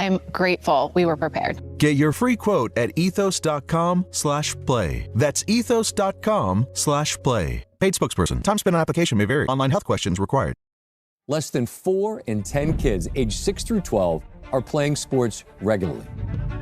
I'm grateful we were prepared. Get your free quote at ethos.com/play. That's ethos.com/play. Paid spokesperson. Time spent on application may vary. Online health questions required. Less than 4 in 10 kids aged 6 through 12 are playing sports regularly.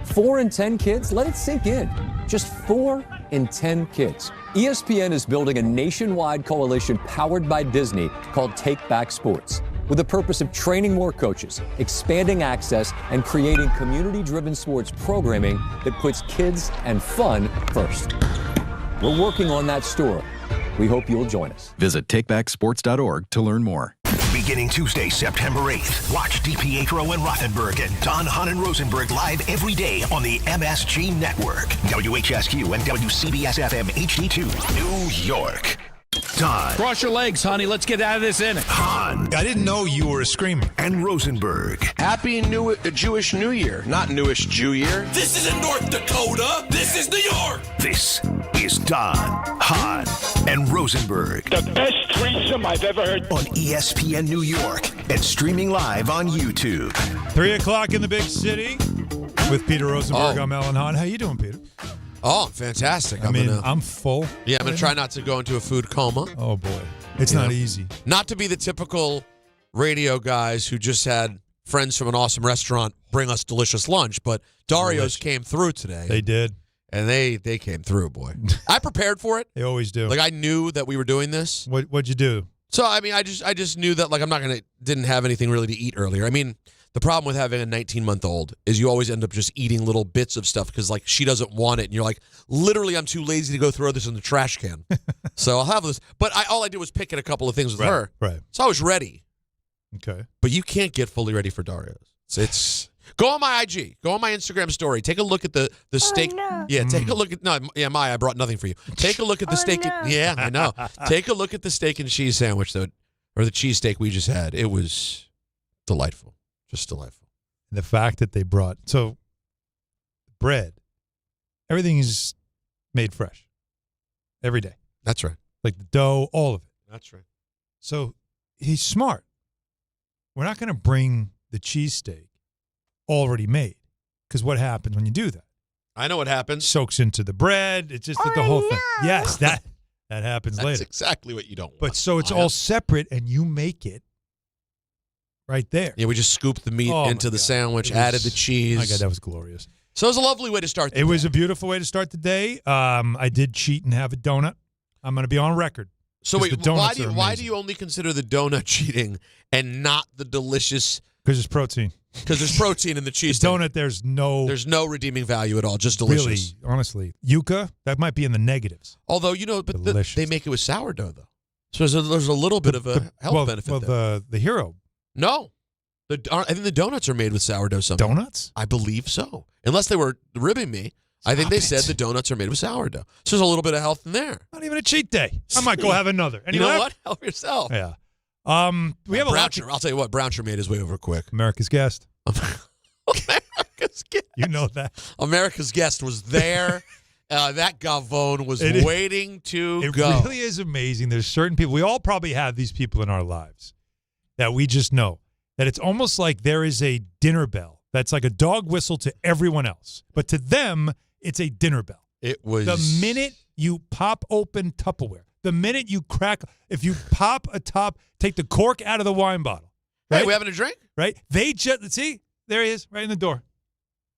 4 in 10 kids? Let it sink in. Just 4 in 10 kids. ESPN is building a nationwide coalition powered by Disney called Take Back Sports, with the purpose of training more coaches, expanding access, and creating community-driven sports programming that puts kids and fun first. We're working on that story. We hope you'll join us. Visit takebacksports.org to learn more. Beginning Tuesday, September 8th, watch DiPietro and Rothenberg and Hahn and Rosenberg live every day on the MSG Network. WHSQ and WCBS-FM HD2, New York. Don. Cross your legs, honey. Let's get out of this inning. Hahn. I didn't know you were a screamer. And Rosenberg. Happy Jewish New Year, not Newish Jew Year. This isn't North Dakota. This is New York. This is Don, Hahn, and Rosenberg. The best threesome I've ever heard. On ESPN New York and streaming live on YouTube. 3 o'clock in the big city with Peter Rosenberg. I'm Alan Hahn. How you doing, Peter? Oh, fantastic. I'm full. Yeah, I'm going to try not to go into a food coma. Oh, boy. It's not easy. Not to be the typical radio guys who just had friends from an awesome restaurant bring us delicious lunch, but Dario's came through today. They did. And they came through, boy. I prepared for it. They always do. Like, I knew that we were doing this. What'd you do? So, I mean, I just knew that, like, didn't have anything really to eat earlier. I mean, the problem with having a 19-month-old is you always end up just eating little bits of stuff because, like, she doesn't want it. And you're like, literally, I'm too lazy to go throw this in the trash can. So I'll have this. But all I did was pick at a couple of things with her. Right. So I was ready. Okay. But you can't get fully ready for Dario's. It's go on my IG. Go on my Instagram story. Take a look at the steak. No. Yeah, take a look at Maya, I brought nothing for you. Take a look at the steak. Yeah, I know. Take a look at the steak and cheese sandwich, though, or the cheesesteak we just had. It was delightful. Just delightful. The fact that they brought bread, everything is made fresh every day. That's right. Like the dough, all of it. That's right. So he's smart. We're not going to bring the cheesesteak already made because what happens when you do that? I know what happens. Soaks into the bread. It's just the whole thing. Yes, that happens later. That's exactly what you don't want. But so it's all separate and you make it right there. Yeah, we just scooped the meat into the sandwich, added the cheese. My God, that was glorious. So it was a lovely way to start the day. It was a beautiful way to start the day. I did cheat and have a donut. I'm going to be on record. So wait, why do you only consider the donut cheating and not the delicious? Because it's protein. Because there's protein in the cheese. The donut, there's no redeeming value at all. Just delicious. Really, honestly, yuca, that might be in the negatives. Although but they make it with sourdough though, so there's a little bit of a health benefit. Well, there. the hero. No, I think the donuts are made with sourdough. Somehow. Donuts? I believe so. Unless they were ribbing me. I think they said the donuts are made with sourdough. So there's a little bit of health in there. Not even a cheat day. I might go have another. You know what? Help yourself. Yeah. We have a lot. I'll tell you what. Brownshire made his way over quick. America's Guest. America's Guest. You know that. America's Guest was there. That Gavone was waiting to go. It really is amazing. There's certain people. We all probably have these people in our lives that we just know that it's almost like there is a dinner bell that's like a dog whistle to everyone else. But to them, it's a dinner bell. It was. The minute you pop open Tupperware, the minute you if you pop a top, take the cork out of the wine bottle. Right? Hey, we having a drink? Right? They just, see, there he is, right in the door.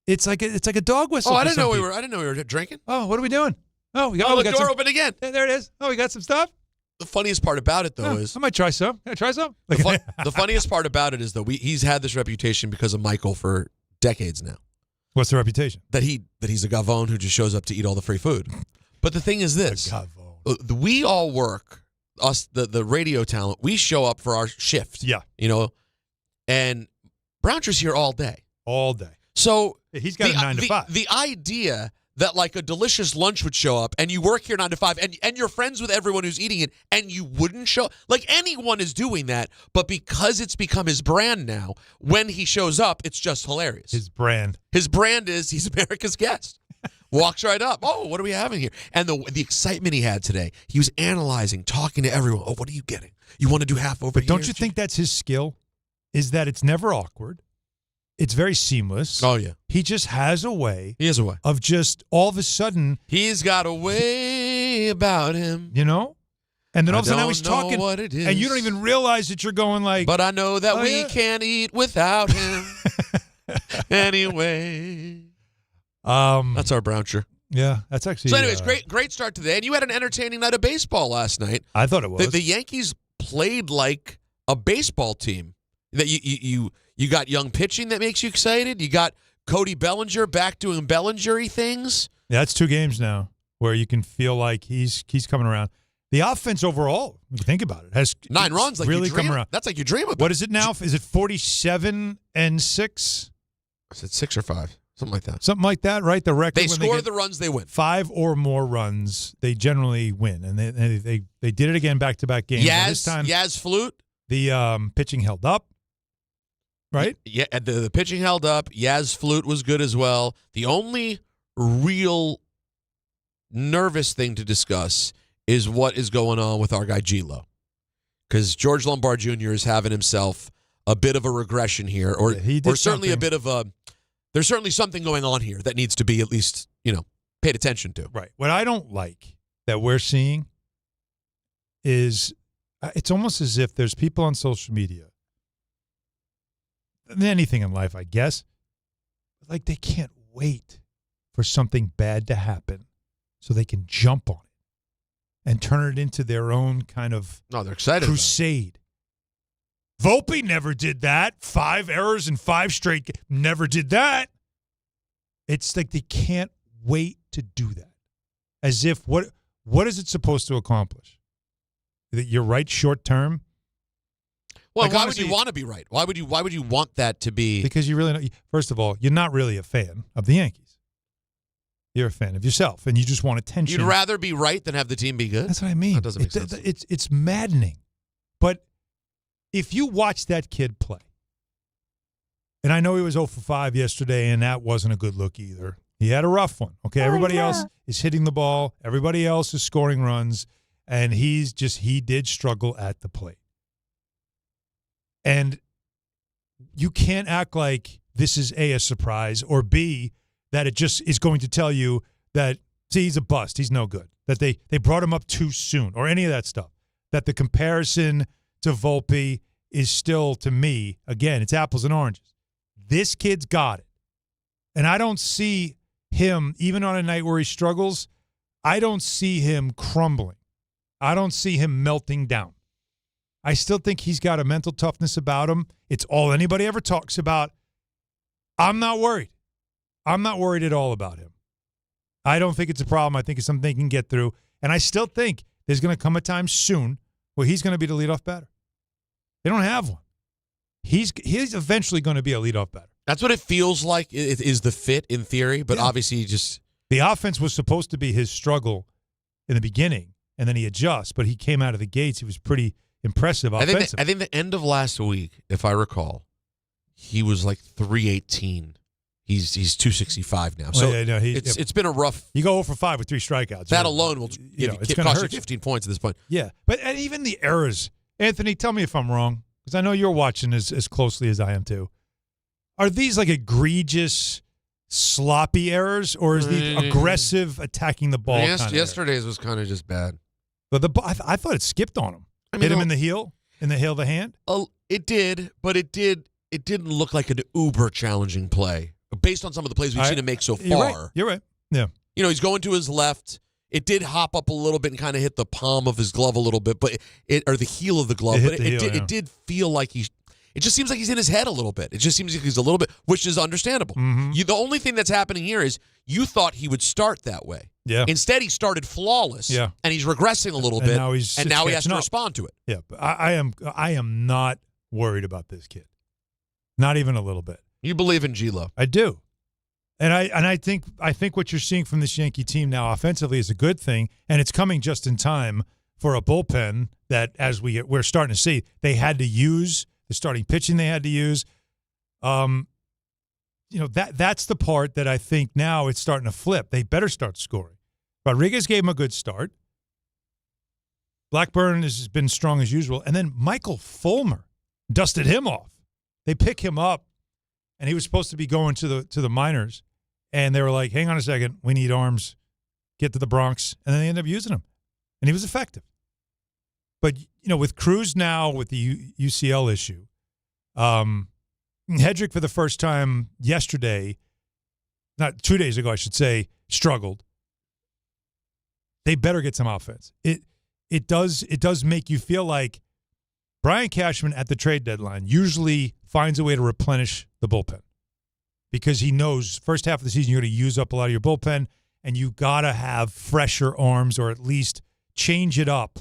It's like a dog whistle. Oh, I didn't know we were drinking. Oh, what are we doing? Oh, we got the door open again. There it is. Oh, we got some stuff. The funniest part about it, though, is I might try some. Can I try some? The funniest part about it is, though, he's had this reputation because of Michael for decades now. What's the reputation? That he's a Gavone who just shows up to eat all the free food. But the thing is this: we all work, us the radio talent. We show up for our shift. Yeah, and Brownshire's here all day. All day. So he's got a 9 to 5. The idea that like a delicious lunch would show up and you work here 9 to 5 and you're friends with everyone who's eating it and you wouldn't show, like anyone is doing that, but because it's become his brand now, when he shows up, it's just hilarious. His brand is he's America's Guest. Walks right up. Oh, what are we having here? And the excitement he had today, he was analyzing, talking to everyone. Oh, what are you getting? You want to do half over but here? Don't you think that's his skill? Is that it's never awkward. it's very seamless. Oh, yeah. He just has a way. He has a way. Of just all of a sudden. He's got a way about him. You know? And then all of a sudden now he's I don't know talking. what it is. And you don't even realize that you're going like. But I know that we yeah. can't eat without him. Anyway. That's our Brownshire. Yeah, that's actually. So anyways, great start to the day. And you had an entertaining night of baseball last night. I thought it was. The Yankees played like a baseball team. That you got young pitching that makes you excited. You got Cody Bellinger back doing Bellinger-y things. Yeah, that's 2 games now where you can feel like he's coming around. The offense overall, if you think about it, has 9 runs. Like really you dream, come around. That's like you dream about. What is it now? Is it 47-6? Is it 6 or 5? Something like that. Something like that, right? The record. They score the runs, they win. 5 or more runs, they generally win, and they did it again back-to-back games. This time, Yaz Flute. The pitching held up, right? Yeah, the pitching held up. Yaz Flute was good as well. The only real nervous thing to discuss is what is going on with our guy G-Lo. Because George Lombard Jr. is having himself a bit of a regression here, or certainly a bit of a. There's certainly something going on here that needs to be at least, paid attention to. Right. What I don't like that we're seeing is it's almost as if there's people on social media, anything in life, I guess, like they can't wait for something bad to happen so they can jump on it and turn it into their own kind of they're excited crusade. Volpe never did that. 5 errors in 5 straight. Never did that. It's like they can't wait to do that. As if what is it supposed to accomplish? That you're right short term? Well, like, why honestly, would you want to be right? Why would you want that to be? Because you really first of all, you're not really a fan of the Yankees. You're a fan of yourself, and you just want attention. You'd rather be right than have the team be good? That's what I mean. That doesn't make sense. It's maddening. But if you watch that kid play, and I know he was 0 for 5 yesterday, and that wasn't a good look either. He had a rough one. Okay, everybody else is hitting the ball. Everybody else is scoring runs, and he did struggle at the plate. And you can't act like this is A, a surprise, or B, that it just is going to tell you that, see, he's a bust. He's no good. That they brought him up too soon, or any of that stuff. That the comparison to Volpe is still, to me, again, it's apples and oranges. This kid's got it. And I don't see him, even on a night where he struggles, I don't see him crumbling. I don't see him melting down. I still think he's got a mental toughness about him. It's all anybody ever talks about. I'm not worried. I'm not worried at all about him. I don't think it's a problem. I think it's something they can get through. And I still think there's going to come a time soon where he's going to be the leadoff batter. They don't have one. He's eventually going to be a leadoff batter. That's what it feels like. It is the fit in theory, but obviously just the offense was supposed to be his struggle in the beginning, and then he adjusts. But he came out of the gates. He was pretty impressive offensively. I think the end of last week, if I recall, he was like 318. He's 265 now. So it's been a rough. You go 0 for 5 with 3 strikeouts. That alone will cost you 15 points at this point. Yeah, and even the errors. Anthony, tell me if I'm wrong, because I know you're watching as closely as I am too. Are these like egregious, sloppy errors, or is the aggressive attacking the ball? Yesterday's was kind of just bad. But I thought it skipped on him. Hit him in the heel, of the hand. It did, but it didn't look like an uber challenging play based on some of the plays we've seen him make so far. You're right. Yeah. He's going to his left. It did hop up a little bit and kind of hit the palm of his glove a little bit, or the heel of the glove. It did feel like it just seems like he's in his head a little bit. It just seems like he's a little bit, which is understandable. Mm-hmm. The only thing that's happening here is you thought he would start that way. Yeah. Instead, he started flawless. Yeah. And he's regressing a little bit. Now he has to respond to it. Yeah. But I am not worried about this kid. Not even a little bit. You believe in G-Lo. I do. And I think what you're seeing from this Yankee team now offensively is a good thing, and it's coming just in time for a bullpen that, as we're starting to see, they had to use the starting pitching they had to use. That's the part that I think now it's starting to flip. They better start scoring. Rodriguez gave him a good start. Blackburn has been strong as usual, and then Michael Fulmer dusted him off. They pick him up. and he was supposed to be going to the minors, and they were like, hang on a second, we need arms, get to the Bronx, and then they ended up using him, and he was effective. But, with Cruz now with the UCL issue, Hedrick for the first time yesterday, not 2 days ago, I should say, struggled. They better get some offense. It does make you feel like Brian Cashman at the trade deadline usually finds a way to replenish the bullpen because he knows first half of the season you're going to use up a lot of your bullpen and you got to have fresher arms or at least change it up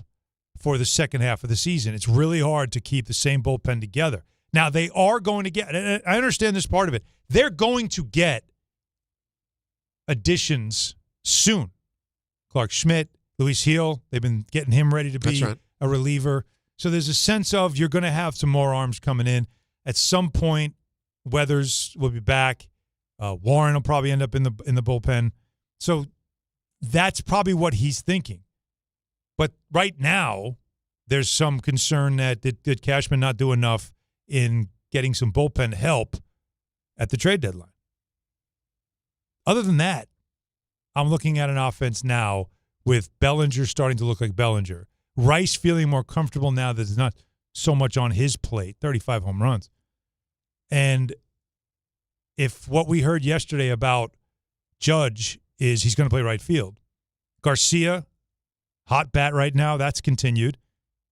for the second half of the season. It's really hard to keep the same bullpen together. Now, they are going to get, and I understand this part of it, they're going to get additions soon. Clark Schmidt, Luis Heel, they've been getting him ready to be a reliever. So there's a sense of you're going to have some more arms coming in. At some point, Weathers will be back. Warren will probably end up in the bullpen. So that's probably what he's thinking. But right now, there's some concern that did Cashman not do enough in getting some bullpen help at the trade deadline. Other than that, I'm looking at an offense now with Bellinger starting to look like Bellinger. Rice feeling more comfortable now that there's not so much on his plate, 35 home runs. And if what we heard yesterday about Judge is he's going to play right field, Garcia, hot bat right now, that's continued.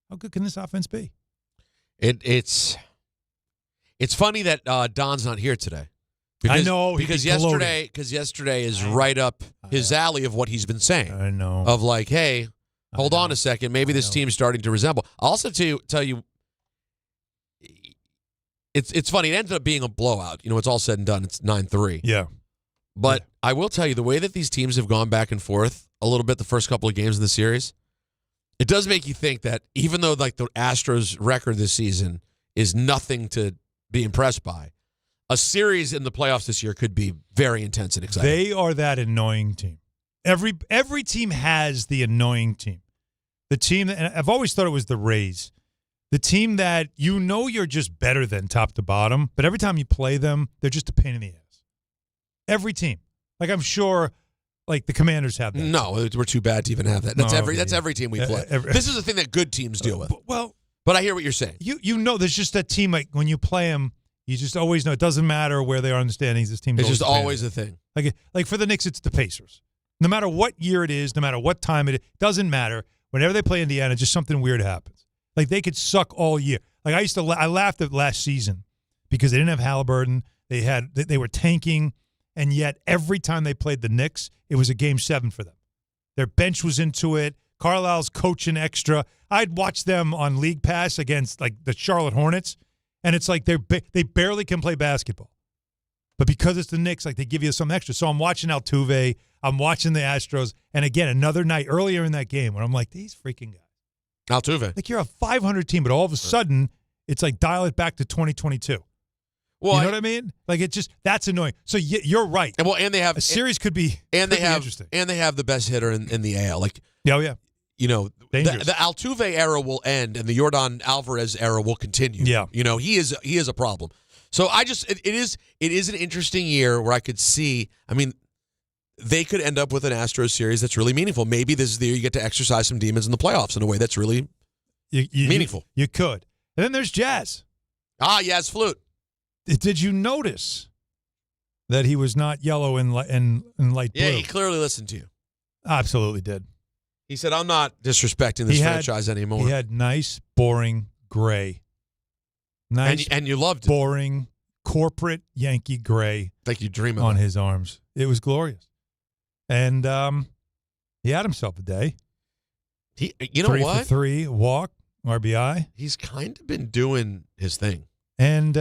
How good can this offense be? It's funny that Don's not here today. Because, I know because yesterday is right up his alley of what he's been saying. I know of like, hey, hold on a second, maybe this team's starting to resemble. I'll also tell you, it's funny. It ended up being a blowout. It's all said and done. It's 9-3. Yeah, but I will tell you the way that these teams have gone back and forth a little bit the first couple of games in the series, it does make you think that even though like the Astros' record this season is nothing to be impressed by, a series in the playoffs this year could be very intense and exciting. They are that annoying team. Every team has the annoying team. The team that, and I've always thought it was the Rays. The team that you're just better than top to bottom, but every time you play them, they're just a pain in the ass. Every team. Like I'm sure like the Commanders have that. No, we're too bad to even have that. That's every team we play. This is the thing that good teams deal with. But I hear what you're saying. There's just that team like when you play them, you just always know it doesn't matter where they are in the standings. This team is just always a thing. Like for the Knicks, it's the Pacers. No matter what year it is, no matter what time it is, doesn't matter. Whenever they play Indiana, just something weird happens. Like they could suck all year. Like I laughed at last season because they didn't have Halliburton. They were tanking, and yet every time they played the Knicks, it was a Game 7 for them. Their bench was into it. Carlisle's coaching extra. I'd watch them on League Pass against like the Charlotte Hornets. And it's like they barely can play basketball. But because it's the Knicks, like they give you some extra. So I'm watching Altuve. I'm watching the Astros. And again, another night earlier in that game where I'm like, these freaking guys. Altuve. Like you're a 500 team, but all of a sudden it's like dial it back to 2022. Well, you know what I mean? Like it just, that's annoying. So you're right. And they have a series could be interesting. And they have the best hitter in the AL. Like, oh yeah. The Altuve era will end, and the Yordan Alvarez era will continue. Yeah, he is a problem. So it is an interesting year where I could see. I mean, they could end up with an Astros series that's really meaningful. Maybe this is the year you get to exercise some demons in the playoffs in a way that's really meaningful. You could. And then there's Jazz. Yaz Flute. Did you notice that he was not yellow and light blue? Yeah, he clearly listened to you. Absolutely did. He said, I'm not disrespecting this franchise anymore. He had nice, boring gray. Nice, and you loved it. Boring, corporate Yankee gray. Like you dream of on his arms. It was glorious. And he had himself a day. You know 3 what? for 3, walk, RBI. He's kind of been doing his thing. And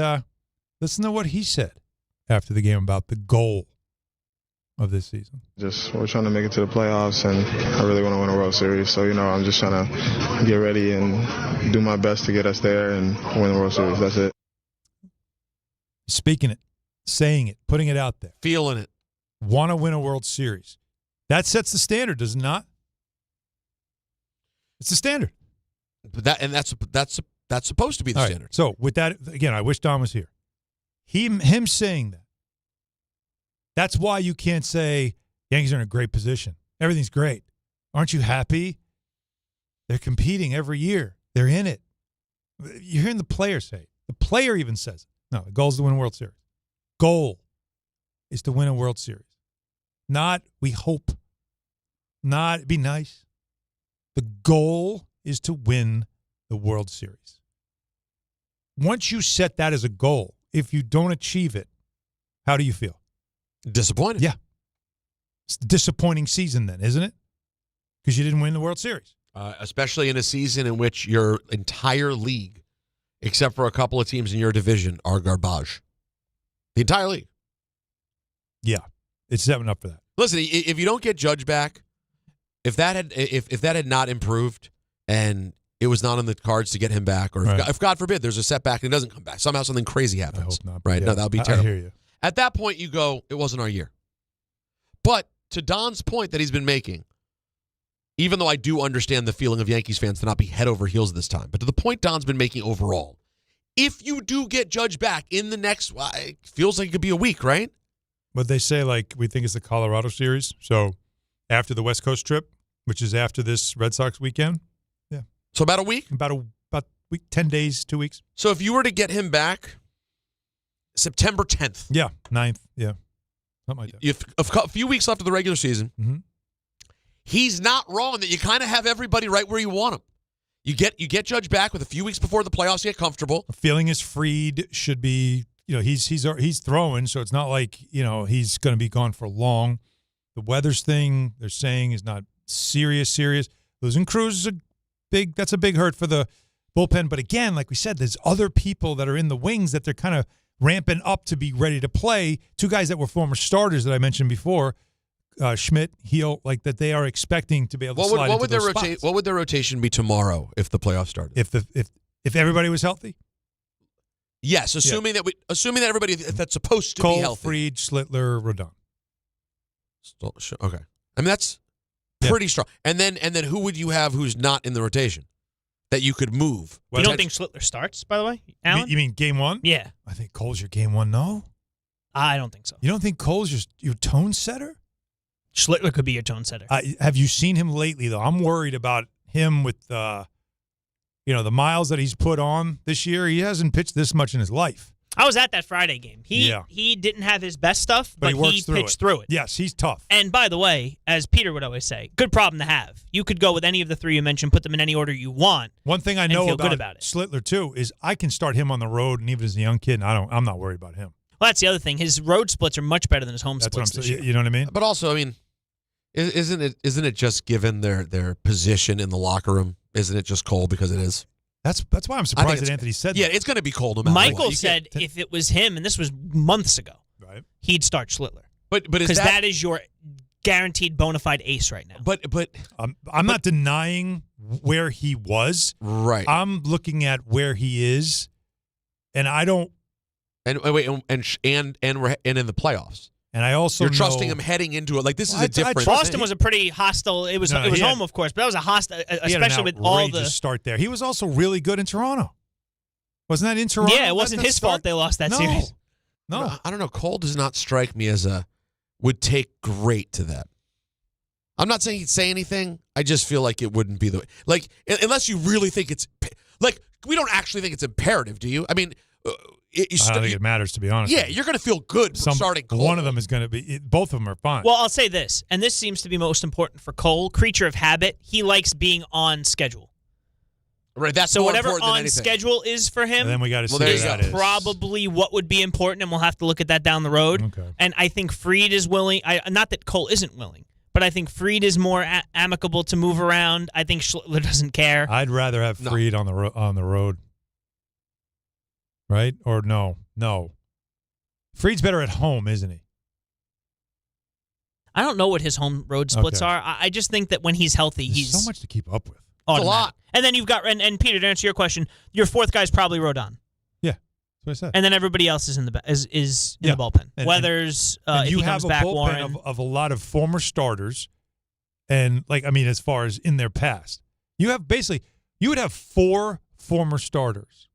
listen to what he said after the game about the goal of this season. We're trying to make it to the playoffs, and I really want to win a World Series. So, I'm just trying to get ready and do my best to get us there and win the World Series. That's it. Speaking it, saying it, putting it out there. Feeling it. Want to win a World Series. That sets the standard, does it not? It's the standard. But that's supposed to be the standard. So with that, again, I wish Don was here. Him saying that. That's why you can't say Yankees are in a great position. Everything's great. Aren't you happy? They're competing every year. They're in it. You're hearing the player say it. The player even says it. No, the goal is to win a World Series. Goal is to win a World Series. Not, we hope. Not, it'd be nice. The goal is to win the World Series. Once you set that as a goal, if you don't achieve it, how do you feel? Disappointed. Yeah. It's a disappointing season then, isn't it? Because you didn't win the World Series. Especially in a season in which your entire league, except for a couple of teams in your division, are garbage. The entire league. Yeah. It's setting up for that. Listen, if you don't get Judge back, if that had not improved and it was not on the cards to get him back, or if God forbid there's a setback and he doesn't come back, somehow something crazy happens. I hope not. Right? Yeah, No, that would be terrible. I hear you. At that point, you go, it wasn't our year. But to Don's point that he's been making, even though I do understand the feeling of Yankees fans to not be head over heels this time, but to the point Don's been making overall, if you do get Judge back in the next, it feels like it could be a week, right? But they say, like, we think it's the Colorado series. So after the West Coast trip, which is after this Red Sox weekend. Yeah. So about a week? About a week, 10 days, 2 weeks. So if you were to get him back September 10th. Yeah, 9th. Yeah. Something like that. If a few weeks left of the regular season, he's not wrong that you kind of have everybody right where you want him. You get Judge back with a few weeks before the playoffs to get comfortable. Feeling is Fried should be, he's throwing, so it's not like, he's going to be gone for long. The Weathers thing they're saying is not serious. Losing Cruz is that's a big hurt for the bullpen. But again, like we said, there's other people that are in the wings that they're kind of ramping up to be ready to play. Two guys that were former starters that I mentioned before, Schmidt, Heel, like that they are expecting to be able to slide into those spots. What would their rotation be tomorrow if the playoffs started? If everybody was healthy? Yes, assuming that everybody that's supposed to Cole, be healthy. Fried, Schlittler, Rodon. Okay. I mean, that's pretty strong. And then who would you have who's not in the rotation that you could move? You don't think Schlittler starts, by the way, Alan? You mean game one? Yeah. I think Cole's your game one, no? I don't think so. You don't think Cole's your tone setter? Schlittler could be your tone setter. Have you seen him lately, though? I'm worried about him with the miles that he's put on this year. He hasn't pitched this much in his life. I was at that Friday game. He didn't have his best stuff, but he pitched through it. Yes, he's tough. And by the way, as Peter would always say, good problem to have. You could go with any of the three you mentioned, put them in any order you want. One thing I know about Schlittler, too, is I can start him on the road, and even as a young kid, I'm not worried about him. Well, that's the other thing. His road splits are much better than his home splits this year. You know what I mean? But also, I mean, isn't it just given their position in the locker room? Isn't it just Cole because it is? That's why I'm surprised that Anthony said that. Yeah, it's going to be Cole no matter Michael what. said if it was him, and this was months ago, right? He'd start Schlittler. But because that is your guaranteed bona fide ace right now. But I'm not denying where he was. Right. I'm looking at where he is, and I don't. And wait, and in the playoffs. And I also you're trusting him heading into it. Like this is a different. Boston was a pretty hostile. It was home, of course, but that was a hostile, especially with all the start there. He was also really good in Toronto. Wasn't that in Toronto? Yeah, it wasn't his fault they lost that series. No, I don't know. Cole does not strike me as would take great to that. I'm not saying he'd say anything. I just feel like it wouldn't be the way. Unless you really think it's we don't actually think it's imperative. Do you? I mean. I don't think it matters, to be honest. Yeah, you're going to feel good starting Cole. One of them is going to be – both of them are fine. Well, I'll say this, and this seems to be most important for Cole. Creature of habit, he likes being on schedule. Right, that's so more whatever important than on anything. schedule is for him, and then we got to see that is probably what would be important, and we'll have to look at that down the road. Okay. And I think Fried is willing – not that Cole isn't willing, but I think Fried is more amicable to move around. I think Schlittler doesn't care. I'd rather have Fried on the road. Right? Or no. Fried's better at home, isn't he? I don't know what his home road splits are. I just think that when he's healthy, There's he's so much to keep up with. A lot. And then you've got and Peter, to answer your question, your fourth guy's probably Rodon. Yeah, that's what I said. And then everybody else is in the the bullpen. Weathers, and if you he have comes a back, bullpen Warren. of a lot of former starters, and as far as in their past, you would have 4 former starters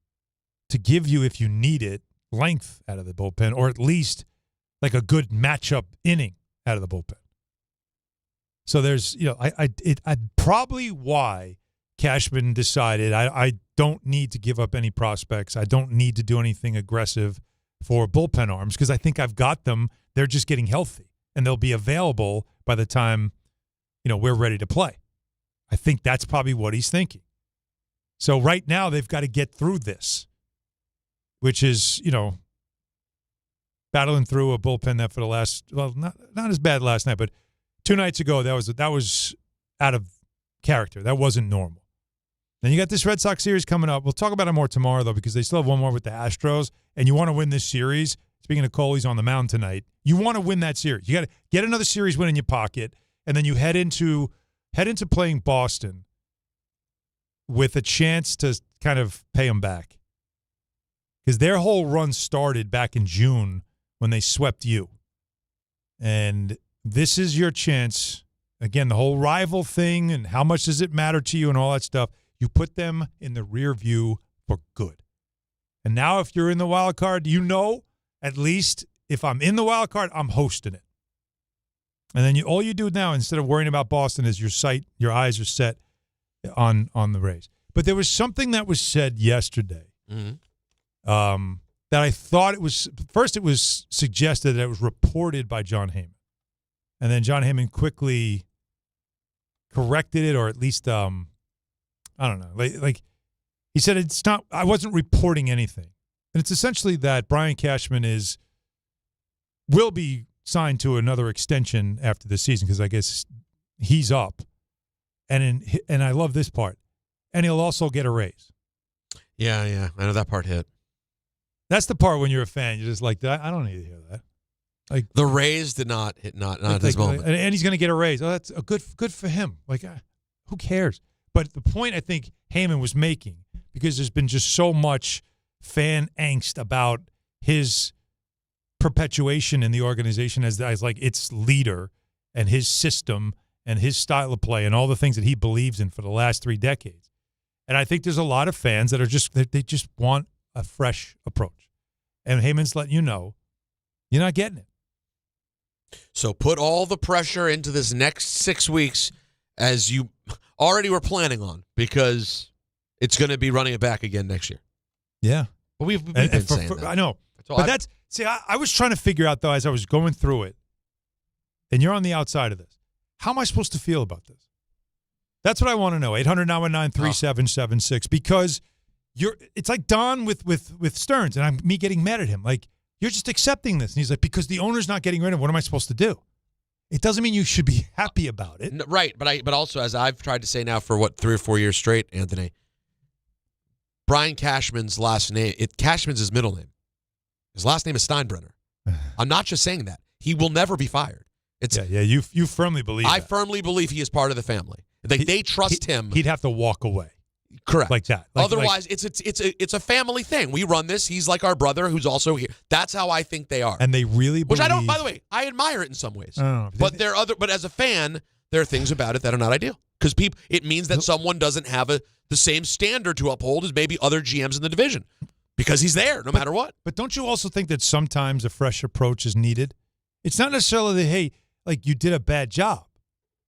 to give you if you need it length out of the bullpen, or at least like a good matchup inning out of the bullpen. So there's, I probably why Cashman decided I don't need to give up any prospects. I don't need to do anything aggressive for bullpen arms because I think I've got them. They're just getting healthy, and they'll be available by the time, we're ready to play. I think that's probably what he's thinking. So right now they've got to get through this, which is, battling through a bullpen that for the last, not as bad last night, but 2 nights ago, that was out of character. That wasn't normal. Then you got this Red Sox series coming up. We'll talk about it more tomorrow, though, because they still have one more with the Astros, and you want to win this series. Speaking of Cole, he's on the mound tonight. You want to win that series. You got to get another series win in your pocket, and then you head into playing Boston with a chance to kind of pay them back. Because their whole run started back in June when they swept you. And this is your chance. Again, the whole rival thing and how much does it matter to you and all that stuff. You put them in the rear view for good. And now if you're in the wild card, at least if I'm in the wild card, I'm hosting it. And then all you do now, instead of worrying about Boston, is your eyes are set on the Rays. But there was something that was said yesterday that I thought it was – first it was suggested that it was reported by John Heyman. And then John Heyman quickly corrected it, or at least I don't know. Like he said, it's not. I wasn't reporting anything, and it's essentially that Brian Cashman will be signed to another extension after the season because I guess he's up, and I love this part, and he'll also get a raise. Yeah, I know that part hit. That's the part when you're a fan, you're just like, I don't need to hear that. Like the Rays did not hit at this moment, and he's going to get a raise. Oh, that's a good for him. Like, who cares? But the point I think Heyman was making, because there's been just so much fan angst about his perpetuation in the organization as like its leader and his system and his style of play and all the things that he believes in for the last 3 decades. And I think there's a lot of fans that are they just want a fresh approach. And Heyman's letting you know you're not getting it. So put all the pressure into this next 6 weeks as you already were planning on, because it's going to be running it back again next year. Yeah. But we've been saying that. I know. I was trying to figure out, though, as I was going through it, and you're on the outside of this, how am I supposed to feel about this? That's what I want to know. 800-919-3776, because it's like Don with Stearns, and me getting mad at him. Like, you're just accepting this. And he's like, because the owner's not getting rid of it, what am I supposed to do? It doesn't mean you should be happy about it. No, right, but also, as I've tried to say now for 3 or 4 years straight, Anthony, Brian Cashman's last name, Cashman's his middle name. His last name is Steinbrenner. I'm not just saying that. He will never be fired. You firmly believe that. I firmly believe he is part of the family. They trust him. He'd have to walk away. Correct. Like that. Otherwise, it's a family thing. We run this. He's like our brother who's also here. That's how I think they are. And they really believe. Which I don't, by the way, I admire it in some ways. But as a fan, there are things about it that are not ideal. Because it means that someone doesn't have the same standard to uphold as maybe other GMs in the division. Because he's there no matter what. But don't you also think that sometimes a fresh approach is needed? It's not necessarily that, hey, like you did a bad job.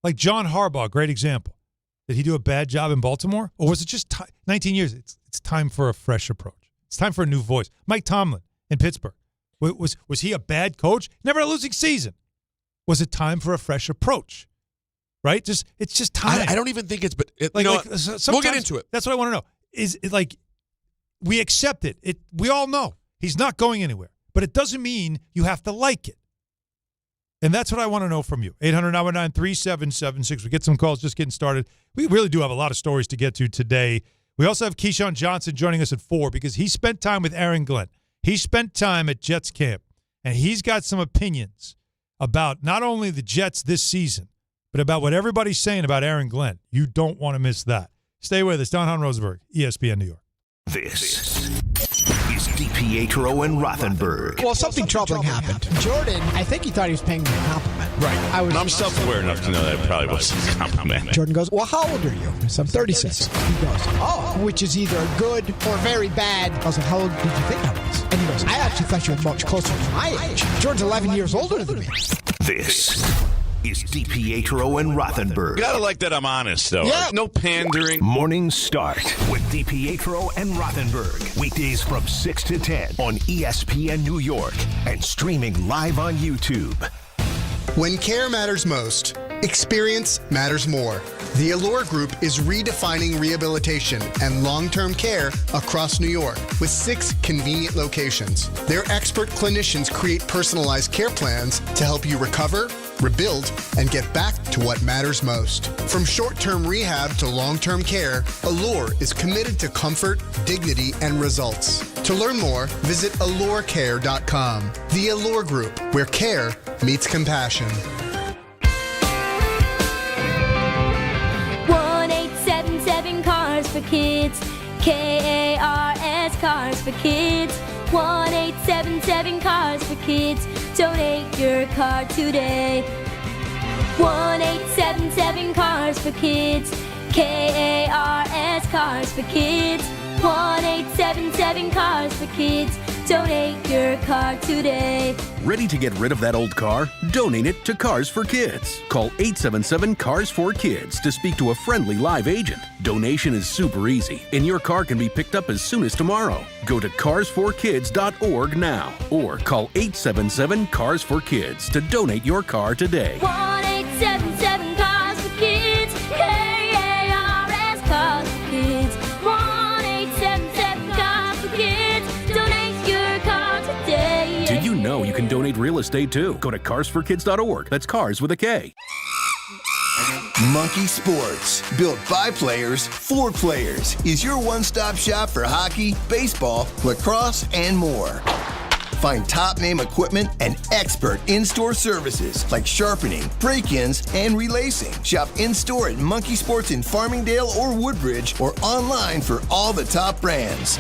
Like John Harbaugh, great example. Did he do a bad job in Baltimore? Or was it just 19 years? It's time for a fresh approach. It's time for a new voice. Mike Tomlin in Pittsburgh. Was he a bad coach? Never a losing season. Was it time for a fresh approach? Right? It's just time. I don't even think it's – we'll get into it. That's what I want to know. Is it like we accept it. We all know he's not going anywhere. But it doesn't mean you have to like it. And that's what I want to know from you. 800-919-3776. We get some calls just getting started. We really do have a lot of stories to get to today. We also have Keyshawn Johnson joining us at 4 because he spent time with Aaron Glenn. He spent time at Jets camp, and he's got some opinions about not only the Jets this season, but about what everybody's saying about Aaron Glenn. You don't want to miss that. Stay with us. Hahn, Rosenberg, ESPN New York. This is DiPietro and Rothenberg. Well, something troubling happened. Jordan, I think he thought he was paying me a compliment. Right. I'm self-aware enough to know that it probably wasn't a compliment. Jordan goes, well, how old are you? I said, I'm 36. He goes, oh, which is either good or very bad. I was like, how old did you think I was? And he goes, I actually thought you were much closer to my age. Jordan's 11 years older than me. This is DiPietro and Rothenberg. Gotta like that I'm honest, though. Yeah. No pandering. Morning Start with DiPietro and Rothenberg. Weekdays from 6 to 10 on ESPN New York and streaming live on YouTube. When care matters most, experience matters more. The Allure Group is redefining rehabilitation and long-term care across New York with 6 convenient locations. Their expert clinicians create personalized care plans to help you recover, rebuild, and get back to what matters most. From short-term rehab to long-term care, Allure is committed to comfort, dignity, and results. To learn more, visit allurecare.com. The Allure Group, where care meets compassion. 1-877 Cars for Kids. KARS Cars for Kids. 1-877 Cars for Kids. Donate your car today. 1-877 Cars for Kids. KARS Cars for Kids. 1-877 Cars for Kids. Donate your car today. Ready to get rid of that old car? Donate it to Cars for Kids. Call 877-CARS-4-KIDS to speak to a friendly live agent. Donation is super easy, and your car can be picked up as soon as tomorrow. Go to carsforkids.org now, or call 877-CARS-4-KIDS to donate your car today. 1-877 Cars for Kids. KARS Cars for Kids. 1-877 Cars for Kids. Donate your car today. Did you know you can donate real estate too? Go to carsforkids.org. That's cars with a K. Monkey Sports, built by players for players, is your one-stop shop for hockey, baseball, lacrosse, and more. Find top-name equipment and expert in-store services like sharpening, break-ins, and relacing. Shop in-store at Monkey Sports in Farmingdale or Woodbridge, or online for all the top brands.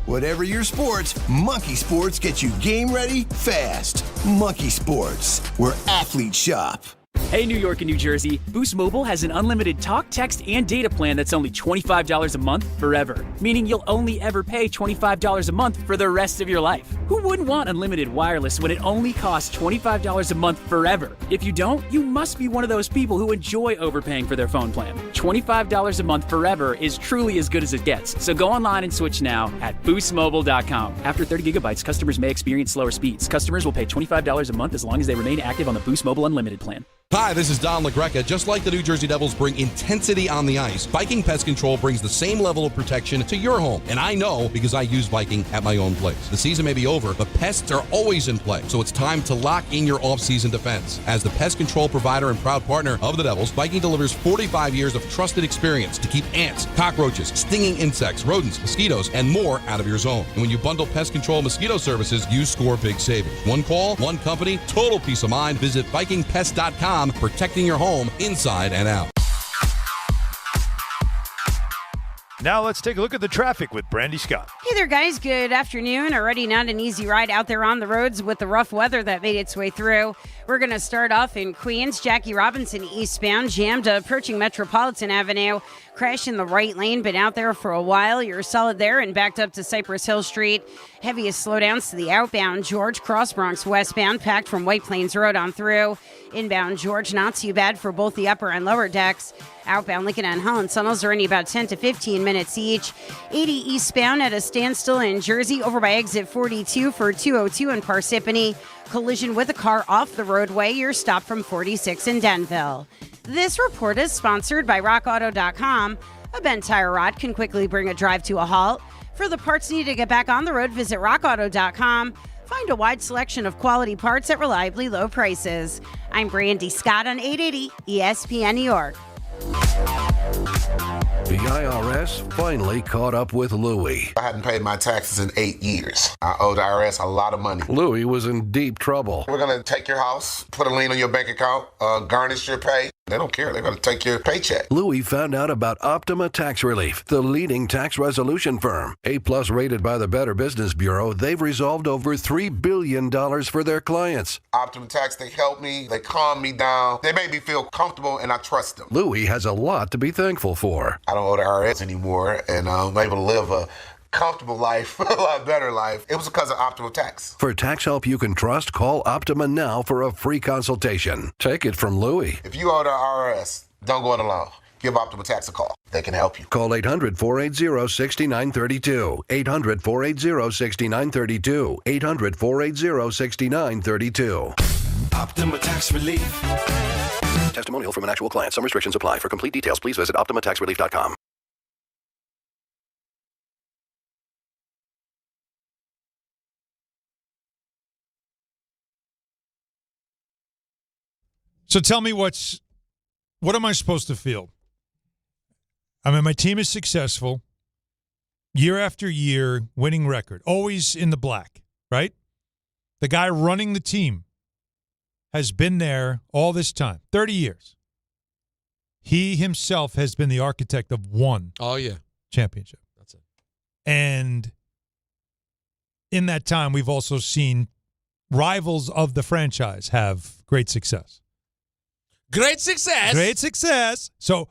Whatever your sports, Monkey Sports gets you game ready fast. Monkey Sports, where athletes shop. Hey, New York and New Jersey, Boost Mobile has an unlimited talk, text, and data plan that's only $25 a month forever, meaning you'll only ever pay $25 a month for the rest of your life. Who wouldn't want unlimited wireless when it only costs $25 a month forever? If you don't, you must be one of those people who enjoy overpaying for their phone plan. $25 a month forever is truly as good as it gets, so go online and switch now at boostmobile.com. After 30 gigabytes, customers may experience slower speeds. Customers will pay $25 a month as long as they remain active on the Boost Mobile Unlimited plan. Hi, this is Don LaGreca. Just like the New Jersey Devils bring intensity on the ice, Viking Pest Control brings the same level of protection to your home. And I know because I use Viking at my own place. The season may be over, but pests are always in play. So it's time to lock in your off-season defense. As the pest control provider and proud partner of the Devils, Viking delivers 45 years of trusted experience to keep ants, cockroaches, stinging insects, rodents, mosquitoes, and more out of your zone. And when you bundle pest control mosquito services, you score big savings. One call, one company, total peace of mind. Visit VikingPest.com, protecting your home inside and out. Now let's take a look at the traffic with Brandy Scott. Hey there, guys. Good afternoon. Already not an easy ride out there on the roads with the rough weather that made its way through. We're going to start off in Queens. Jackie Robinson eastbound, jammed approaching Metropolitan Avenue. Crash in the right lane, been out there for a while. You're solid there and backed up to Cypress Hill Street. Heaviest slowdowns to the outbound George, Cross Bronx westbound, packed from White Plains Road on through. Inbound George, not too bad for both the upper and lower decks. Outbound Lincoln and Holland tunnels are only about 10 to 15 minutes each. 80 eastbound at a standstill in Jersey over by exit 42 for 202 in Parsippany. Collision with a car off the roadway. You're stopped from 46 in Denville. This report is sponsored by RockAuto.com. A bent tire rod can quickly bring a drive to a halt. For the parts needed to get back on the road, visit RockAuto.com. Find a wide selection of quality parts at reliably low prices. I'm Brandy Scott on 880 ESPN New York. The IRS finally caught up with Louie. I hadn't paid my taxes in 8 years. I owed the IRS a lot of money. Louie was in deep trouble. We're going to take your house, put a lien on your bank account, garnish your pay. They don't care. They're going to take your paycheck. Louis found out about Optima Tax Relief, the leading tax resolution firm. A-plus rated by the Better Business Bureau, they've resolved over $3 billion for their clients. Optima Tax, they help me. They calm me down. They make me feel comfortable, and I trust them. Louis has a lot to be thankful for. I don't owe the IRS anymore, and I'm able to live a comfortable life, a lot better life. It was because of Optima Tax. For tax help you can trust, call Optima now for a free consultation. Take it from Louis. If you owe the IRS, don't go it alone. Give Optima Tax a call. They can help you. Call 800-480-6932. 800-480-6932. 800-480-6932. Optima Tax Relief. Testimonial from an actual client. Some restrictions apply. For complete details, please visit OptimaTaxRelief.com. So tell me what am I supposed to feel? I mean, my team is successful, year after year, winning record, always in the black, right? The guy running the team has been there all this time, 30 years. He himself has been the architect of one championship. That's it. And in that time, we've also seen rivals of the franchise have great success. Great success. Great success. So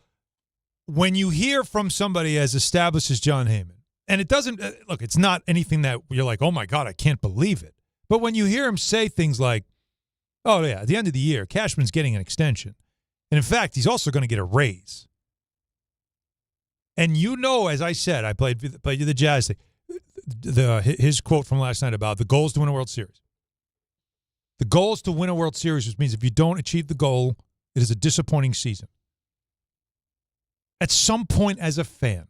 when you hear from somebody as established as John Heyman, and it doesn't, look, it's not anything that you're like, oh my God, I can't believe it. But when you hear him say things like, oh yeah, at the end of the year, Cashman's getting an extension. And in fact, he's also going to get a raise. And you know, as I said, I played the Jazz thing, his quote from last night about the goal is to win a World Series. The goal is to win a World Series, which means if you don't achieve the goal, it is a disappointing season. At some point as a fan,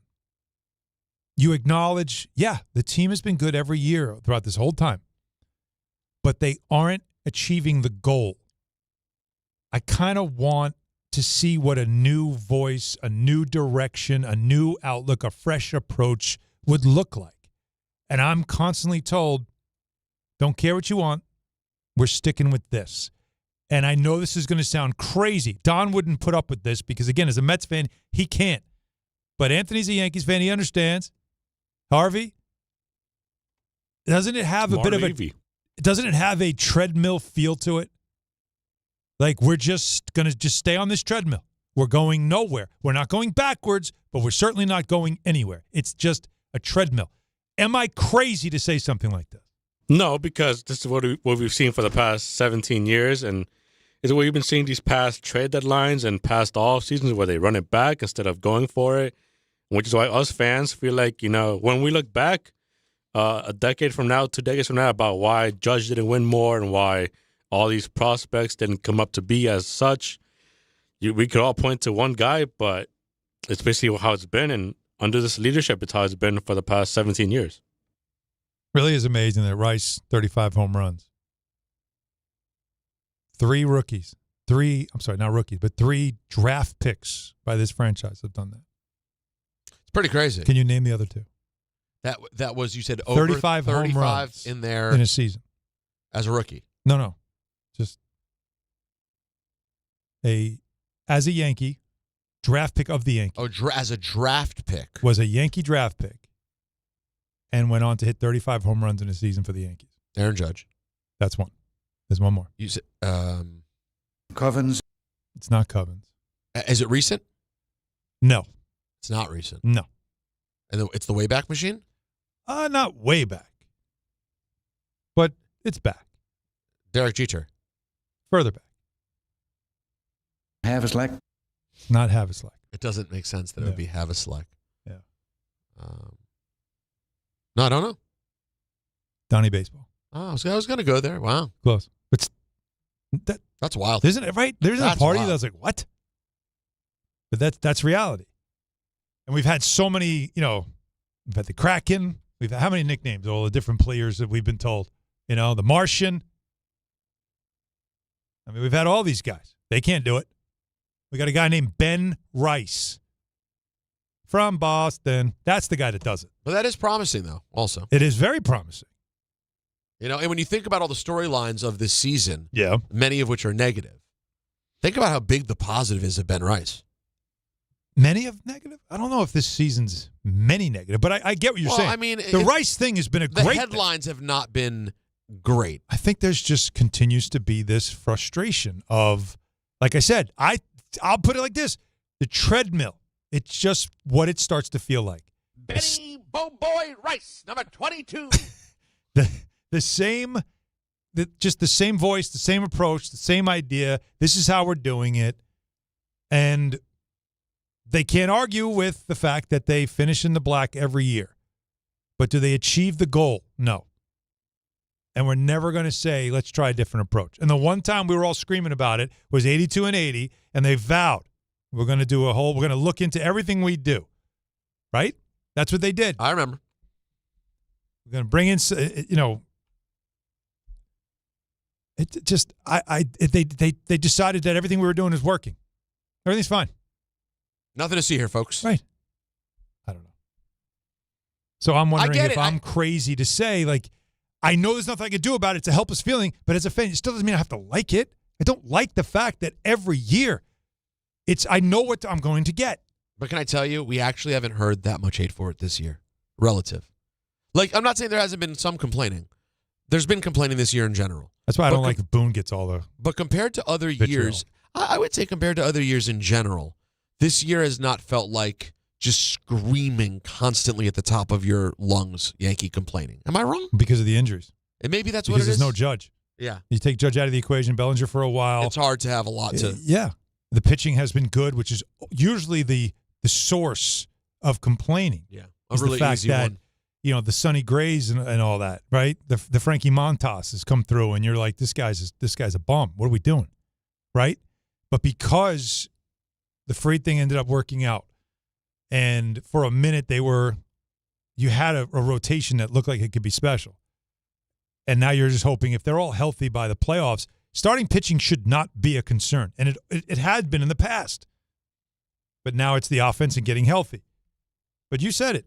you acknowledge, yeah, the team has been good every year throughout this whole time, but they aren't achieving the goal. I kind of want to see what a new voice, a new direction, a new outlook, a fresh approach would look like. And I'm constantly told, don't care what you want, we're sticking with this. And I know this is going to sound crazy. Don wouldn't put up with this because, again, as a Mets fan, he can't. But Anthony's a Yankees fan. He understands. Harvey, doesn't it have doesn't it have a treadmill feel to it? Like we're just going to stay on this treadmill. We're going nowhere. We're not going backwards, but we're certainly not going anywhere. It's just a treadmill. Am I crazy to say something like this? No, because this is what we've seen for the past 17 years, and it's what we've been seeing these past trade deadlines and past off seasons where they run it back instead of going for it, which is why us fans feel like, when we look back a decade from now, 2 decades from now, about why Judge didn't win more and why all these prospects didn't come up to be as such, we could all point to one guy, but it's basically how it's been, and under this leadership, it's how it's been for the past 17 years. Really is amazing that Rice, 35 home runs. 3 rookies. 3 draft picks by this franchise have done that. It's pretty crazy. Can you name the other 2? That was, you said, over 35 home runs in there in a season. As a rookie. No. Just as a Yankee, draft pick of the Yankees. Oh, as a draft pick. Was a Yankee draft pick. And went on to hit 35 home runs in a season for the Yankees. Aaron Judge. That's one. There's one more. You said Covens. It's not Covens. Is it recent? No. It's not recent. No. And it's the Wayback Machine? Not way back. But it's back. Derek Jeter. Further back. Haveslack. Not Haveslack. It doesn't make sense that it would be Haveslack. Yeah. No, I don't know. Donnie Baseball. Oh, I was going to go there. Wow. Close. But that's wild. Isn't it right? There's a party that was like, what? But that's reality. And we've had so many, we've had the Kraken. We've had how many nicknames? All the different players that we've been told. The Martian. I mean, we've had all these guys. They can't do it. We got a guy named Ben Rice from Boston. That's the guy that does it. But that is promising, though, also. It is very promising. And when you think about all the storylines of this season, yeah, many of which are negative, Think about how big the positive is of Ben Rice. Many of negative? I don't know if this season's many negative, but I get what you're saying. I mean, the Rice thing has been a great The headlines have not been great. I think there's just continues to be this frustration of, like I said, I'll put it like this. The treadmill, it's just what it starts to feel like. Benny Boy Rice, number 22. The same voice, the same approach, the same idea. This is how we're doing it. And they can't argue with the fact that they finish in the black every year. But do they achieve the goal? No. And we're never going to say, let's try a different approach. And the one time we were all screaming about it was 82 and 80, and they vowed we're going to we're going to look into everything we do. Right? That's what they did. I remember. We're going to bring in, they decided that everything we were doing is working. Everything's fine. Nothing to see here, folks. Right. I don't know. So I'm wondering if I'm crazy to say, like, I know there's nothing I can do about it. It's a helpless feeling, but as a fan, it still doesn't mean I have to like it. I don't like the fact that every year I know what I'm going to get. But can I tell you, we actually haven't heard that much hate for it this year. Relative. Like, I'm not saying there hasn't been some complaining. There's been complaining this year in general. That's why I don't like that Boone gets all the. But compared to other years, I would say compared to other years in general, this year has not felt like just screaming constantly at the top of your lungs, Yankee complaining. Am I wrong? Because of the injuries. And maybe that's because what it is. There's no Judge. Yeah. You take Judge out of the equation, Bellinger for a while. It's hard to have a lot to. Yeah. The pitching has been good, which is usually the source of complaining. Yeah. A really the fact easy that, one. The Sonny Grays and all that, right? The Frankie Montas has come through, and you're like, this guy's a bum. What are we doing? Right? But because the Fried thing ended up working out, and for a minute you had a rotation that looked like it could be special. And now you're just hoping if they're all healthy by the playoffs, starting pitching should not be a concern. And it had been in the past. But now it's the offense and getting healthy. But you said it.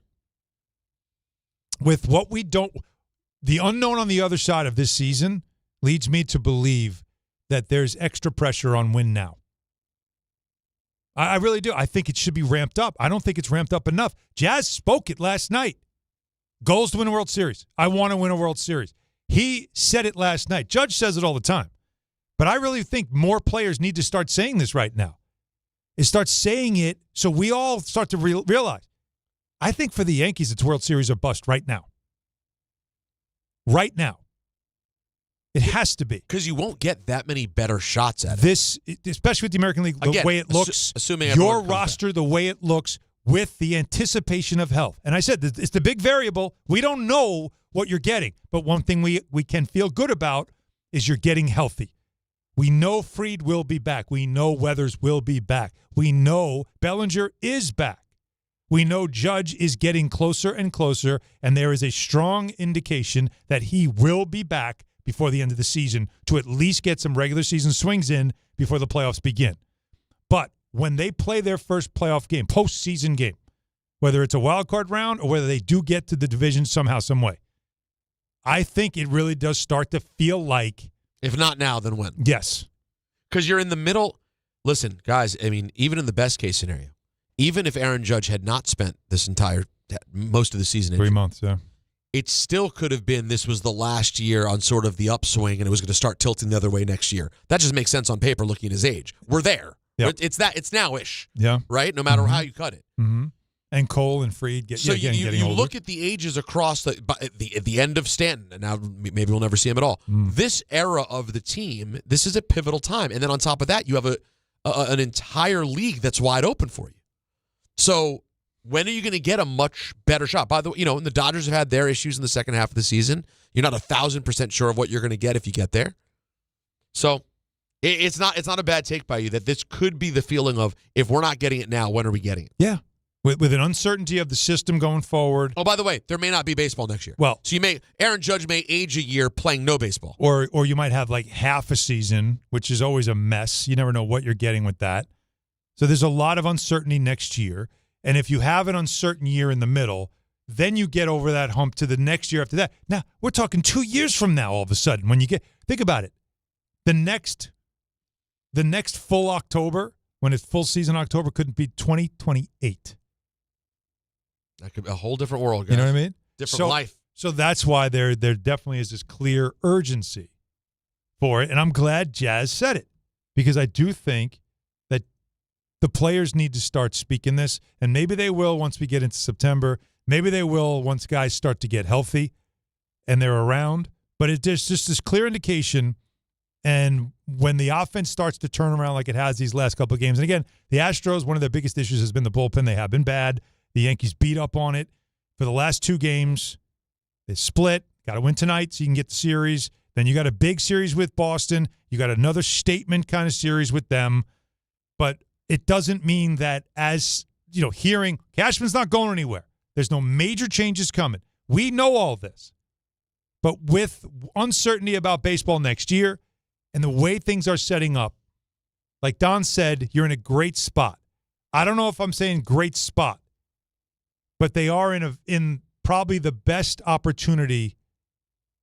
With what the unknown on the other side of this season leads me to believe that there's extra pressure on win now. I really do. I think it should be ramped up. I don't think it's ramped up enough. Jazz spoke it last night. Goals to win a World Series. I want to win a World Series. He said it last night. Judge says it all the time. But I really think more players need to start saying this right now. Start saying it so we all start to realize. I think for the Yankees, it's World Series or bust right now. Right now. It has to be. Because you won't get that many better shots at it. This, especially with the American League, the way it looks, assuming your roster, the way it looks, with the anticipation of health. And I said, it's the big variable. We don't know what you're getting. But one thing we can feel good about is you're getting healthy. We know Fried will be back. We know Weathers will be back. We know Bellinger is back. We know Judge is getting closer and closer, and there is a strong indication that he will be back before the end of the season to at least get some regular season swings in before the playoffs begin. But when they play their first playoff game, postseason game, whether it's a wild card round or whether they do get to the division somehow, some way, I think it really does start to feel like. If not now, then when? Yes. Because you're in the middle. Listen, guys, I mean, even in the best case scenario, even if Aaron Judge had not spent most of the season 3 months, yeah, it still could have been this was the last year on sort of the upswing and it was going to start tilting the other way next year. That just makes sense on paper looking at his age. We're there. Yep. It's now-ish. Yeah. Right? No matter how you cut it. Mm-hmm. And Cole and Fried getting older. Look at the ages across the end of Stanton, and now maybe we'll never see him at all. This era of the team, this is a pivotal time. And then on top of that, you have an entire league that's wide open for you. So when are you going to get a much better shot? By the way, and the Dodgers have had their issues in the second half of the season. You're not 1,000% sure of what you're going to get if you get there. So it's not a bad take by you that this could be the feeling of, if we're not getting it now, when are we getting it? Yeah. With an uncertainty of the system going forward. Oh, by the way, there may not be baseball next year. Well, so Aaron Judge may age a year playing no baseball. Or you might have like half a season, which is always a mess. You never know what you're getting with that. So there's a lot of uncertainty next year. And if you have an uncertain year in the middle, then you get over that hump to the next year after that. Now, we're talking 2 years from now all of a sudden. Think about it. The the next full October, when it's full season October, couldn't be 2028. That could be a whole different world, guys. You know what I mean? Different life. So that's why there definitely is this clear urgency for it. And I'm glad Jazz said it, because I do think that the players need to start speaking this, and maybe they will once we get into September. Maybe they will once guys start to get healthy and they're around. But there's just this clear indication, and when the offense starts to turn around like it has these last couple of games, and again, the Astros, one of their biggest issues has been the bullpen. They have been bad. The Yankees beat up on it for the last 2 games. They split. Got to win tonight so you can get the series. Then you got a big series with Boston. You got another statement kind of series with them. But it doesn't mean that, as you know, hearing Cashman's not going anywhere. There's no major changes coming. We know all this. But with uncertainty about baseball next year and the way things are setting up, like Don said, you're in a great spot. I don't know if I'm saying great spot, but they are in probably the best opportunity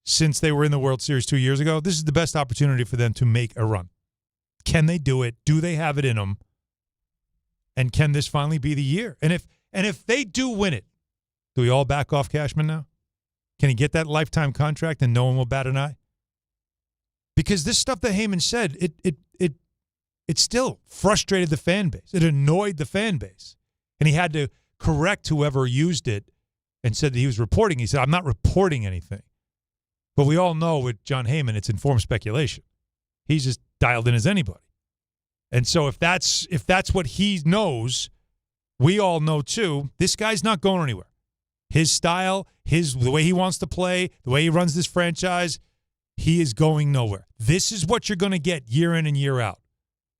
since they were in the World Series 2 years ago. This is the best opportunity for them to make a run. Can they do it? Do they have it in them? And can this finally be the year? And if they do win it, do we all back off Cashman now? Can he get that lifetime contract and no one will bat an eye? Because this stuff that Heyman said, it still frustrated the fan base. It annoyed the fan base. And he had to correct whoever used it and said that he was reporting. He said, I'm not reporting anything. But we all know with John Heyman, it's informed speculation. He's just dialed in as anybody. And so if that's what he knows, we all know too, this guy's not going anywhere. His style, the way he wants to play, the way he runs this franchise, he is going nowhere. This is what you're going to get year in and year out.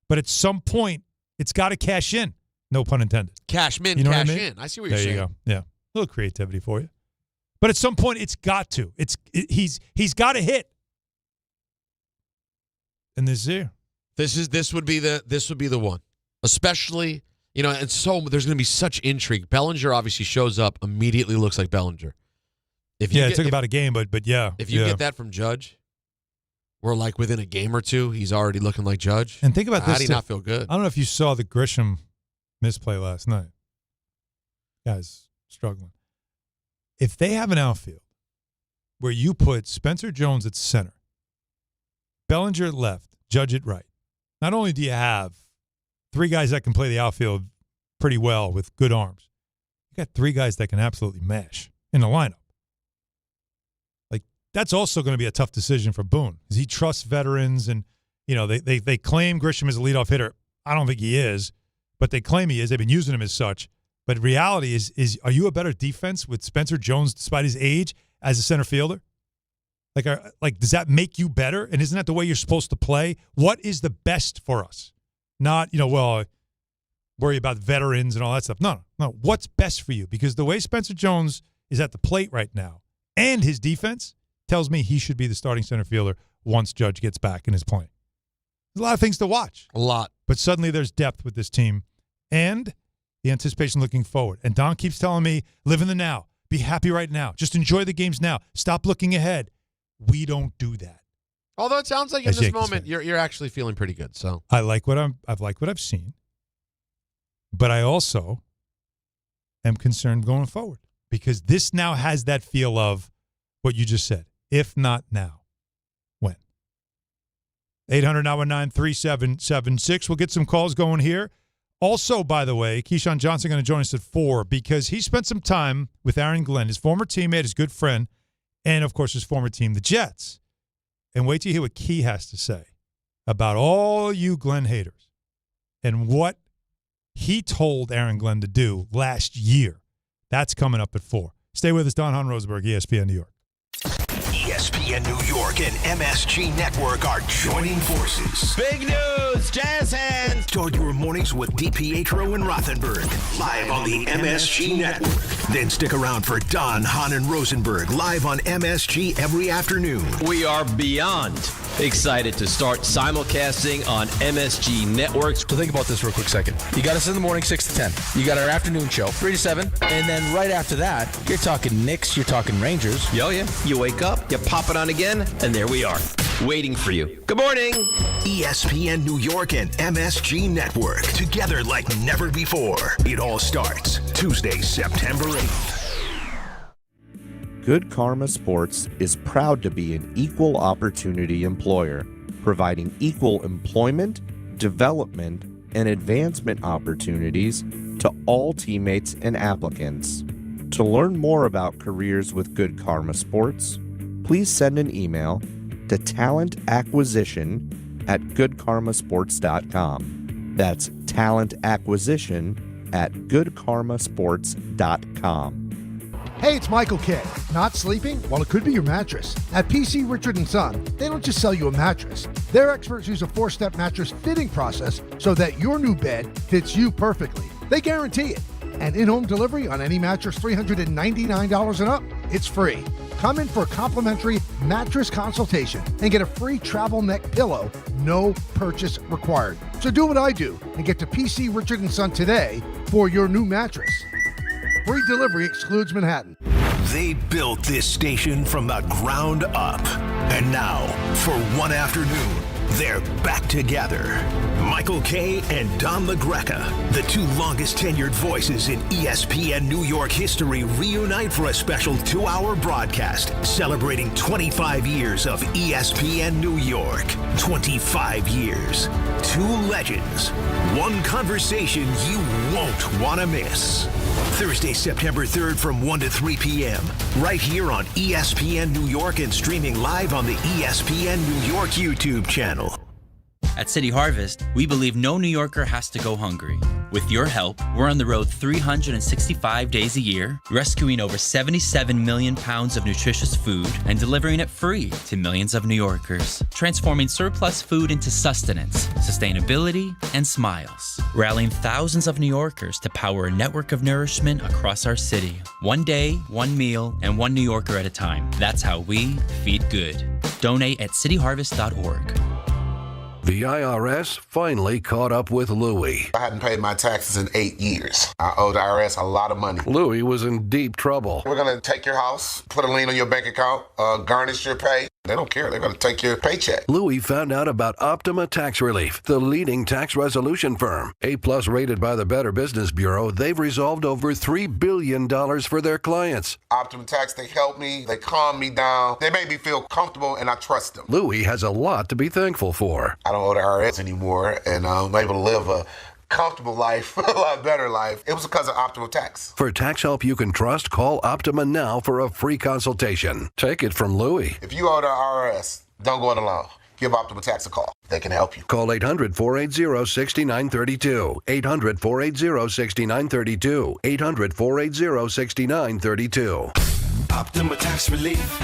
But at some point, it's got to cash in. No pun intended. Cashman, you know cash what I mean? in. I see what you're saying. There you go. Yeah. A little creativity for you. But at some point, it's got to. He's got to hit. And this year. This would be the one. Especially, and so there's going to be such intrigue. Bellinger obviously shows up, immediately looks like Bellinger. It took about a game, but yeah. If you get that from Judge, we're like within a game or two, he's already looking like Judge. And think about this. How do you not feel good? I don't know if you saw the Grisham misplay last night. Guys struggling. If they have an outfield where you put Spencer Jones at center, Bellinger at left, Judge at right, not only do you have 3 guys that can play the outfield pretty well with good arms, you got 3 guys that can absolutely mash in the lineup. Like, that's also going to be a tough decision for Boone, because he trusts veterans, and they claim Grisham is a leadoff hitter. I don't think he is, but they claim he is. They've been using him as such. But reality is are you a better defense with Spencer Jones, despite his age, as a center fielder? Like, does that make you better? And isn't that the way you're supposed to play? What is the best for us? Not, worry about veterans and all that stuff. No. What's best for you? Because the way Spencer Jones is at the plate right now and his defense tells me he should be the starting center fielder once Judge gets back and is playing. There's a lot of things to watch. A lot. But suddenly there's depth with this team. And the anticipation looking forward. And Don keeps telling me, live in the now. Be happy right now. Just enjoy the games now. Stop looking ahead. We don't do that. Although it sounds like in this moment you're actually feeling pretty good. So I like what I've seen. But I also am concerned going forward, because this now has that feel of what you just said. If not now, when? 800-919-3776. We'll get some calls going here. Also, by the way, Keyshawn Johnson going to join us at 4, because he spent some time with Aaron Glenn, his former teammate, his good friend, and, of course, his former team, the Jets. And wait till you hear what Key has to say about all you Glenn haters and what he told Aaron Glenn to do last year. That's coming up at 4. Stay with us. Don, Hahn, Rosenberg, ESPN New York. ESPN New York and MSG Network are joining forces. Big news, Jazz hands. Start your mornings with DiPietro and Rothenberg, live on the MSG Network. Then stick around for Don, Hahn, and Rosenberg, live on MSG every afternoon. We are beyond excited to start simulcasting on MSG Networks. So think about this for a quick second. You got us in the morning 6 to 10. You got our afternoon show 3 to 7. And then right after that, you're talking Knicks, you're talking Rangers. Oh, yeah. You wake up, you pop it on again, and there we are. waiting for you. Good morning. ESPN New York and MSG Network, together like never before. It all starts Tuesday, September 8th. Good Karma Sports is proud to be an equal opportunity employer, providing equal employment, development, and advancement opportunities to all teammates and applicants. To learn more about careers with Good Karma Sports, please send an email to talentacquisition@goodkarmasports.com. That's talentacquisition@goodkarmasports.com. Hey, it's Michael K. Not sleeping? Well, it could be your mattress. At PC Richard & Son, they don't just sell you a mattress. Their experts use a 4-step mattress fitting process so that your new bed fits you perfectly. They guarantee it. And in-home delivery on any mattress $399 and up, it's free. Come in for a complimentary mattress consultation and get a free travel neck pillow, no purchase required. So do what I do and get to PC Richard & Son today for your new mattress. Free delivery excludes Manhattan. They built this station from the ground up. And now, for one afternoon, they're back together. Michael Kay and Don LaGreca, the two longest tenured voices in ESPN New York history, reunite for a special 2-hour broadcast celebrating 25 years of ESPN New York. 25 years. Two legends. One conversation you won't want to miss. Thursday, September 3rd from 1 to 3 p.m. right here on ESPN New York and streaming live on the ESPN New York YouTube channel. At City Harvest, we believe no New Yorker has to go hungry. With your help, we're on the road 365 days a year, rescuing over 77 million pounds of nutritious food and delivering it free to millions of New Yorkers, transforming surplus food into sustenance, sustainability, and smiles, rallying thousands of New Yorkers to power a network of nourishment across our city. One day, one meal, and one New Yorker at a time. That's how we feed good. Donate at cityharvest.org. The IRS finally caught up with Louie. I hadn't paid my taxes in 8 years. I owed the IRS a lot of money. Louie was in deep trouble. We're going to take your house, put a lien on your bank account, garnish your pay. They don't care. They're going to take your paycheck. Louie found out about Optima Tax Relief, the leading tax resolution firm. A-plus rated by the Better Business Bureau, they've resolved over $3 billion for their clients. Optima Tax, they help me. They calm me down. They make me feel comfortable, and I trust them. Louie has a lot to be thankful for. I don't owe the IRS anymore, and I'm able to live a comfortable life, a lot better life. It was because of Optima Tax. For tax help you can trust, call Optima now for a free consultation. Take it from Louie. If you owe the IRS, don't go it alone. Give Optima Tax a call. They can help you. Call 800-480-6932. 800-480-6932. 800-480-6932. Optima Tax Relief.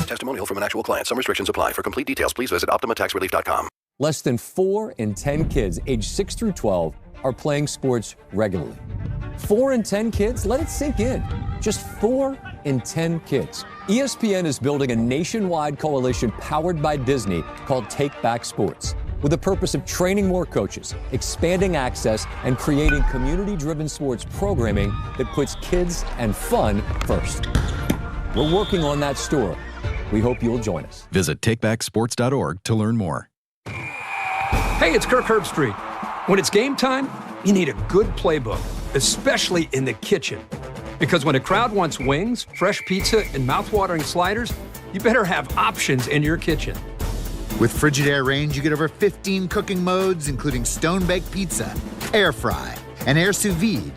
Testimonial from an actual client. Some restrictions apply. For complete details, please visit OptimaTaxRelief.com. Less than 4 in 10 kids aged 6 through 12 are playing sports regularly. 4 in 10 kids? Let it sink in. Just 4 in 10 kids. ESPN is building a nationwide coalition powered by Disney called Take Back Sports, with the purpose of training more coaches, expanding access, and creating community-driven sports programming that puts kids and fun first. We're working on that story. We hope you'll join us. Visit takebacksports.org to learn more. Hey, it's Kirk Herbstreit. When it's game time, you need a good playbook, especially in the kitchen. Because when a crowd wants wings, fresh pizza, and mouthwatering sliders, you better have options in your kitchen. With Frigidaire Range, you get over 15 cooking modes, including stone-baked pizza, air fry, and air sous vide.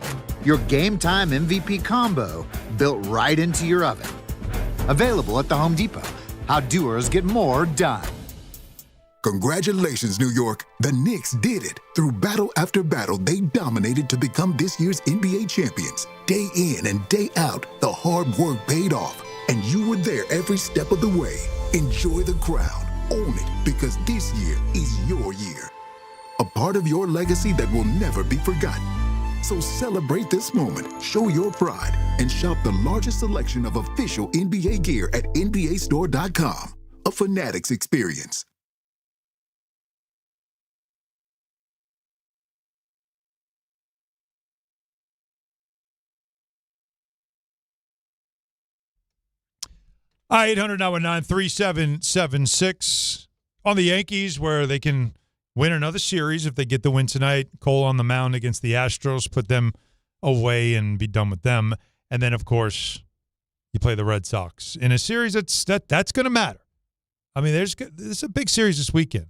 Your game time MVP combo built right into your oven. Available at the Home Depot. How doers get more done. Congratulations, New York. The Knicks did it. Through battle after battle, they dominated to become this year's NBA champions. Day in and day out, the hard work paid off. And you were there every step of the way. Enjoy the crown. Own it, because this year is your year. A part of your legacy that will never be forgotten. So celebrate this moment, show your pride, and shop the largest selection of official NBA gear at NBAstore.com. A Fanatics experience. 800-919-3776 on the Yankees, where they can win another series if they get the win tonight. Cole on the mound against the Astros, put them away and be done with them. And then, of course, you play the Red Sox in a series that's going to matter. I mean, there's a big series this weekend.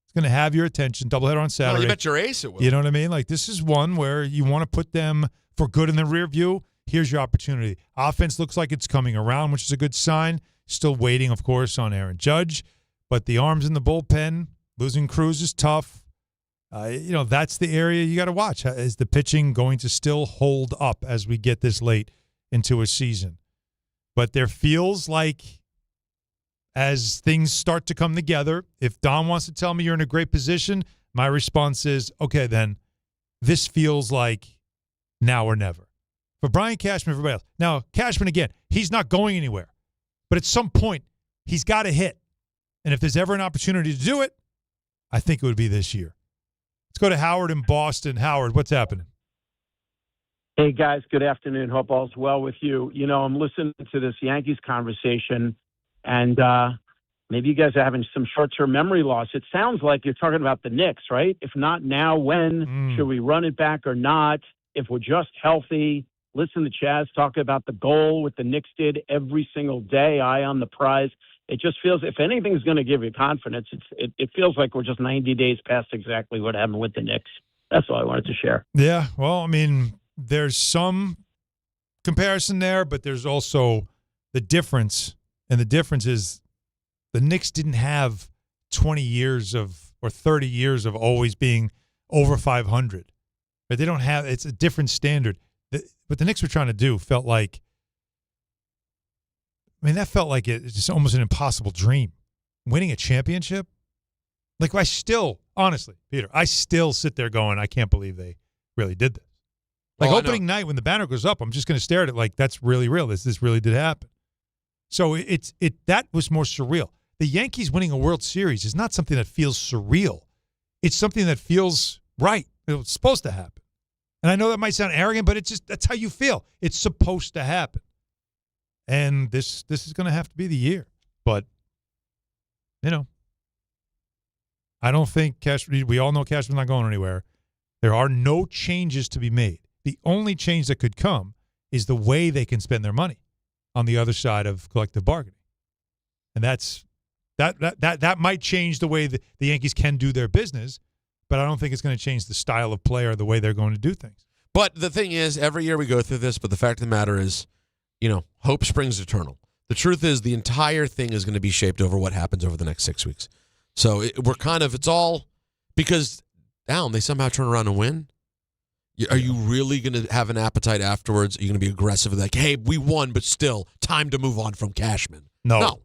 It's going to have your attention. Doubleheader on Saturday. Well, you bet your ace it will. You know what I mean? Like, this is one where you want to put them for good in the rear view. Here's your opportunity. Offense looks like it's coming around, which is a good sign. Still waiting, of course, on Aaron Judge. But the arms in the bullpen, losing Cruz is tough. That's the area you got to watch. Is the pitching going to still hold up as we get this late into a season? But there feels like as things start to come together, if Don wants to tell me you're in a great position, my response is, okay, then this feels like now or never. For Brian Cashman, everybody else. Now, Cashman, again, he's not going anywhere. But at some point, he's got to hit. And if there's ever an opportunity to do it, I think it would be this year. Let's go to Howard in Boston. Howard, what's happening? Hey, guys. Good afternoon. Hope all's well with you. I'm listening to this Yankees conversation, and maybe you guys are having some short-term memory loss. It sounds like you're talking about the Knicks, right? If not now, when? Should we run it back or not? If we're just healthy, listen to Chaz talk about the goal, what the Knicks did every single day, eye on the prize. It just feels, if anything's going to give you confidence, it feels like we're just 90 days past exactly what happened with the Knicks. That's all I wanted to share. Yeah, well, I mean, there's some comparison there, but there's also the difference. And the difference is the Knicks didn't have 20 years or 30 years of always being over 500. But they don't have – it's a different standard. What the Knicks were trying to do felt like – I mean, that felt like it's just almost an impossible dream. Winning a championship? Like, I still – honestly, Peter, I still sit there going, I can't believe they really did this. Like, opening night when the banner goes up, I'm just going to stare at it like, that's really real. This really did happen. So that was more surreal. The Yankees winning a World Series is not something that feels surreal. It's something that feels right. It was supposed to happen. And I know that might sound arrogant, but that's how you feel. It's supposed to happen. And this is going to have to be the year. But, I don't think we all know Cashman's not going anywhere. There are no changes to be made. The only change that could come is the way they can spend their money on the other side of collective bargaining. And that might change the way the Yankees can do their business, but I don't think it's going to change the style of play or the way they're going to do things. But the thing is, every year we go through this, but the fact of the matter is, hope springs eternal. The truth is the entire thing is going to be shaped over what happens over the next 6 weeks. So it's all because, Alan, they somehow turn around and win. Are you really going to have an appetite afterwards? Are you going to be aggressive like, hey, we won, but still, time to move on from Cashman? No.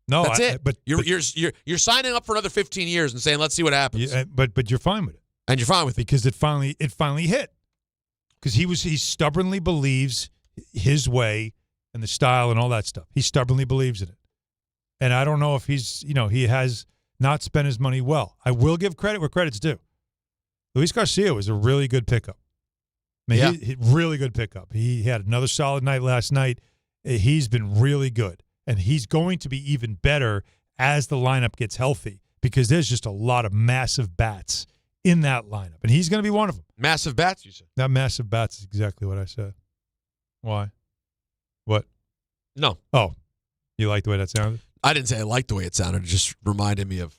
That's it. But you're signing up for another 15 years and saying, let's see what happens. Yeah, but you're fine with it. And you're fine with it because it finally hit. Because he stubbornly believes his way and the style and all that stuff. He stubbornly believes in it. And I don't know if he has not spent his money well. I will give credit where credit's due. Luis Garcia was a really good pickup. I mean, he really good pickup. He had another solid night last night. He's been really good. And he's going to be even better as the lineup gets healthy because there's just a lot of massive bats in that lineup. And he's going to be one of them. Massive bats, you said? Not massive bats is exactly what I said. Why? What? No. Oh, you like the way that sounded? I didn't say I liked the way it sounded. It just reminded me of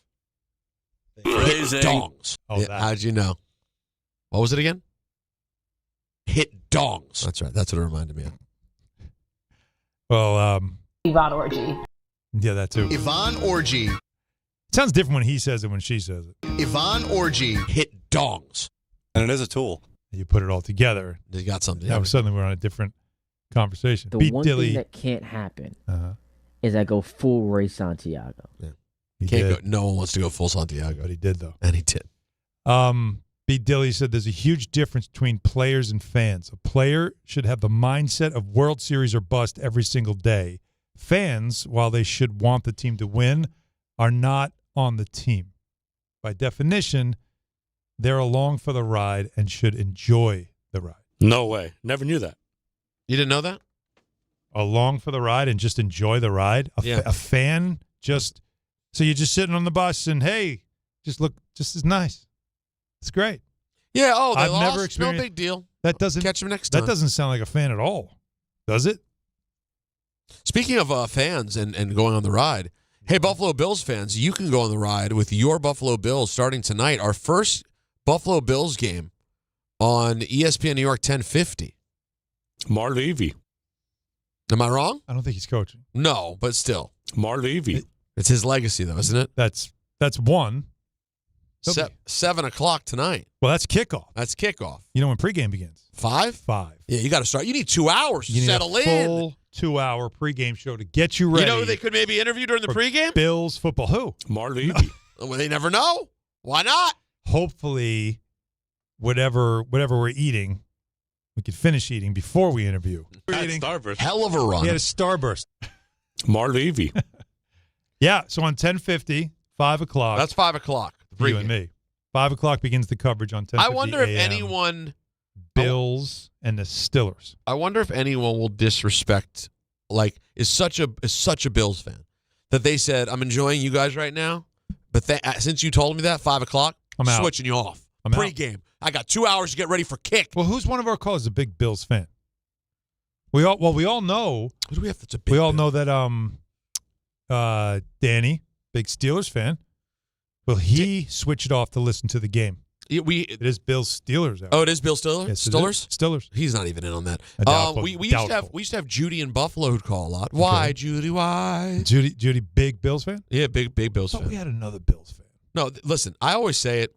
hit dongs. Oh, that. How'd you know? What was it again? Hit dongs. That's right. That's what it reminded me of. Well, Yvonne Orgy. Yeah, that too. Yvonne Orgy. It sounds different when he says it when she says it. Yvonne Orgy. Hit dongs. And it is a tool. You put it all together. You got something. Now suddenly we're on a different conversation. The one thing that can't happen is I go full Ray Santiago. Yeah. Can't go. No one wants to go full Santiago. But he did, though. And he did. B. Dilly said there's a huge difference between players and fans. A player should have the mindset of World Series or bust every single day. Fans, while they should want the team to win, are not on the team. By definition, they're along for the ride and should enjoy the ride. No way. Never knew that. You didn't know that? along for the ride and just enjoy the ride. A fan just so you're just sitting on the bus and hey, just as nice. It's great. Yeah. Oh, they I've lost. never experienced, no big deal. That doesn't catch them next time. That doesn't sound like a fan at all, does it? Speaking of fans and going on the ride, hey, Buffalo Bills fans, you can go on the ride with your Buffalo Bills starting tonight. Our first Buffalo Bills game on ESPN New York 1050. Mar Levy. Am I wrong? I don't think he's coaching. No, but still. Mar Levy. It's his legacy, though, isn't it? That's one. 7 o'clock tonight. Well, that's kickoff. That's kickoff. You know when pregame begins? 5? 5. Yeah, you got to start. You need 2 hours to you need settle a in. Full 2-hour pregame show to get you ready. You know who they could maybe interview during the pregame? Bills football. Who? Mar Levy. Well, they never know. Why not? Hopefully, whatever we're eating, we could finish eating before we interview. Starburst. Hell of a run. He had a Starburst. Mar Levy. Yeah, so on 10:50, 5 o'clock. That's 5 o'clock. You and me. 5 o'clock begins the coverage on 10:50 I wonder if AM. anyone... Bills and the Stillers. I wonder if anyone will disrespect, is such a Bills fan that they said, I'm enjoying you guys right now, but since you told me that, 5 o'clock, I'm out. switching you off. I'm Pre-game. out. I got 2 hours to get ready for kick. Well, who's one of our callers a big Bills fan? We all know. Who do we have that's a big We all fan? know that Danny, big Steelers fan. Well, he switched off to listen to the game. It is Bills Steelers. Oh, it is Bill Stiller? Yes, Stillers? Stillers. He's not even in on that. Doubtful. We used to have Judy in Buffalo who'd call a lot. Why, Judy? Why? Judy, big Bills fan? Yeah, big Bills fan. We had another Bills fan. No, listen, I always say it.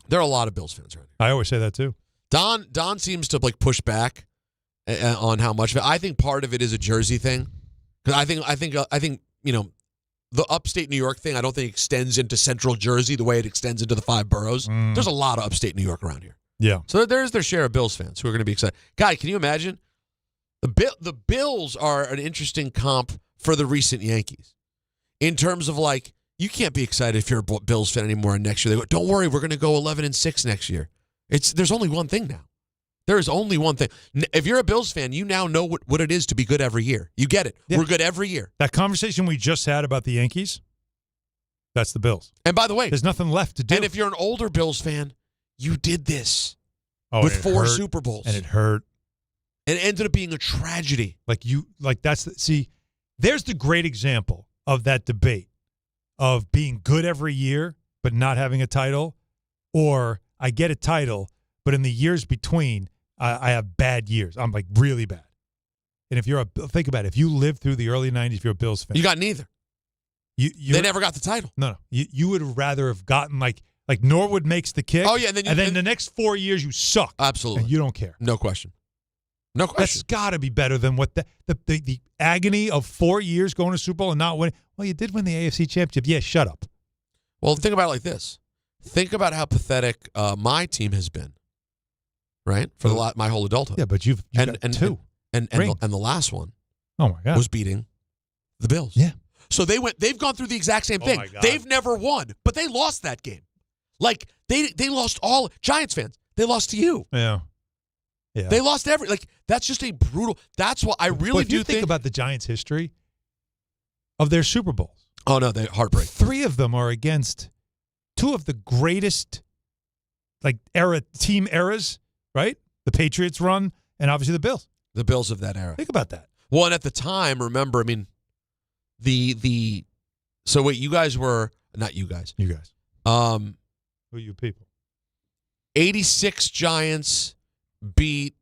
There are a lot of Bills fans right I always say that too. Don seems to push back on how much of it. I think part of it is a Jersey thing. Because I think the upstate New York thing, I don't think extends into central Jersey the way it extends into the 5 boroughs. There's a lot of upstate New York around here. Yeah. So there's their share of Bills fans who are going to be excited. Guy, can you imagine? The Bills are an interesting comp for the recent Yankees. In terms of you can't be excited if you're a Bills fan anymore next year. They go, don't worry, we're going to go 11-6 next year. There's only one thing now. There is only one thing. If you're a Bills fan, you now know what it is to be good every year. You get it. Yeah. We're good every year. That conversation we just had about the Yankees, that's the Bills. And by the way, there's nothing left to do. And if you're an older Bills fan, you did this with 4 Super Bowls. And it hurt. And it ended up being a tragedy. There's the great example of that debate of being good every year but not having a title, or I get a title, but in the years between, I have bad years. I'm really bad. And think about it. If you lived through the early 90s, if you're a Bills fan. You got neither. They never got the title. No. You would rather have gotten like Norwood makes the kick. Oh, yeah. And then the next 4 years you suck. Absolutely. And you don't care. No question. No question. That's got to be better than what the agony of 4 years going to Super Bowl and not winning. Well, you did win the AFC Championship. Yeah, shut up. Well, think about it like this. Think about how pathetic my team has been. Right? For my whole adulthood. Yeah, but you've got 2. And the last one was beating the Bills. Yeah. So they've gone through the exact same thing. They've never won, but they lost that game. They lost all Giants fans. They lost to you. Yeah. Yeah. They lost that's just a brutal. That's why I really do think about the Giants' history of their Super Bowls. Oh no, they heartbreak. 3 of them are against 2 of the greatest team eras, right? The Patriots run and obviously the Bills. The Bills of that era. Think about that. Well, and at the time, remember, so wait, you guys were not you guys. You guys. Who are you people? 86 Giants beat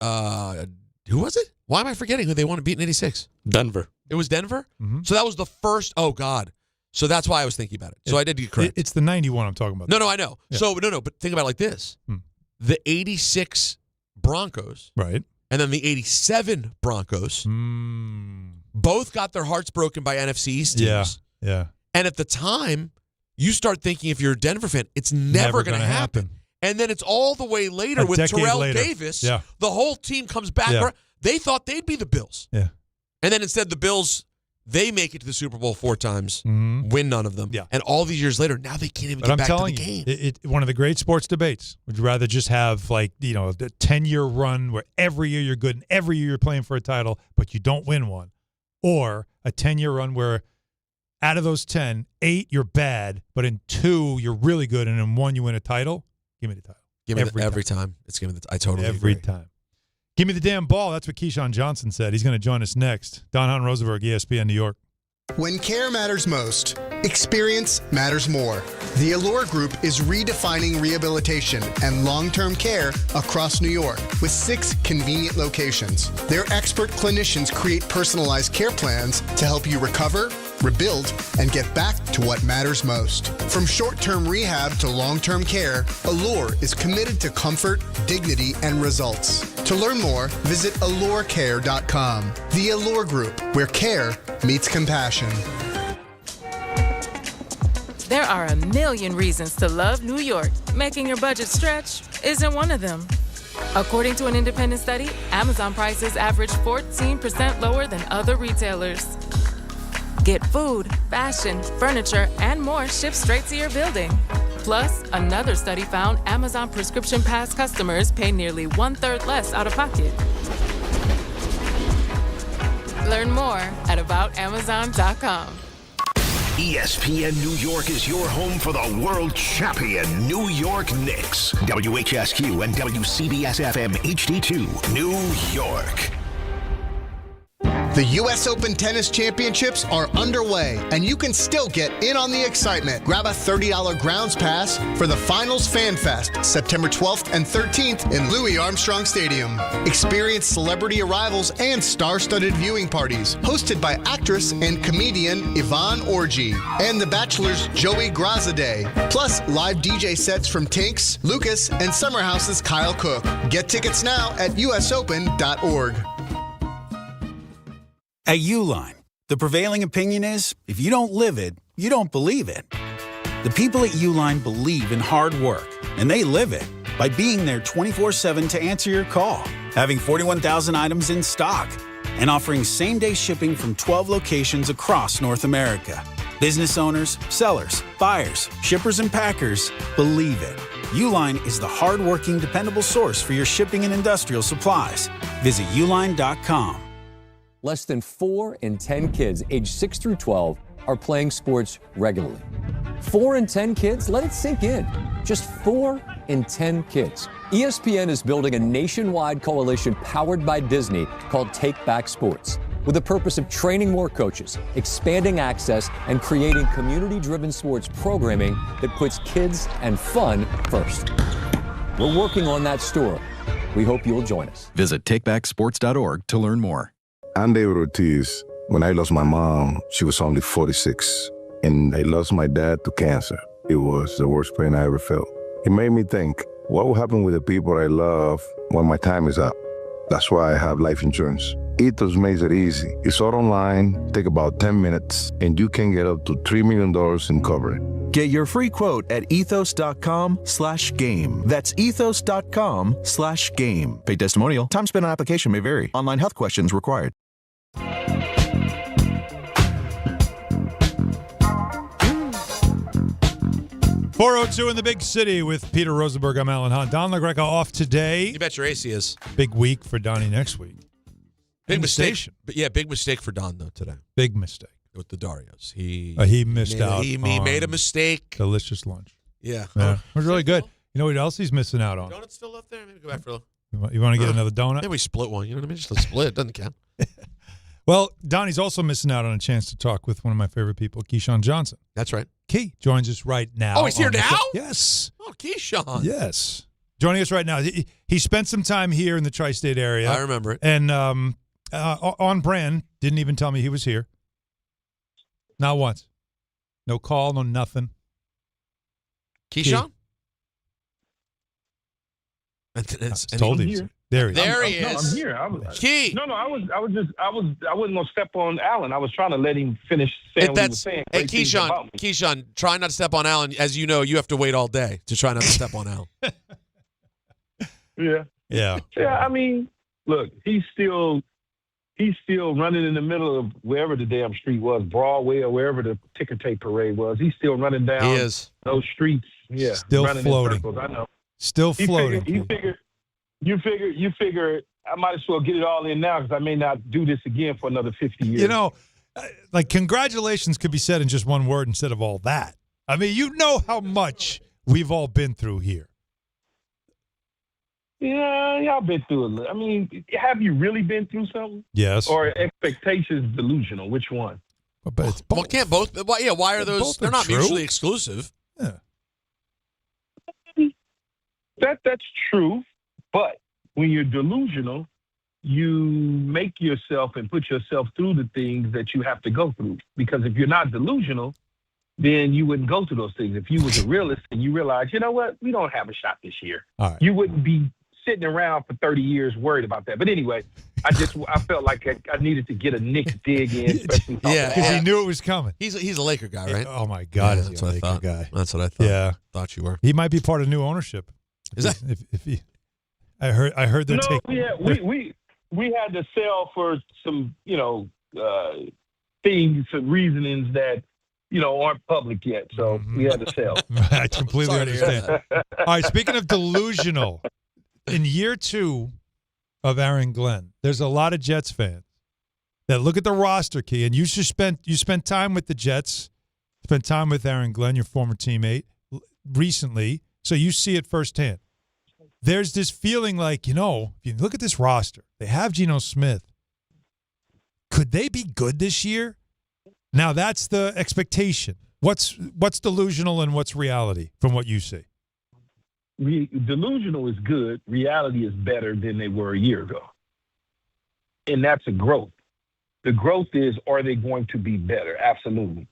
who was it? Why am I forgetting who they wanted to beat in 86? Denver. It was Denver? Mm-hmm. So that was the first, oh God. So that's why I was thinking about it. So I did get correct. It's the 91 I'm talking about. No, I know. Yeah. So but think about it like this. The 86 Broncos. Right. And then the 87 Broncos. Both got their hearts broken by NFC East teams. Yeah. And at the time, you start thinking if you're a Denver fan, it's never going to happen. And then it's all the way later with Terrell Davis. Yeah. The whole team comes back. Yeah. They thought they'd be the Bills. Yeah. And then instead the Bills They make it to the Super Bowl 4 times, win none of them. Yeah. And all these years later, now they can't even get back to the game. One of the great sports debates. Would you rather just have the 10-year run where every year you're good and every year you're playing for a title, but you don't win one? Or a 10-year run where out of those 10, 8 you're bad, but in 2 you're really good, and in 1 you win a title? Give me the title. Give me every time. It's give me the I totally every agree. time. Give me the damn ball. That's what Keyshawn Johnson said. He's going to join us next. Hahn, Rosenberg, ESPN New York. When care matters most, experience matters more. The Allure Group is redefining rehabilitation and long-term care across New York with 6 convenient locations. Their expert clinicians create personalized care plans to help you recover, rebuild, and get back to what matters most. From short-term rehab to long-term care, Allure is committed to comfort, dignity, and results. To learn more, visit allurecare.com. The Allure Group, where care meets compassion. There are a million reasons to love New York. Making your budget stretch isn't one of them. According to an independent study, Amazon prices average 14% lower than other retailers. Get food, fashion, furniture, and more shipped straight to your building. Plus, another study found Amazon Prescription Pass customers pay nearly 1/3 less out of pocket. Learn more at aboutamazon.com. ESPN New York is your home for the world champion New York Knicks. WHSQ and WCBS-FM HD2, New York. The U.S. Open Tennis Championships are underway, and you can still get in on the excitement. Grab a $30 grounds pass for the Finals Fan Fest, September 12th and 13th in Louis Armstrong Stadium. Experience celebrity arrivals and star-studded viewing parties, hosted by actress and comedian Yvonne Orji and The Bachelor's Joey Grazadeh. Plus, live DJ sets from Tinks, Lucas, and Summer House's Kyle Cook. Get tickets now at usopen.org. At Uline, the prevailing opinion is, if you don't live it, you don't believe it. The people at Uline believe in hard work, and they live it by being there 24/7 to answer your call, having 41,000 items in stock, and offering same-day shipping from 12 locations across North America. Business owners, sellers, buyers, shippers, and packers believe it. Uline is the hard-working, dependable source for your shipping and industrial supplies. Visit uline.com. Less than 4 in 10 kids aged 6 through 12 are playing sports regularly. 4 in 10 kids? Let it sink in. Just 4 in 10 kids. ESPN is building a nationwide coalition powered by Disney called Take Back Sports, with the purpose of training more coaches, expanding access, and creating community-driven sports programming that puts kids and fun first. We're working on that story. We hope you'll join us. Visit takebacksports.org to learn more. I'm David Ortiz. When I lost my mom, she was only 46, and I lost my dad to cancer. It was the worst pain I ever felt. It made me think, what will happen with the people I love when my time is up? That's why I have life insurance. Ethos makes it easy. It's all online, take about 10 minutes, and you can get up to $3 million in coverage. Get your free quote at ethos.com/game. That's ethos.com/game. Paid testimonial. Time spent on application may vary. Online health questions required. 4:02 in the big city with Peter Rosenberg. I'm Alan Hahn. Don LaGreca off today. You bet your ace he is. Big week for Donnie next week. Big mistake. But yeah, big mistake for Don, though, today. Big mistake. With the Darios. He missed out. He made a mistake. Delicious lunch. Yeah. It was really good. You know what else he's missing out on? Donut's still up there? Maybe go back for a little. You want to get another donut? Maybe we split one. You know what I mean? Just a split. It doesn't count. Well, Donnie's also missing out on a chance to talk with one of my favorite people, Keyshawn Johnson. That's right. Key joins us right now. Oh, he's here now? Yes. Oh, Keyshawn. Yes. Joining us right now. He spent some time here in the tri-state area. I remember it. And on brand, didn't even tell me he was here. Not once. No call, no nothing. Keyshawn? Told you. There he is. There he is. No, I'm here. Key. No, I wasn't gonna step on Alan. I was trying to let him finish saying what he was saying. Hey, Keyshawn, try not to step on Alan. As you know, you have to wait all day to try not to step on Alan. Yeah. Yeah. Yeah, I mean, look, he's still he's still running in the middle of wherever the damn street was, Broadway or wherever the ticker tape parade was. He's still running down those streets. Yeah, Still running floating. in circles. I know. Still floating. You figure. I might as well get it all in now because I may not do this again for another 50 years. You know, like congratulations could be said in just one word instead of all that. I mean, you know how much we've all been through here. Yeah, y'all been through a little. I mean, have you really been through something? Yes. Or expectations delusional? Which one? But it's both. Well, can't both? Why are those? They're not true. mutually exclusive. Yeah. That's true, but when you're delusional, you make yourself and put yourself through the things that you have to go through. Because if you're not delusional, then you wouldn't go through those things. If you was a realist and you realize, you know what, we don't have a shot this year, you wouldn't be sitting around for 30 years worried about that. But anyway, I felt like I needed to get a Knicks dig in, especially because he knew it was coming. He's a Laker guy, right? Oh my God, Yeah, is that's he a what I Laker thought. guy? That's what I thought. Yeah, thought you were. He might be part of new ownership. Is that? If he, I heard they're taking. Yeah, we had to sell for some things, some reasonings that aren't public yet. So we had to sell. I completely understand. All right, speaking of delusional, in year 2 of Aaron Glenn, there's a lot of Jets fans that look at the roster, Key, and you spent time with the Jets, spent time with Aaron Glenn, your former teammate, recently, so you see it firsthand. There's this feeling like, if you look at this roster, they have Geno Smith. Could they be good this year? Now, that's the expectation. What's delusional and what's reality from what you see? Delusional is good. Reality is better than they were a year ago. And that's a growth. The growth is, are they going to be better? Absolutely.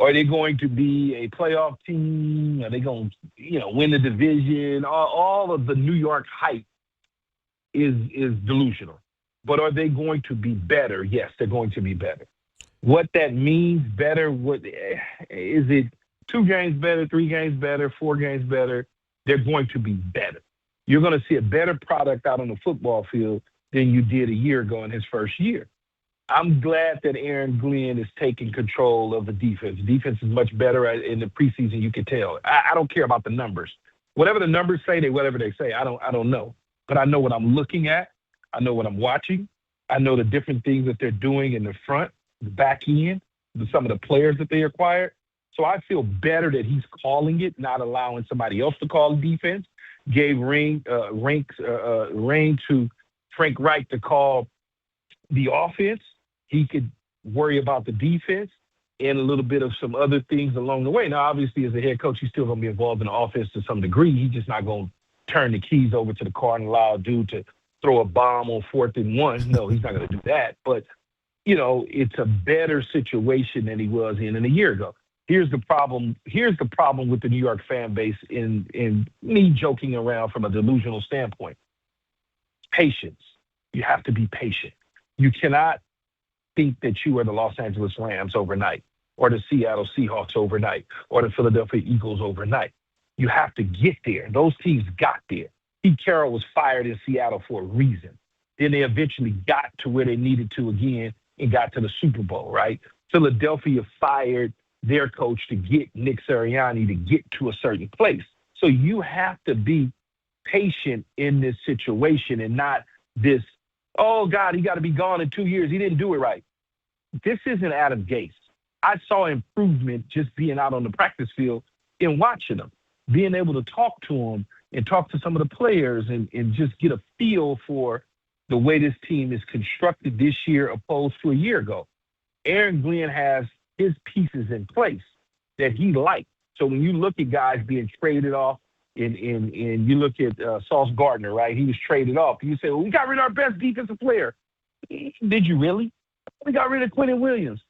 Are they going to be a playoff team? Are they going to, win the division? All of the New York hype is delusional. But are they going to be better? Yes, they're going to be better. What that means, better, what is it? 2 games better, 3 games better, 4 games better? They're going to be better. You're going to see a better product out on the football field than you did a year ago in his first year. I'm glad that Aaron Glenn is taking control of the defense. Defense is much better in the preseason. You can tell. I don't care about the numbers. Whatever the numbers say, whatever they say. I don't know. But I know what I'm looking at. I know what I'm watching. I know the different things that they're doing in the front, the back end, some of the players that they acquired. So I feel better that he's calling it, not allowing somebody else to call the defense. Gave reign to Frank Reich to call the offense. He could worry about the defense and a little bit of some other things along the way. Now, obviously, as a head coach, he's still going to be involved in the offense to some degree. He's just not going to turn the keys over to the car and allow a dude to throw a bomb on 4th and 1. No, he's not going to do that. But, it's a better situation than he was in a year ago. Here's the problem. Here's the problem with the New York fan base in me joking around from a delusional standpoint. Patience. You have to be patient. You cannot think that you are the Los Angeles Rams overnight or the Seattle Seahawks overnight or the Philadelphia Eagles overnight. You have to get there. Those teams got there. Pete Carroll was fired in Seattle for a reason. Then they eventually got to where they needed to again and got to the Super Bowl, right? Philadelphia fired their coach to get Nick Sirianni to get to a certain place. So you have to be patient in this situation and not this, oh, God, he got to be gone in 2 years. He didn't do it right. This isn't Adam Gase. I saw improvement just being out on the practice field and watching him, being able to talk to him and talk to some of the players and just get a feel for the way this team is constructed this year opposed to a year ago. Aaron Glenn has his pieces in place that he liked. So when you look at guys being traded off and you look at Sauce Gardner, right? He was traded off. You say, well, we got rid of our best defensive player. Did you really? We got rid of Quentin Williams.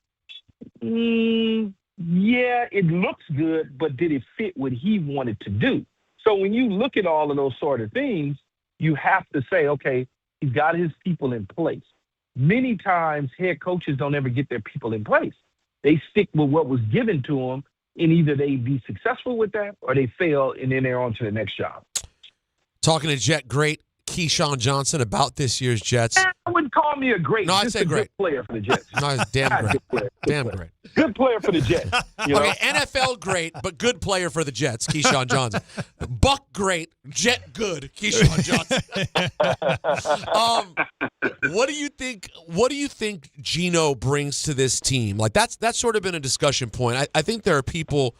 Yeah, it looks good, but did it fit what he wanted to do? So when you look at all of those sort of things, you have to say, okay, he's got his people in place. Many times head coaches don't ever get their people in place. They stick with what was given to them, and either they be successful with that or they fail, and then they're on to the next job. Talking to Jet great Keyshawn Johnson about this year's Jets. I wouldn't call me a great. No, I'd just say a great. Good player for the Jets. No, it's damn God, great. good player. Damn great. Good player for the Jets. You know? Okay, NFL great, but good player for the Jets, Keyshawn Johnson. Buck great, Jet good, Keyshawn Johnson. What do you think? What do you think Geno brings to this team? Like that's sort of been a discussion point. I think there are people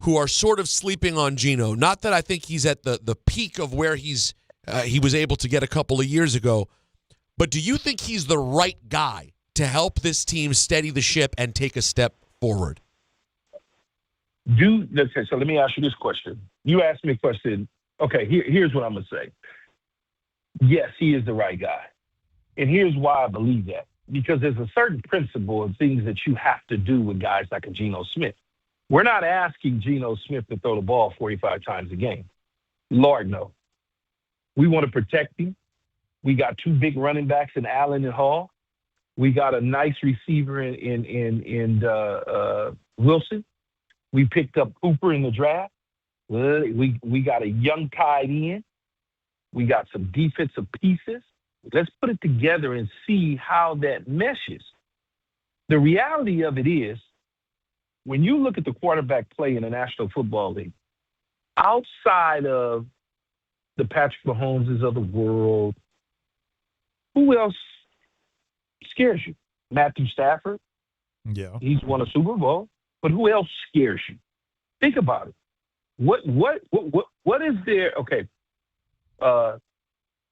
who are sort of sleeping on Geno. Not that I think he's at the peak of where he was able to get a couple of years ago, but do you think he's the right guy to help this team steady the ship and take a step forward? So let me ask you this question. You asked me a question. Okay, here's what I'm going to say. Yes, he is the right guy. And here's why I believe that. Because there's a certain principle of things that you have to do with guys like a Geno Smith. We're not asking Geno Smith to throw the ball 45 times a game. Lord, no. We want to protect him. We got two big running backs in Allen and Hall. We got a nice receiver in Wilson. We picked up Cooper in the draft. We got a young tight end. We got some defensive pieces. Let's put it together and see how that meshes. The reality of it is, when you look at the quarterback play in the National Football League, outside of the Patrick Mahomeses of the world, who else scares you? Matthew Stafford. Yeah. He's won a Super Bowl. But who else scares you? Think about it. What is there? Okay.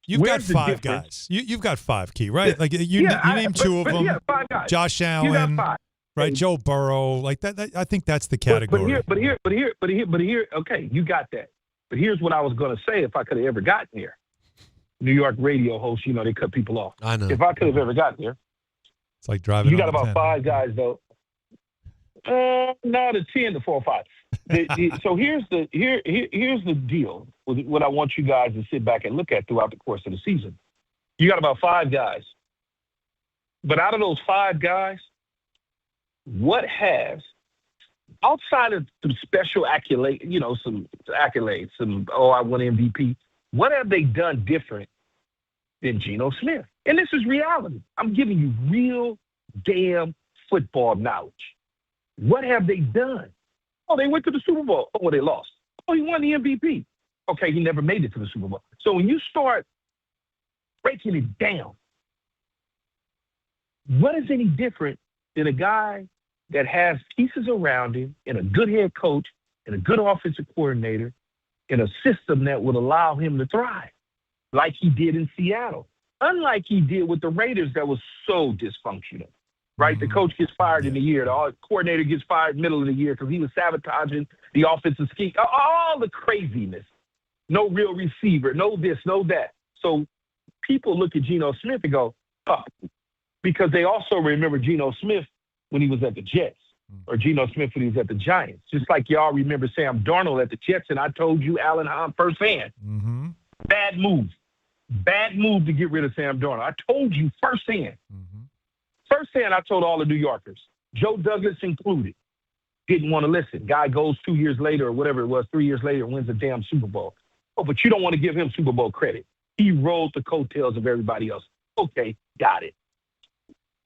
You've got five guys. You've got five, Key, right? Like you named two of them. Yeah, 5 guys. Josh You Allen, got 5. right? Joe Burrow, like that. I think that's the category. But here. Okay, you got that. But here's what I was going to say if I could have ever gotten there. New York radio hosts, they cut people off. I know. If I could have ever gotten there. It's like driving. You got on about 10. 5 guys though. No, the 10 to 4 or 5. So here's the deal with what I want you guys to sit back and look at throughout the course of the season. You got about 5 guys. But out of those 5 guys, what has, outside of some special accolades, some accolades, I won MVP, what have they done different than Geno Smith? And this is reality. I'm giving you real damn football knowledge. What have they done? Oh, they went to the Super Bowl. Oh, well, they lost. Oh, he won the MVP. Okay, he never made it to the Super Bowl. So when you start breaking it down, what is any different than a guy that has pieces around him and a good head coach and a good offensive coordinator and a system that would allow him to thrive like he did in Seattle, unlike he did with the Raiders that was so dysfunctional, right? The coach gets fired in the year. The coordinator gets fired middle of the year because he was sabotaging the offensive scheme. All the craziness. No real receiver, no this, no that. So people look at Geno Smith and go, because they also remember Geno Smith when he was at the Jets or Geno Smith when he was at the Giants. Just like y'all remember Sam Darnold at the Jets, and I told you Alan Hahn firsthand. Mm-hmm. Bad move. Bad move to get rid of Sam Darnold. I told you firsthand. Mm-hmm. Firsthand, I told all the New Yorkers, Joe Douglas included, didn't want to listen. Guy goes 2 years later or whatever it was, 3 years later, wins a damn Super Bowl. Oh, but you don't want to give him Super Bowl credit. He rolled the coattails of everybody else. Okay, got it.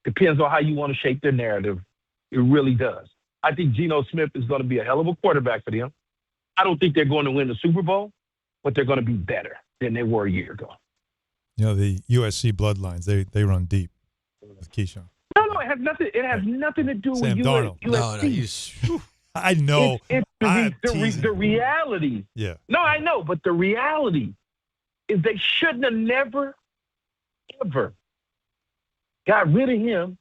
Depends on how you want to shape their narrative. It really does. I think Geno Smith is going to be a hell of a quarterback for them. I don't think they're going to win the Super Bowl, but they're going to be better than they were a year ago. The USC bloodlines, they run deep with Keyshawn. No, it has nothing. It has nothing to do Sam with Darnold. USC. I know. It's the reality. Yeah. No, I know, but the reality is they shouldn't have never, ever got rid of him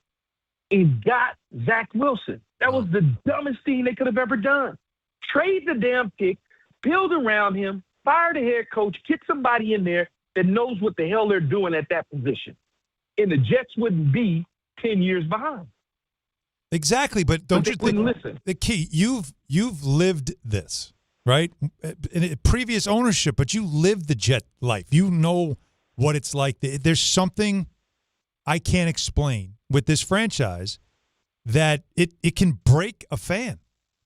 and got Zach Wilson. That was the dumbest thing they could have ever done. Trade the damn pick, build around him, fire the head coach, get somebody in there that knows what the hell they're doing at that position. And the Jets wouldn't be 10 years behind. Exactly, but don't you think listen. The key, you've lived this, right? In previous ownership, but you lived the Jet life. You know what it's like. There's something I can't explain with this franchise that it can break a fan.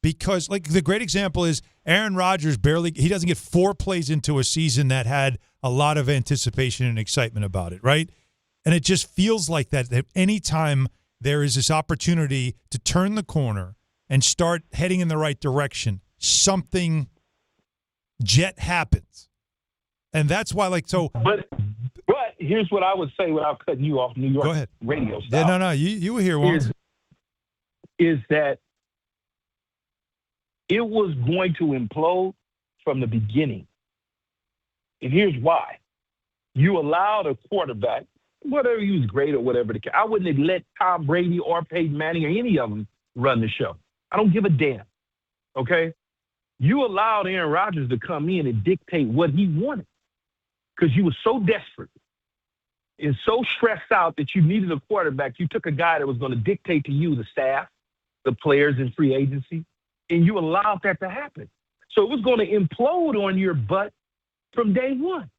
Because, like, the great example is Aaron Rodgers he doesn't get 4 plays into a season that had a lot of anticipation and excitement about it, right? And it just feels like that anytime there is this opportunity to turn the corner and start heading in the right direction, something jet happens. And that's why, But here's what I would say without cutting you off, New York Go ahead. radio style. Yeah, no, you were here once. Is that it was going to implode from the beginning. And here's why. You allowed a quarterback, whether he was great or whatever the case. I wouldn't have let Tom Brady or Peyton Manning or any of them run the show. I don't give a damn. Okay? You allowed Aaron Rodgers to come in and dictate what he wanted because you were so desperate and so stressed out that you needed a quarterback. You took a guy that was going to dictate to you the staff, the players in free agency, and you allowed that to happen. So it was going to implode on your butt from day one.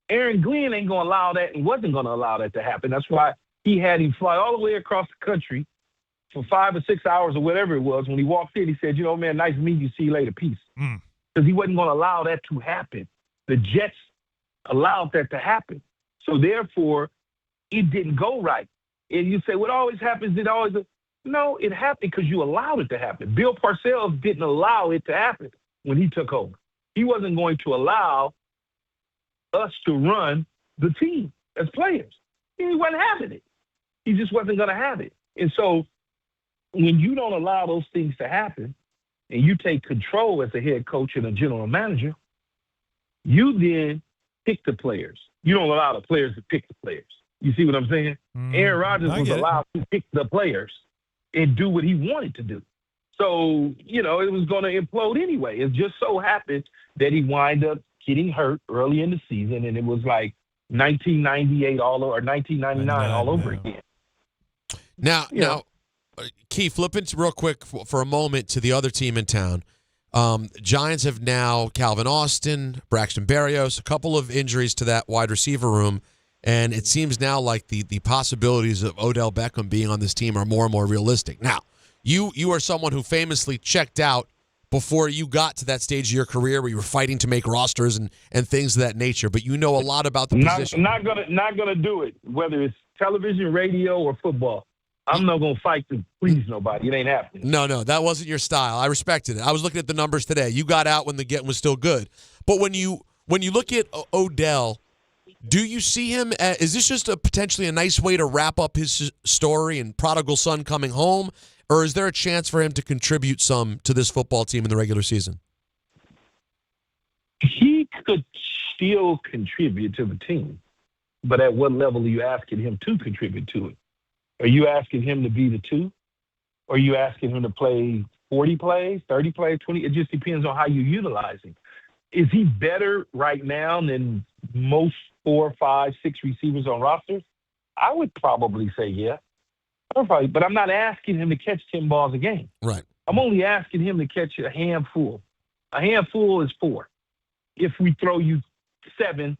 Aaron Glenn ain't going to allow that and wasn't going to allow that to happen. That's why he had him fly all the way across the country for 5 or 6 hours or whatever it was. When he walked in, he said, man, nice to meet you. See you later. Peace. Because he wasn't going to allow that to happen. The Jets allowed that to happen. So therefore, it didn't go right. And you say, what always happens, no, it happened because you allowed it to happen. Bill Parcells didn't allow it to happen when he took over. He wasn't going to allow us to run the team as players. He wasn't having it. He just wasn't going to have it. And so when you don't allow those things to happen and you take control as a head coach and a general manager, you then pick the players. You don't allow the players to pick the players. You see what I'm saying? Aaron Rodgers was allowed to pick the players and do what he wanted to do. So, it was going to implode anyway. It just so happened that he wind up getting hurt early in the season, and it was like 1998 or 1999 all over again. Now, Key, flipping real quick for a moment to the other team in town. Giants have now Calvin Austin, Braxton Berrios, a couple of injuries to that wide receiver room, and it seems now like the possibilities of Odell Beckham being on this team are more and more realistic. Now, you are someone who famously checked out before you got to that stage of your career where you were fighting to make rosters and things of that nature, but you know a lot about the position. Not gonna do it, whether it's television, radio, or football. I'm not going to fight to please nobody. It ain't happening. No, that wasn't your style. I respected it. I was looking at the numbers today. You got out when the getting was still good. But when you look at Odell, do you see him is this just potentially a nice way to wrap up his story and prodigal son coming home, or is there a chance for him to contribute some to this football team in the regular season? He could still contribute to the team, but at what level are you asking him to contribute to it? Are you asking him to be the 2? Or are you asking him to play 40 plays, 30 plays, 20? It just depends on how you utilize him. Is he better right now than most 4, 5, 6 receivers on rosters? I would probably say yeah. But I'm not asking him to catch 10 balls a game. Right. I'm only asking him to catch a handful. A handful is 4. If we throw you 7,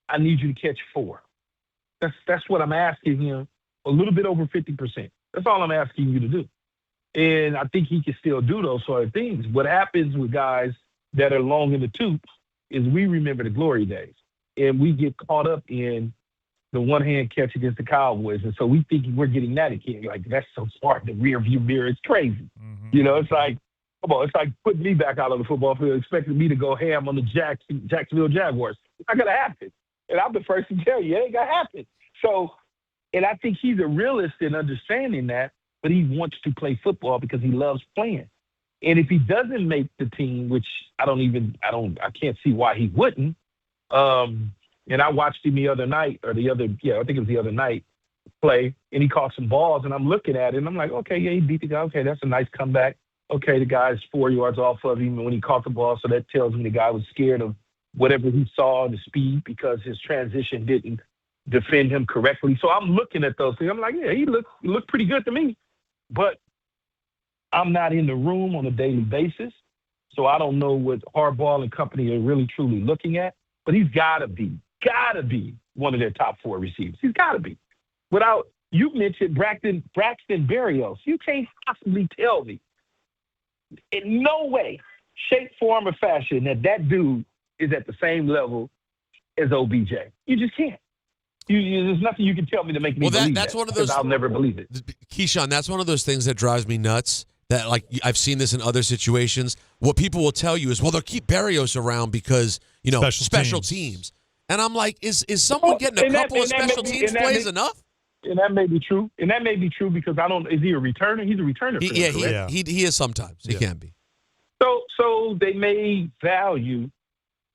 I need you to catch 4. That's what I'm asking him. A little bit over 50%. That's all I'm asking you to do. And I think he can still do those sort of things. What happens with guys that are long in the tooth is we remember the glory days. And we get caught up in the one-hand catch against the Cowboys. And so we think we're getting that again. Like, that's so far in the rearview mirror. It's crazy. It's like, come on, it's like putting me back out on the football field, expecting me to go ham on the Jacksonville Jaguars. It's not going to happen. And I'm the first to tell you, it ain't going to happen. So, and I think he's a realist in understanding that, but he wants to play football because he loves playing. And if he doesn't make the team, which I can't see why he wouldn't. And I watched him the other night, I think it was the other night, play, and he caught some balls, and I'm looking at it, and I'm like, okay, yeah, he beat the guy. Okay, that's a nice comeback. Okay, the guy's 4 yards off of him when he caught the ball, so that tells me the guy was scared of whatever he saw, the speed, because his transition didn't defend him correctly. So I'm looking at those things. I'm like, yeah, he looked pretty good to me. But I'm not in the room on a daily basis, so I don't know what Harbaugh and company are really truly looking at. But he's got to be one of their top 4 receivers. He's got to be. Without, you mentioned Braxton Berrios. You can't possibly tell me in no way, shape, form, or fashion that dude is at the same level as OBJ. You just can't. There's nothing you can tell me to make me believe that's that, one of those. I'll never believe it. Keyshawn, that's one of those things that drives me nuts. That, like, I've seen this in other situations. What people will tell you is, well, they'll keep Berrios around because, special teams. And I'm like, is someone getting a couple of special teams plays enough? And that may be true. And that may be true because is he a returner? He's a returner. He is sometimes. He can be. So they may value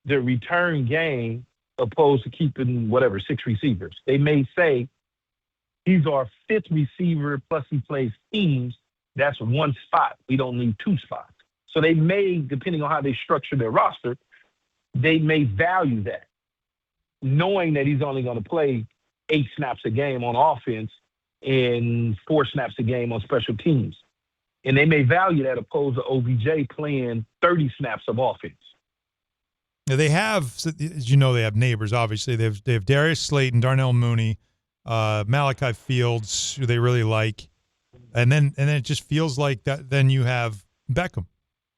the return game opposed to keeping 6 receivers. They may say he's our 5th receiver plus he plays teams. That's 1 spot. We don't need 2 spots. So they may, depending on how they structure their roster, they may value that, knowing that he's only going to play 8 snaps a game on offense and 4 snaps a game on special teams. And they may value that opposed to OBJ playing 30 snaps of offense. Now they have, as you know, they have neighbors, obviously. They have Darius Slayton, Darnell Mooney, Malachi Fields, who they really like. And then it just feels like that. Then you have Beckham.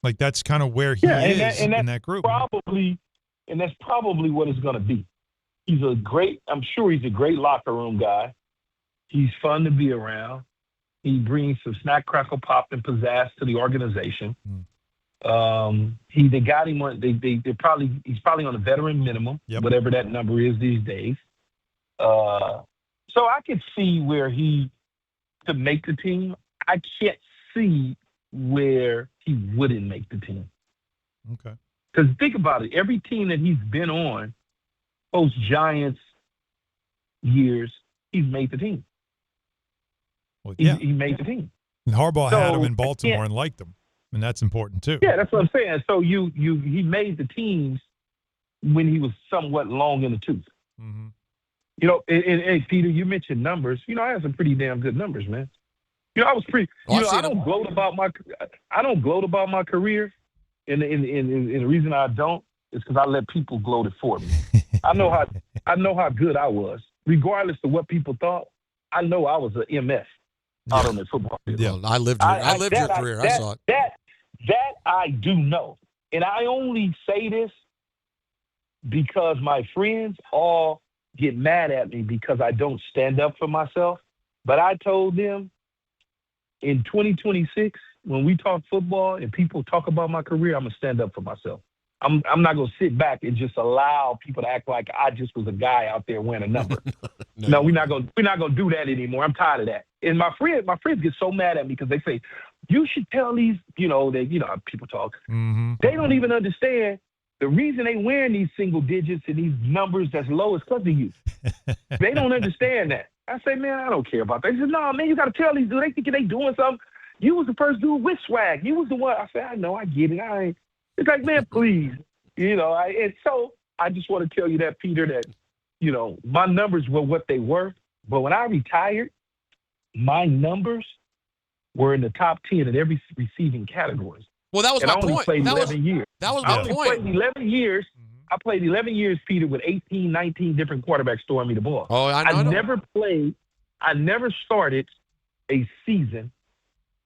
Like, that's kind of where he is in that group. And that's probably what it's going to be. I'm sure he's a great locker room guy. He's fun to be around. He brings some snack, crackle, pop, and pizzazz to the organization. They got him on. He's probably on a veteran minimum, whatever that number is these days. So I could see where he could make the team. I can't see where he wouldn't make the team. Okay. Because think about it. Every team that he's been on, post-Giants years, he's made the team. Well, he made the team. And Harbaugh had him in Baltimore and liked him, and that's important too. Yeah, that's what I'm saying. So he made the teams when he was somewhat long in the tooth. Mm-hmm. And Peter, you mentioned numbers. I had some pretty damn good numbers, man. I was pretty. I don't gloat about my career, and the reason I don't is because I let people gloat it for me. I know how good I was, regardless of what people thought. I know I was an MF out on the football field. Yeah, I lived your career. I saw it. That I do know, and I only say this because my friends all get mad at me because I don't stand up for myself. But I told them in 2026, when we talk football and people talk about my career, I'm gonna stand up for myself. I'm not gonna sit back and just allow people to act like I just was a guy out there wearing a number. No, we're not gonna do that anymore. I'm tired of that. And my friends get so mad at me because they say, you should tell these, how people talk. Mm-hmm. They don't even understand the reason they wearing these single digits and these numbers that's low is because of you. They don't understand that. I say, man, I don't care about that. They say, no, man, you got to tell these dudes. They think they doing something. You was the first dude with swag. You was the one. I said, I know, I get it. It's like, man, please. And so I just want to tell you that, Peter, that, my numbers were what they were. But when I retired, my numbers were in the top 10 in every receiving category. Well, that was my point. Played 11 years. That was my point. Played 11 years. I played 11 years, Peter, with 18, 19 different quarterbacks throwing me the ball. Oh, I know. I never started a season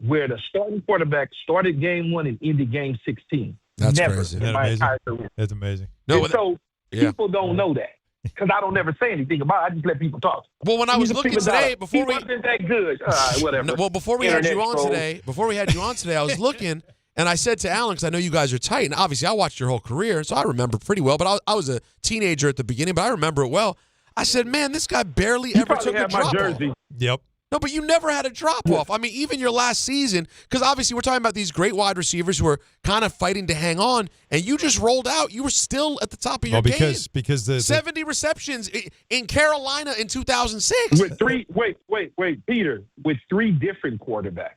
where the starting quarterback started game 1 and ended game 16. That's never crazy. in my entire career. That's amazing. People don't know that because I don't never say anything about it. I just let people talk. Well, when I was looking today, he wasn't that good. Whatever. Well, before we had you on today, I was looking. And I said to Alan, because I know you guys are tight, and obviously I watched your whole career, so I remember pretty well. But I was a teenager at the beginning, but I remember it well. I said, man, this guy barely ever took a drop off. Yep. No, but you never had a drop off. I mean, even your last season, because obviously we're talking about these great wide receivers who are kind of fighting to hang on, and you just rolled out. You were still at the top of your game. Because the 70 receptions in Carolina in 2006. With Peter, with 3 different quarterbacks.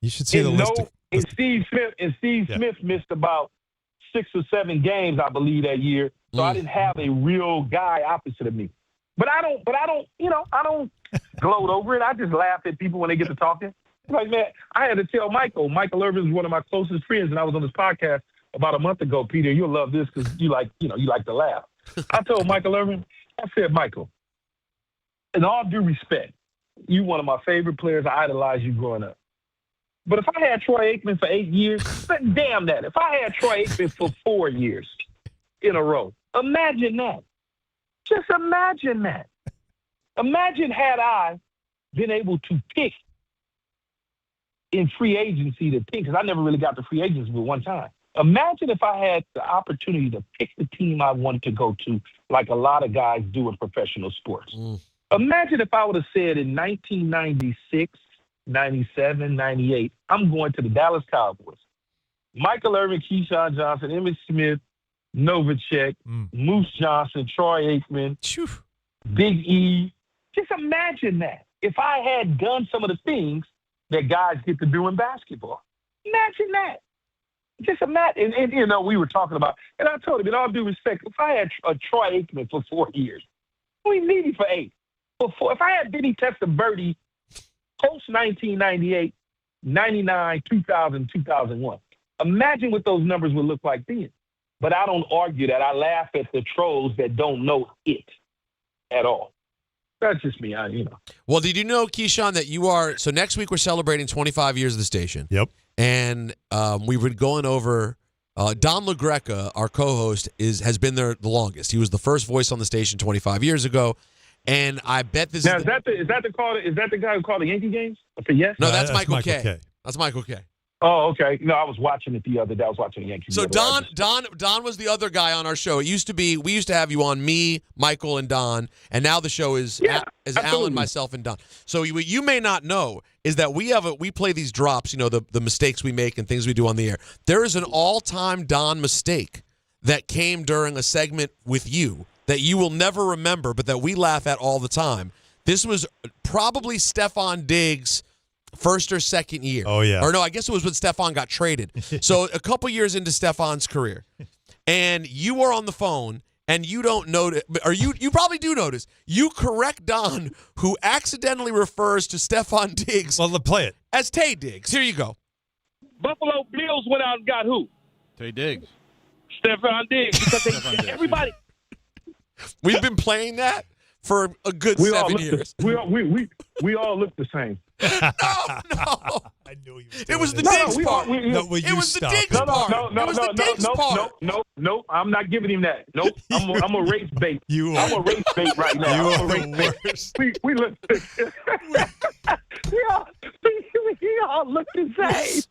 You should see the list. And Steve Smith missed about 6 or 7 games, I believe, that year. So I didn't have a real guy opposite of me. But I don't gloat over it. I just laugh at people when they get to talking. Like, man, I had to tell Michael. Michael Irvin is one of my closest friends, and I was on this podcast about a month ago. Peter, you'll love this because you like to laugh. I told Michael Irvin, I said, Michael, in all due respect, you one of my favorite players. I idolized you growing up. But if I had Troy Aikman for 8 years, damn that. If I had Troy Aikman for 4 years in a row, imagine that. Just imagine that. Imagine had I been able to pick in free agency to pick, because I never really got to free agency but one time. Imagine if I had the opportunity to pick the team I wanted to go to, like a lot of guys do in professional sports. Imagine if I would have said in 1996, 97, 98, I'm going to the Dallas Cowboys. Michael Irvin, Keyshawn Johnson, Emmitt Smith, Novacek, Moose Johnson, Troy Aikman, Big E. Just imagine that. If I had done some of the things that guys get to do in basketball. Imagine that. Just imagine. And you know, we were talking about, and I told him, in all due respect, if I had a Troy Aikman for 4 years, we need him for 8. If I had Benny Testaverde post-1998, 99, 2000, 2001, imagine what those numbers would look like then. But I don't argue that. I laugh at the trolls that don't know it at all. That's just me. Well, did you know, Keyshawn, that you are – so next week we're celebrating 25 years of the station. Yep. And we've been going over Don LaGreca, our co-host, has been there the longest. He was the first voice on the station 25 years ago. And I bet this is that the guy who called the Yankee games? For yes? No, that's Michael Kay. That's Michael Kay. Oh, okay. No, I was watching it the other day. I was watching the Yankees. So Don was the other guy on our show. It used to be we used to have you on, me, Michael, and Don, and now the show is Alan, myself, and Don. So what you may not know is that we play these drops, you know, the mistakes we make and things we do on the air. There is an all-time Don mistake that came during a segment with you that you will never remember, but that we laugh at all the time. This was probably Stephon Diggs' first or second year. Oh, yeah. Or no, I guess it was when Stephon got traded. So a couple years into Stephon's career. And you were on the phone, and you don't notice, or you probably do notice, you correct Don, who accidentally refers to Stephon Diggs. Well, play it. As Tay Diggs. Here you go. Buffalo Bills went out and got who? Tay Diggs. Stephon Diggs. Because everybody. We've been playing that for a good 7 years. We all look the same. No. I knew you. It was the Diggs part. It was the Diggs part. It was the Diggs part. No. I'm not giving him that. Nope. I'm a race bait. I'm a race bait right now. You are the worst. We look. we all look the same.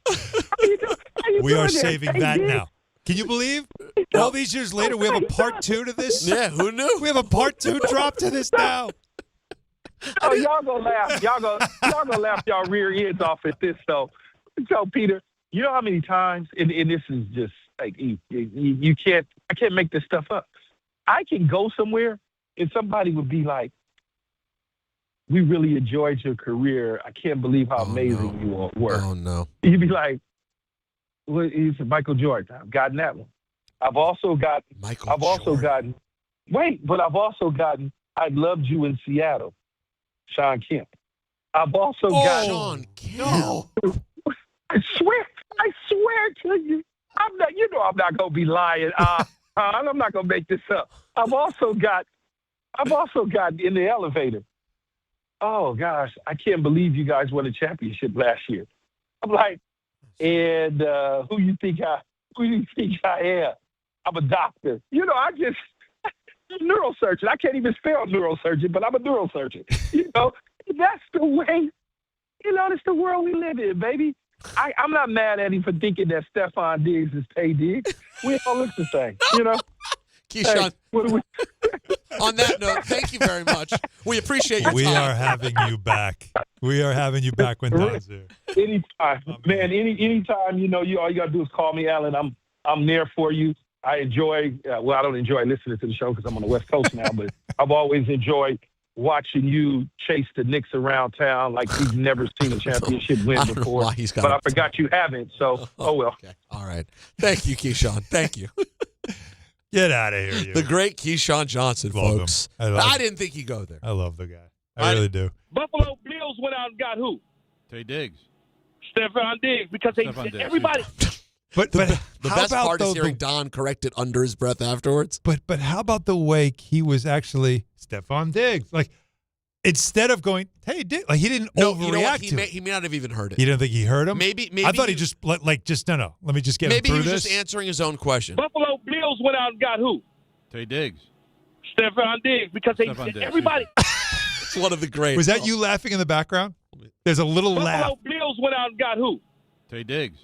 How you We are doing there? saving Hey, that Diggs. now. Can you believe all these years later we have a part 2 to this? Yeah, who knew? We have a part 2 drop to this now. Oh, y'all gonna laugh. Y'all gonna laugh y'all rear ends off at this. So Peter, you know how many times, and this is just like you can't. I can't make this stuff up. I can go somewhere and somebody would be like, "We really enjoyed your career. I can't believe how amazing you all were." Oh no! You'd be like, "Well, he's Michael Jordan. I've gotten that one. I've also gotten. I loved you in Seattle. Sean Kemp. I've also gotten. Sean Kemp. No. I swear to you. I'm not gonna be lying. I'm not gonna make this up. I've also got in the elevator. Oh gosh, I can't believe you guys won a championship last year. I'm like, and who you think I am? I'm a doctor. You know, I'm a neurosurgeon. I can't even spell neurosurgeon, but I'm a neurosurgeon. You know, that's the way. You know, that's the world we live in, baby. I'm not mad at him for thinking that Stephon Diggs is Tay Diggs. We all look the same, you know. Keyshawn, hey, on that note, thank you very much. We appreciate your time. We are having you back. We are having you back when Don's here. Anytime, man. Anytime. You know, all you gotta do is call me, Alan. I'm there for you. I enjoy. I don't enjoy listening to the show because I'm on the West Coast now, but I've always enjoyed watching you chase the Knicks around town like you've never seen a championship win before. But I forgot you haven't, so oh well. Okay. All right. Thank you, Keyshawn. Thank you. Get out of here, you. The great Keyshawn Johnson, Love folks. him. I didn't think he'd go there. I love the guy. I really do. Buffalo Bills went out and got who? Tay Diggs. Stephon Diggs. Because everybody. But the how best about part is hearing Don correct it under his breath afterwards. But how about the way he was actually Stephon Diggs? Like, instead of going, hey, Diggs, like he didn't overreact you know what? to it. He may not have even heard it. You didn't think he heard him? Maybe I thought he just no. Let me just get him maybe through he was this. just answering his own question. Buffalo Bills went out and got who? Tay Diggs. Stephon Diggs. Because everybody. It's one of the great. Was that you laughing in the background? There's a little laugh. Buffalo Bills went out and got who? Tay Diggs.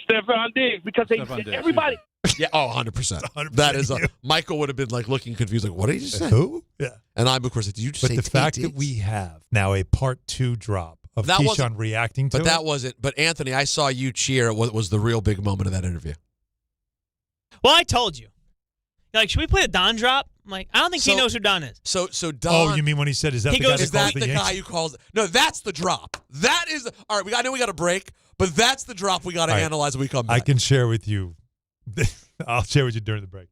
Stephon Diggs, because everybody. Yeah, 100%. That is Michael would have been like looking confused, like, what did you just say? Who? Yeah. And I'm, of course, like, did you just say But the fact that we have now a part 2 drop of Keyshawn reacting to But it. that wasn't. But Anthony, I saw you cheer. What was the real big moment of that interview? Well, I told you. You're like, should we play the Don drop? I'm like, I don't think he knows who Don is. So Don. Oh, you mean when he said, is that the guy that is that calls the the Yankees? guy who calls? No, that's the drop. That is. All right, I know we got a break, but that's the drop we got to analyze when we come back. I can share with you. I'll share with you during the break.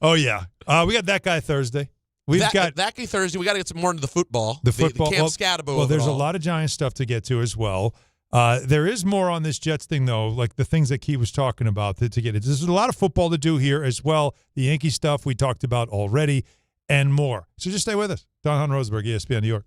Oh, yeah. We got that guy Thursday. We've got that guy Thursday. We got to get some more into the football. The football. The Camp Skattebo. Well, there's a lot of Giants stuff to get to as well. There is more on this Jets thing, though, like the things that Key was talking about to get it. There's a lot of football to do here as well. The Yankee stuff we talked about already and more. So just stay with us. Don Hahn Rosenberg, ESPN New York.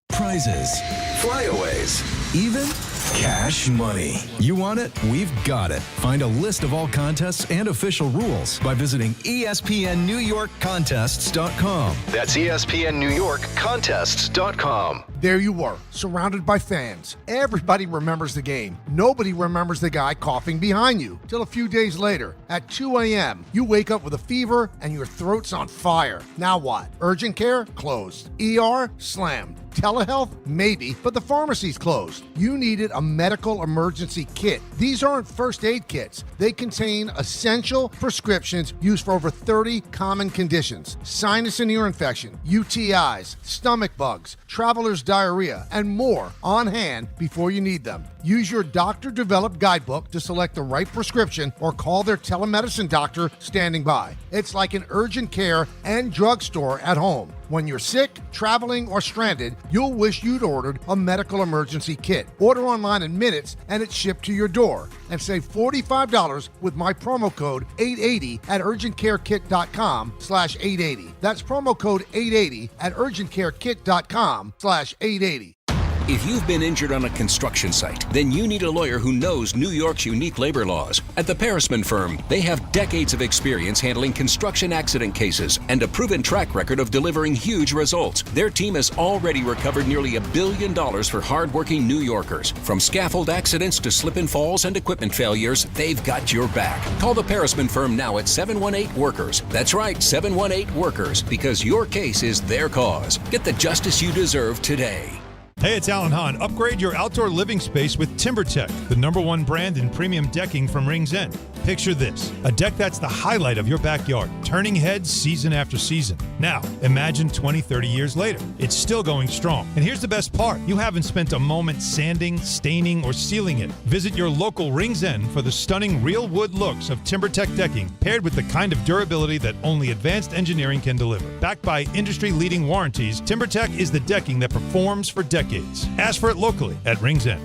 Prizes, flyaways, even cash money. You want it? We've got it. Find a list of all contests and official rules by visiting ESPNNewYorkContests.com. That's ESPNNewYorkContests.com. There you were, surrounded by fans. Everybody remembers the game. Nobody remembers the guy coughing behind you. Till a few days later, at 2 a.m., you wake up with a fever and your throat's on fire. Now what? Urgent care? Closed. ER? Slammed. Telehealth? Maybe, but the pharmacy's closed. You needed a medical emergency kit. These aren't first aid kits. They contain essential prescriptions used for over 30 common conditions. Sinus and ear infection, UTIs, stomach bugs, traveler's diarrhea, and more on hand before you need them. Use your doctor-developed guidebook to select the right prescription or call their telemedicine doctor standing by. It's like an urgent care and drugstore at home. When you're sick, traveling, or stranded, you'll wish you'd ordered a medical emergency kit. Order online in minutes, and it's shipped to your door. And save $45 with my promo code 880 at urgentcarekit.com/880. That's promo code 880 at urgentcarekit.com/880. If you've been injured on a construction site, then you need a lawyer who knows New York's unique labor laws. At the Parisman Firm, they have decades of experience handling construction accident cases and a proven track record of delivering huge results. Their team has already recovered nearly $1 billion for hardworking New Yorkers. From scaffold accidents to slip and falls and equipment failures, they've got your back. Call the Parisman Firm now at 718-WORKERS. That's right, 718-WORKERS, because your case is their cause. Get the justice you deserve today. Hey, it's Alan Hahn. Upgrade your outdoor living space with TimberTech, the #1 brand in premium decking from Rings End. Picture this, a deck that's the highlight of your backyard, turning heads season after season. Now, imagine 20, 30 years later. It's still going strong. And here's the best part. You haven't spent a moment sanding, staining, or sealing it. Visit your local Rings End for the stunning real wood looks of TimberTech decking, paired with the kind of durability that only advanced engineering can deliver. Backed by industry-leading warranties, TimberTech is the decking that performs for decades. Ask for it locally at Rings End.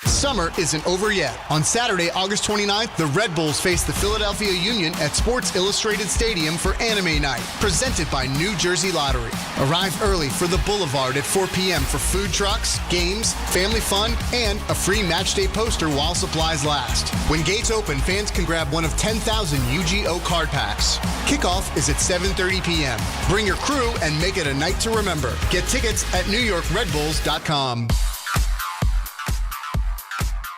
Summer isn't over yet. On Saturday, August 29th, the Red Bulls face the Philadelphia Union at Sports Illustrated Stadium for Anime Night, presented by New Jersey Lottery. Arrive early for the Boulevard at 4 p.m. for food trucks, games, family fun, and a free match day poster while supplies last. When gates open, fans can grab one of 10,000 UGO card packs. Kickoff is at 7:30 p.m. Bring your crew and make it a night to remember. Get tickets at NewYorkRedBulls.com.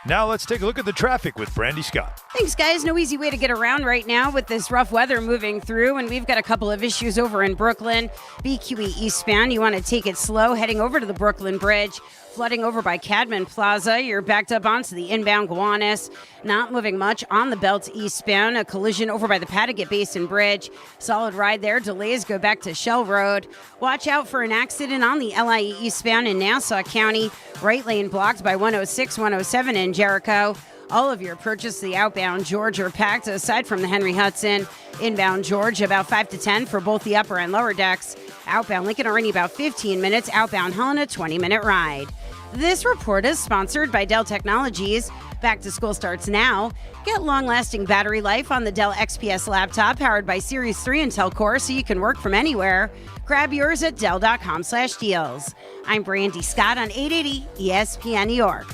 Now let's take a look at the traffic with Brandy Scott. Thanks, guys. No easy way to get around right now with this rough weather moving through, and we've got a couple of issues over in Brooklyn. BQE eastbound, you want to take it slow, heading over to the Brooklyn Bridge. Flooding over by Cadman Plaza. You're backed up onto the inbound Gowanus. Not moving much on the belt eastbound. A collision over by the Paddock Basin Bridge. Solid ride there. Delays go back to Shell Road. Watch out for an accident on the LIE eastbound in Nassau County. Right lane blocked by 106, 107 in Jericho. All of your approaches to the outbound George are packed, aside from the Henry Hudson. Inbound George, about 5 to 10 for both the upper and lower decks. Outbound Lincoln Arena, about 15 minutes. Outbound Helena, 20-minute ride. This report is sponsored by Dell Technologies. Back to school starts now. Get long-lasting battery life on the Dell XPS laptop powered by Series 3 Intel Core so you can work from anywhere. Grab yours at Dell.com/deals. I'm Brandy Scott on 880 ESPN New York.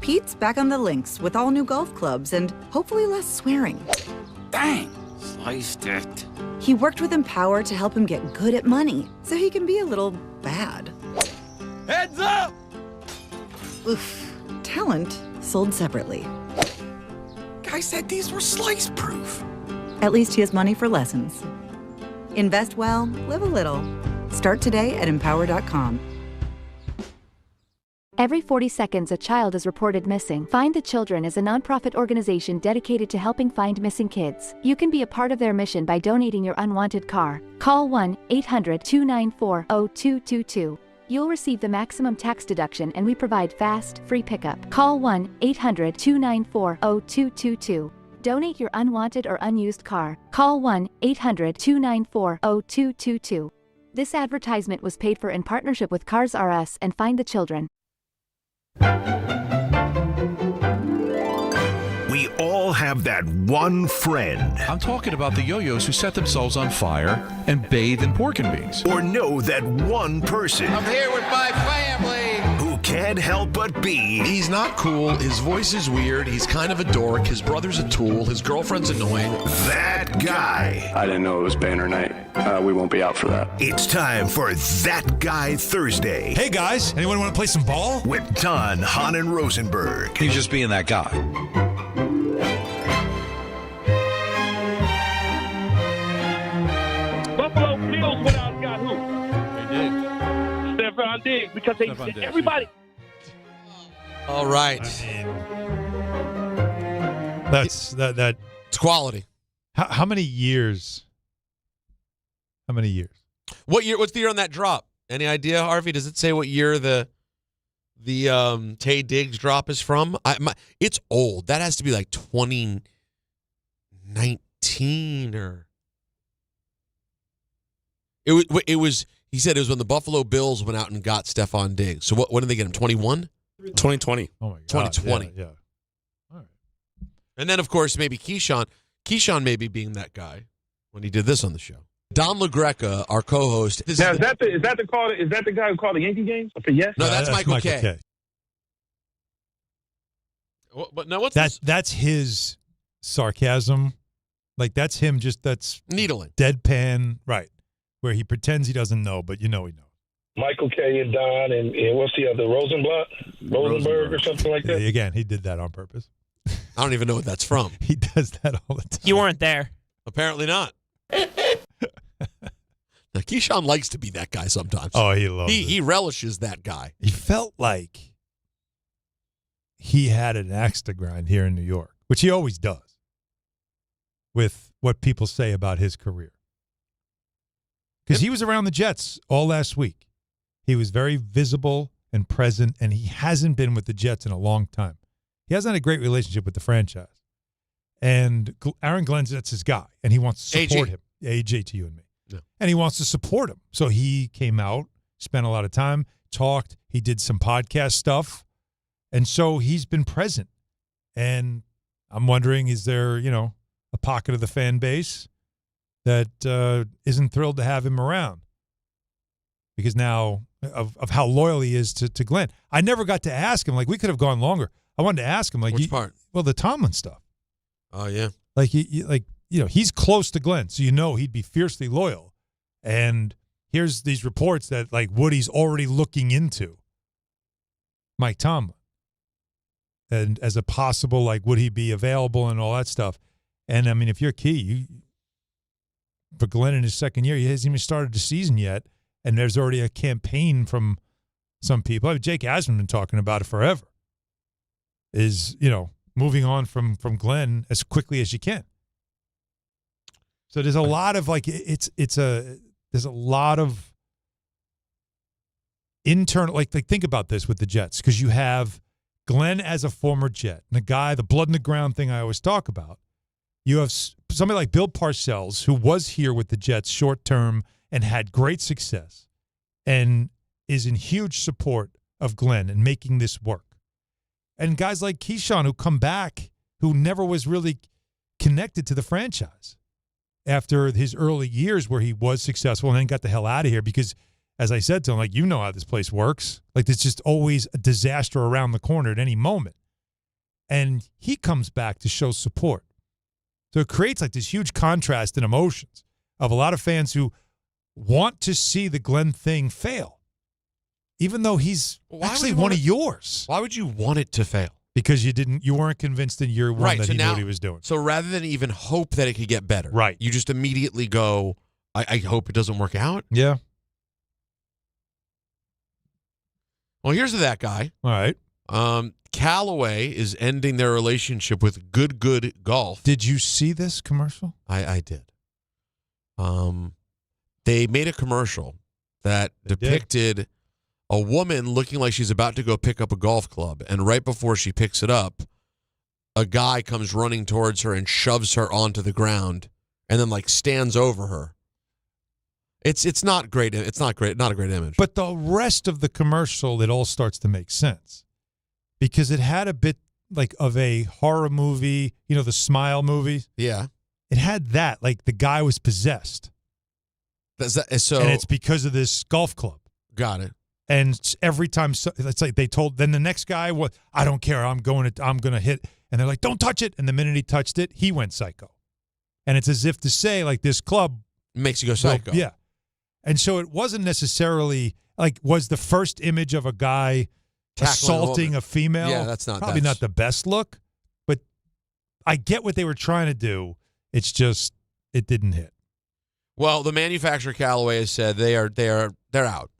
Pete's back on the links with all new golf clubs and hopefully less swearing. Dang, Sliced it. He worked with Empower to help him get good at money, so he can be a little bad. Heads up! Oof. Talent sold separately. Guy said these were slice-proof. At least he has money for lessons. Invest well, live a little. Start today at Empower.com. Every 40 seconds, a child is reported missing. Find the Children is a nonprofit organization dedicated to helping find missing kids. You can be a part of their mission by donating your unwanted car. Call 1-800-294-0222. You'll receive the maximum tax deduction, and we provide fast, free pickup. Call 1-800-294-0222. Donate your unwanted or unused car. Call 1-800-294-0222. This advertisement was paid for in partnership with Cars R Us and Find the Children. We all have that one friend. I'm talking about the yo-yos who set themselves on fire and bathe in pork and beans. Or know that one person. I'm here with my family. Who can't help but be. He's not cool. His voice is weird. He's kind of a dork. His brother's a tool. His girlfriend's annoying. That guy. I didn't know it was banner night. We won't be out for that. It's time for That Guy Thursday. Hey guys, anyone want to play some ball? With Don, Hahn, and Rosenberg. He's just being that guy. Buffalo Bills went out and got who? They did. Stephon Diggs, because everybody. All right. That's that. It's quality. How many years? How many years? What year? What's the year on that drop? Any idea, Harvey? Does it say what year the Tay Diggs drop is from? It's old. That has to be like 2019 or. It was. He said it was when the Buffalo Bills went out and got Stephon Diggs. So when did they get him? 21? 2020. Oh my God. 2020. Yeah. All right. And then of course maybe Keyshawn. Keyshawn maybe being that guy when he did this on the show. Don LaGreca, our co-host. Is that the guy who called the Yankee games? Okay, yes. No, that's Michael K. But no, that's his sarcasm. Like that's him. That's needling, deadpan, right? Where he pretends he doesn't know, but you know he knows. Michael K. and Don and what's the other Rosenberg or something like that. Yeah, again, he did that on purpose. I don't even know what that's from. He does that all the time. You weren't there. Apparently not. Now, Keyshawn likes to be that guy sometimes. Oh, he loves it. He relishes that guy. He felt like he had an axe to grind here in New York, which he always does, with what people say about his career. Because he was around the Jets all last week. He was very visible and present, and he hasn't been with the Jets in a long time. He hasn't had a great relationship with the franchise. And Aaron Glenn's, that's his guy, and he wants to support him. AJ to you and me. Yeah. And he wants to support him. So he came out, spent a lot of time, talked. He did some podcast stuff. And so he's been present. And I'm wondering, is there, a pocket of the fan base that isn't thrilled to have him around? Because now of how loyal he is to Glenn. I never got to ask him. Like, we could have gone longer. I wanted to ask him, like, which part? Well, the Tomlin stuff. Oh, yeah. Like, he's close to Glenn, so he'd be fiercely loyal. And here's these reports that, like, Woody's already looking into Mike Tomlin. And as a possible, like, would he be available and all that stuff. And, I mean, if you're Key, for Glenn in his second year, he hasn't even started the season yet, and there's already a campaign from some people. I mean, Jake Asman been talking about it forever. Is, moving on from Glenn as quickly as you can. So there's a lot of there's a lot of internal, like think about this with the Jets, because you have Glenn as a former Jet, and the blood in the ground thing I always talk about. You have somebody like Bill Parcells, who was here with the Jets short term and had great success and is in huge support of Glenn and making this work. And guys like Keyshawn, who come back, who never was really connected to the franchise after his early years where he was successful and then got the hell out of here because, as I said to him, like, you know how this place works. Like, there's just always a disaster around the corner at any moment. And he comes back to show support. So it creates like this huge contrast in emotions of a lot of fans who want to see the Glenn thing fail, even though he's actually one of yours. Why would you want it to fail? Because you weren't convinced in year one that so he knew now, what he was doing. So rather than even hope that it could get better, right? You just immediately go, I hope it doesn't work out. Yeah. Well, here's that guy. All right. Callaway is ending their relationship with Good Golf. Did you see this commercial? I did. They made a commercial that depicted a woman looking like she's about to go pick up a golf club, and right before she picks it up, a guy comes running towards her and shoves her onto the ground, and then like stands over her. It's not great. It's not great. Not a great image. But the rest of the commercial, it all starts to make sense because it had a bit like of a horror movie, the Smile movie. Yeah. It had that, like the guy was possessed. And it's because of this golf club. Got it. And every time, it's like then the next guy, I don't care, I'm going to hit. And they're like, don't touch it. And the minute he touched it, he went psycho. And it's as if to say, like, this club makes you go psycho. Yeah. And so it wasn't necessarily, like, was the first image of a guy assaulting a female. Yeah, that's probably not the best look. But I get what they were trying to do. It's just, it didn't hit. Well, the manufacturer Callaway has said they're out.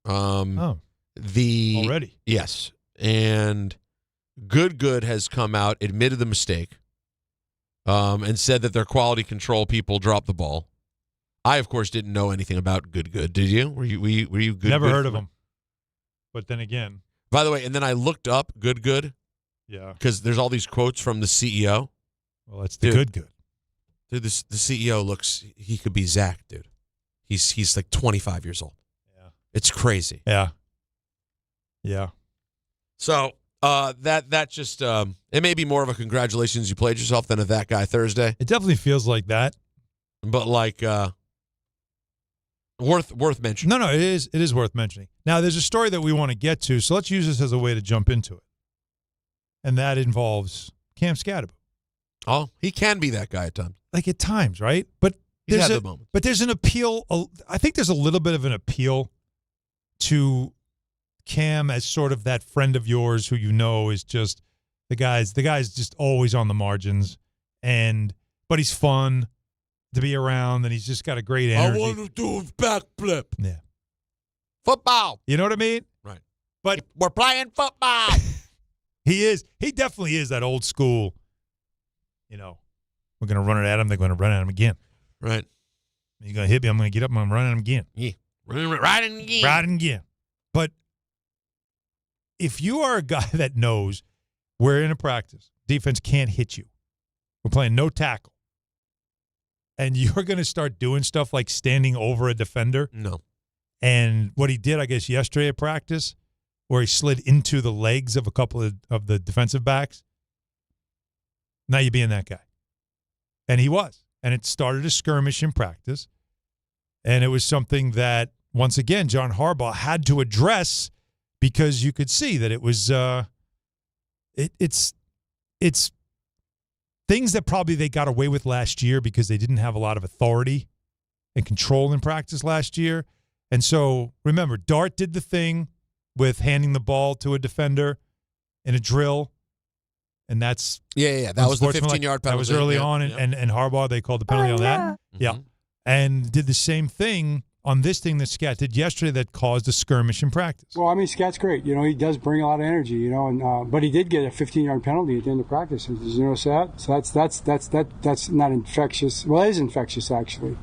Already? Yes. And Good has come out, admitted the mistake, and said that their quality control people dropped the ball. I, of course, didn't know anything about Good. Did you? Were you Good? Never heard of them. But then again. By the way, and then I looked up Good. Yeah. Because there's all these quotes from the CEO. Well, that's the Good. Dude, the CEO looks, he could be Zach, dude. He's like 25 years old. Yeah. It's crazy. Yeah. Yeah. So that just it may be more of a congratulations you played yourself than a that guy Thursday. It definitely feels like that. But like worth mentioning. No, it is worth mentioning. Now there's a story that we want to get to, so let's use this as a way to jump into it. And that involves Cam Skattebo. Oh, he can be that guy at times. Like at times, right? But there's an appeal. I think there's a little bit of an appeal to Cam as sort of that friend of yours who is just the guy's just always on the margins, but he's fun to be around, and he's just got a great energy. I want to do a backflip. Yeah. Football. You know what I mean? Right. But we're playing football. He definitely is that old school, we're going to run it at him. They're going to run at him again. Right. You're going to hit me. I'm going to get up. I'm going to run at him again. Yeah. Riding again. Riding again. But if you are a guy that knows we're in a practice, defense can't hit you. We're playing no tackle. And you're going to start doing stuff like standing over a defender. No. And what he did, I guess, yesterday at practice, where he slid into the legs of a couple of the defensive backs. Now you're being that guy. And he was. And it started a skirmish in practice. And it was something that, once again, John Harbaugh had to address because you could see that it was it's things that probably they got away with last year because they didn't have a lot of authority and control in practice last year. And so, remember, Dart did the thing with handing the ball to a defender in a drill. And that's that was the 15-yard penalty. That was early on, and Harbaugh, they called the penalty on that. Mm-hmm. Yeah. And did the same thing on this thing that Scat did yesterday that caused a skirmish in practice. Well, I mean, Scat's great. He does bring a lot of energy, and but he did get a 15-yard penalty at the end of practice. Did you notice that? So that's not infectious. Well, it is infectious, actually.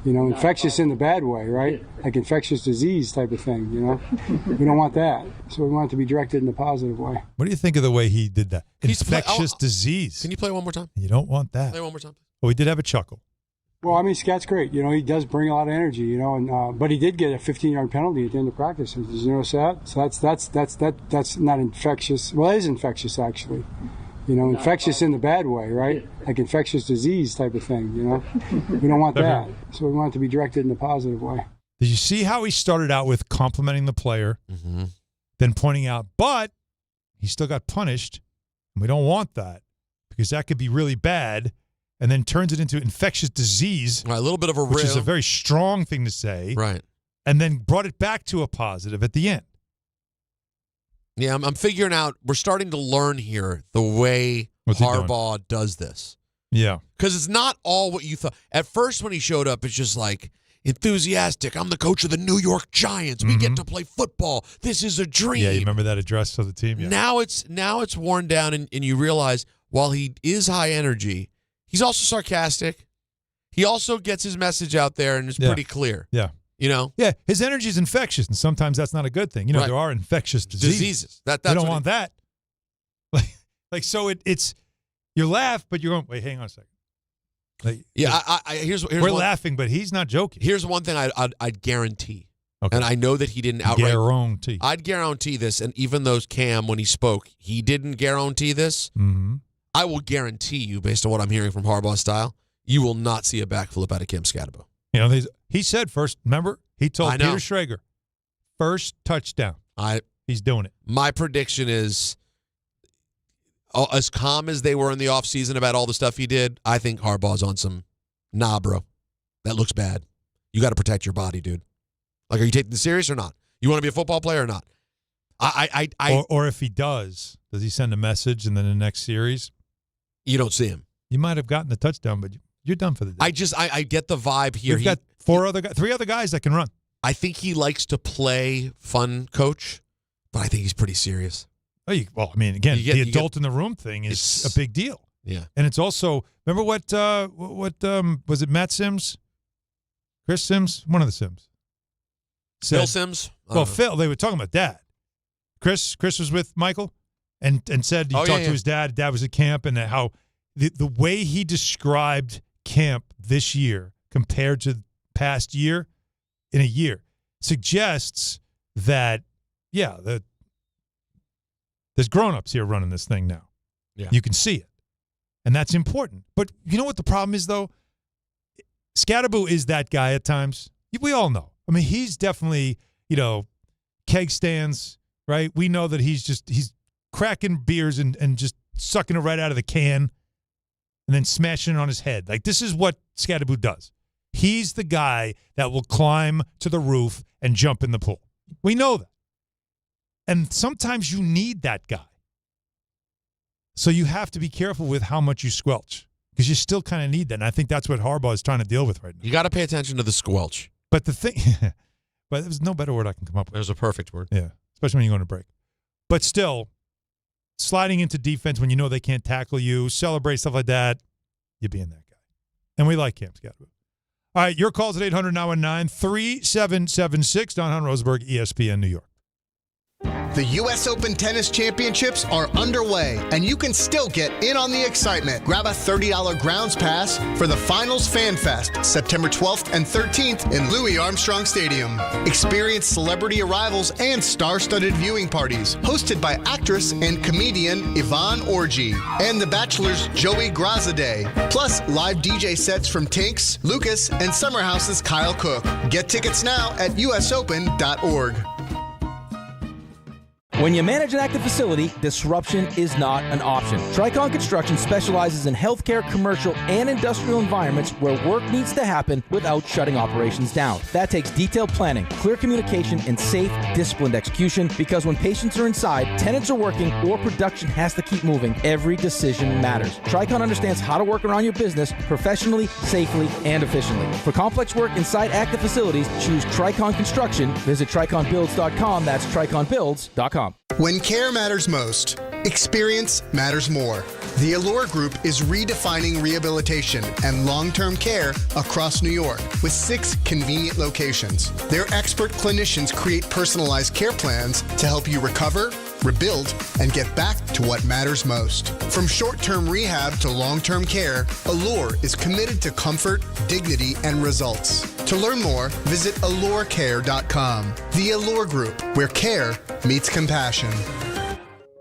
Infectious in the bad way, right? Like infectious disease type of thing, We don't want that. So we want it to be directed in a positive way. What do you think of the way he did that? Infectious disease. Can you play one more time? You don't want that. Play one more time. Well, we did have a chuckle. Well, I mean, Scat's great. He does bring a lot of energy, and but he did get a 15-yard penalty at the end of practice. Did you notice that? So that's not infectious. Well, it is infectious, actually. Infectious in the bad way, right? Like infectious disease type of thing, We don't want that. So we want it to be directed in a positive way. Did you see how he started out with complimenting the player, then pointing out, but he still got punished, and we don't want that because that could be really bad. and then turns it into infectious disease. Right, a little bit of a which is a very strong thing to say. Right. And then brought it back to a positive at the end. Yeah, I'm figuring out. We're starting to learn here the way Harbaugh does this. Yeah. Because it's not all what you thought. At first, when he showed up, it's just like enthusiastic. I'm the coach of the New York Giants. We get to play football. This is a dream. Yeah, you remember that address to the team? Yeah. Now it's worn down, and you realize while he is high energy, he's also sarcastic. He also gets his message out there, and it's pretty clear. Yeah. You know? Yeah, his energy is infectious, and sometimes that's not a good thing. You know, there are infectious diseases. That's they don't want that. Like so it's you laugh, but you're going, wait, hang on a second. Like, here's we're laughing, but he's not joking. Here's one thing I'd guarantee. Okay. And I know that he didn't outright guarantee. I'd guarantee this, and even though Cam, when he spoke, he didn't guarantee this. Mm-hmm. I will guarantee you, based on what I'm hearing from Harbaugh's style, you will not see a backflip out of Cam Skattebo. You know, he said first, remember? He told Peter Schrager, first touchdown. He's doing it. My prediction is, as calm as they were in the offseason about all the stuff he did, I think Harbaugh's on some, nah, bro, that looks bad. You got to protect your body, dude. Like, are you taking this serious or not? You want to be a football player or not? Or if he does he send a message and then the next series? You don't see him. You might have gotten the touchdown, but you're done for the day. I get the vibe here. You've got three other guys that can run. I think he likes to play fun coach, but I think he's pretty serious. The adult in the room thing is a big deal. Yeah. And it's also, remember what was it, Matt Sims? Chris Sims? One of the Sims. Phil Sims? Well, Phil, they were talking about dad. Chris was with Michael and said he talked to his dad. Dad was at camp, and how the way he described camp this year compared to past year in a year suggests that, there's grown-ups here running this thing now. Yeah. You can see it. And that's important. But you know what the problem is, though? Skattebo is that guy at times. We all know. I mean, he's definitely, keg stands, right? We know that he's cracking beers and just sucking it right out of the can and then smashing it on his head. Like, this is what Skattebo does. He's the guy that will climb to the roof and jump in the pool. We know that. And sometimes you need that guy. So you have to be careful with how much you squelch because you still kind of need that. And I think that's what Harbaugh is trying to deal with right now. You got to pay attention to the squelch. But the thing, but there's no better word I can come up with. There's a perfect word. Yeah, especially when you're going to break. But still, sliding into defense when you know they can't tackle you, celebrate, stuff like that, you being that guy. And we like Cam Skattebo. All right, your calls at 800-919-3776. Don Hahn, Rosenberg, ESPN, New York. The U.S. Open Tennis Championships are underway, and you can still get in on the excitement. Grab a $30 grounds pass for the Finals Fan Fest, September 12th and 13th in Louis Armstrong Stadium. Experience celebrity arrivals and star-studded viewing parties, hosted by actress and comedian Yvonne Orji and The Bachelor's Joey Grazadeh, plus live DJ sets from Tinks, Lucas, and Summer House's Kyle Cook. Get tickets now at usopen.org. When you manage an active facility, disruption is not an option. Tricon Construction specializes in healthcare, commercial, and industrial environments where work needs to happen without shutting operations down. That takes detailed planning, clear communication, and safe, disciplined execution, because when patients are inside, tenants are working, or production has to keep moving, every decision matters. Tricon understands how to work around your business professionally, safely, and efficiently. For complex work inside active facilities, choose Tricon Construction. Visit triconbuilds.com. That's triconbuilds.com. When care matters most, experience matters more. The Allure Group is redefining rehabilitation and long-term care across New York with 6 convenient locations. Their expert clinicians create personalized care plans to help you recover, rebuild, and get back to what matters most. From short-term rehab to long-term care, Allure is committed to comfort, dignity, and results. To learn more, visit allurecare.com. The Allure Group, where care meets compassion.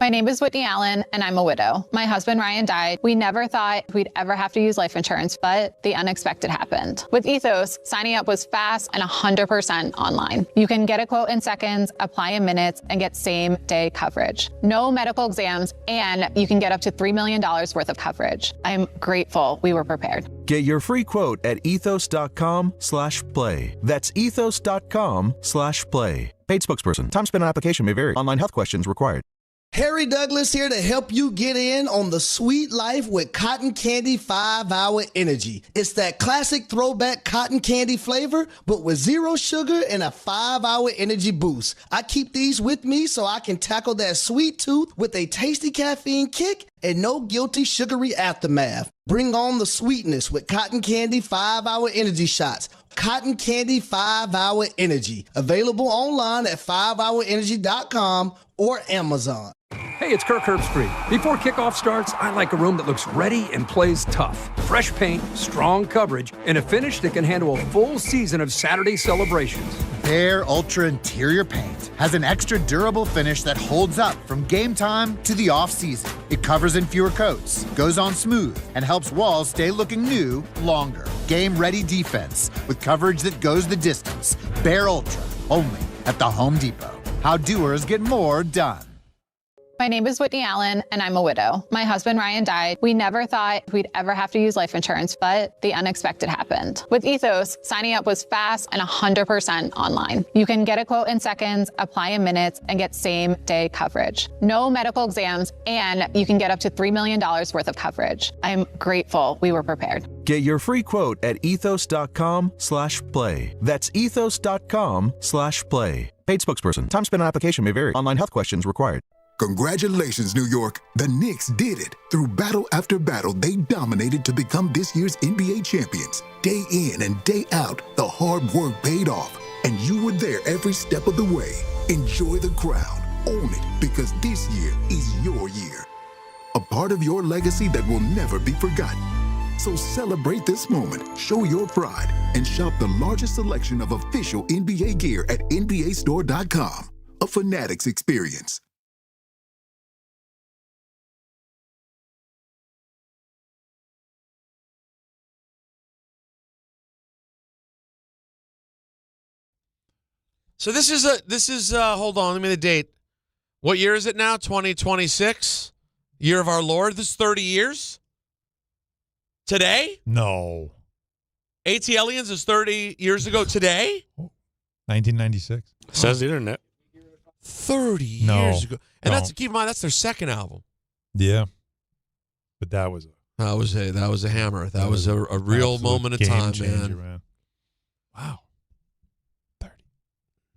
My name is Whitney Allen, and I'm a widow. My husband, Ryan, died. We never thought we'd ever have to use life insurance, but the unexpected happened. With Ethos, signing up was fast and 100% online. You can get a quote in seconds, apply in minutes, and get same-day coverage. No medical exams, and you can get up to $3 million worth of coverage. I'm grateful we were prepared. Get your free quote at ethos.com/play. That's ethos.com/play. Paid spokesperson. Time spent on application may vary. Online health questions required. Harry Douglas here to help you get in on the sweet life with Cotton Candy 5-Hour Energy. It's that classic throwback cotton candy flavor, but with 0 sugar and a 5-hour energy boost. I keep these with me so I can tackle that sweet tooth with a tasty caffeine kick and no guilty sugary aftermath. Bring on the sweetness with Cotton Candy 5-Hour Energy Shots. Cotton Candy 5-Hour Energy. Available online at 5hourenergy.com or Amazon. Hey, it's Kirk Herbstreit. Before kickoff starts, I like a room that looks ready and plays tough. Fresh paint, strong coverage, and a finish that can handle a full season of Saturday celebrations. Bare Ultra Interior Paint has an extra durable finish that holds up from game time to the off-season. It covers in fewer coats, goes on smooth, and helps walls stay looking new longer. Game-ready defense with coverage that goes the distance. Bare Ultra, only at the Home Depot. How doers get more done. My name is Whitney Allen, and I'm a widow. My husband, Ryan, died. We never thought we'd ever have to use life insurance, but the unexpected happened. With Ethos, signing up was fast and 100% online. You can get a quote in seconds, apply in minutes, and get same-day coverage. No medical exams, and you can get up to $3 million worth of coverage. I'm grateful we were prepared. Get your free quote at ethos.com/play. That's ethos.com/play. Paid spokesperson. Time spent on application may vary. Online health questions required. Congratulations, New York. The Knicks did it. Through battle after battle, they dominated to become this year's NBA champions. Day in and day out, the hard work paid off, and you were there every step of the way. Enjoy the crown. Own it, because this year is your year. A part of your legacy that will never be forgotten. So celebrate this moment, show your pride, and shop the largest selection of official NBA gear at NBAstore.com. A Fanatics experience. So this is hold on, let me the date. What year is it now? 2026? Year of our Lord? This is 30 years? Today? No. ATLiens is 30 years ago today? 1996. Says the internet. 30 years ago. And that's, keep in mind, that's their second album. Yeah. But that was a hammer. That was a real moment in time, changer, man. Wow.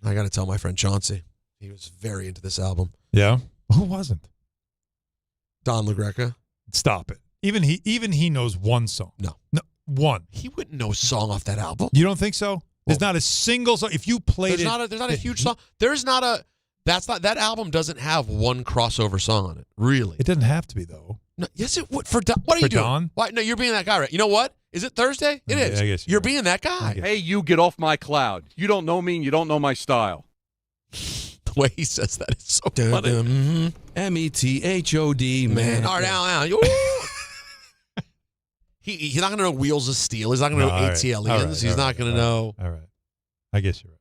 I got to tell my friend Chauncey. He was very into this album. Yeah? Who wasn't? Don LaGreca. Stop it. Even he knows one song. No, one. He wouldn't know a song off that album. You don't think so? There's not a single song. If you played there's not a huge song. That album doesn't have one crossover song on it. Really. It doesn't have to be, though. No, yes, it would. What are you doing? Don? Why? No, you're being that guy, right? You know what? Is it Thursday? It is. I guess you're being that guy. Hey, you get off my cloud. You don't know me and you don't know my style. The way he says that is so funny. METHOD, man. All right, now. He's not going to know Wheels of Steel. He's not going to know ATLiens. He's not going to know. All right. I guess you're right.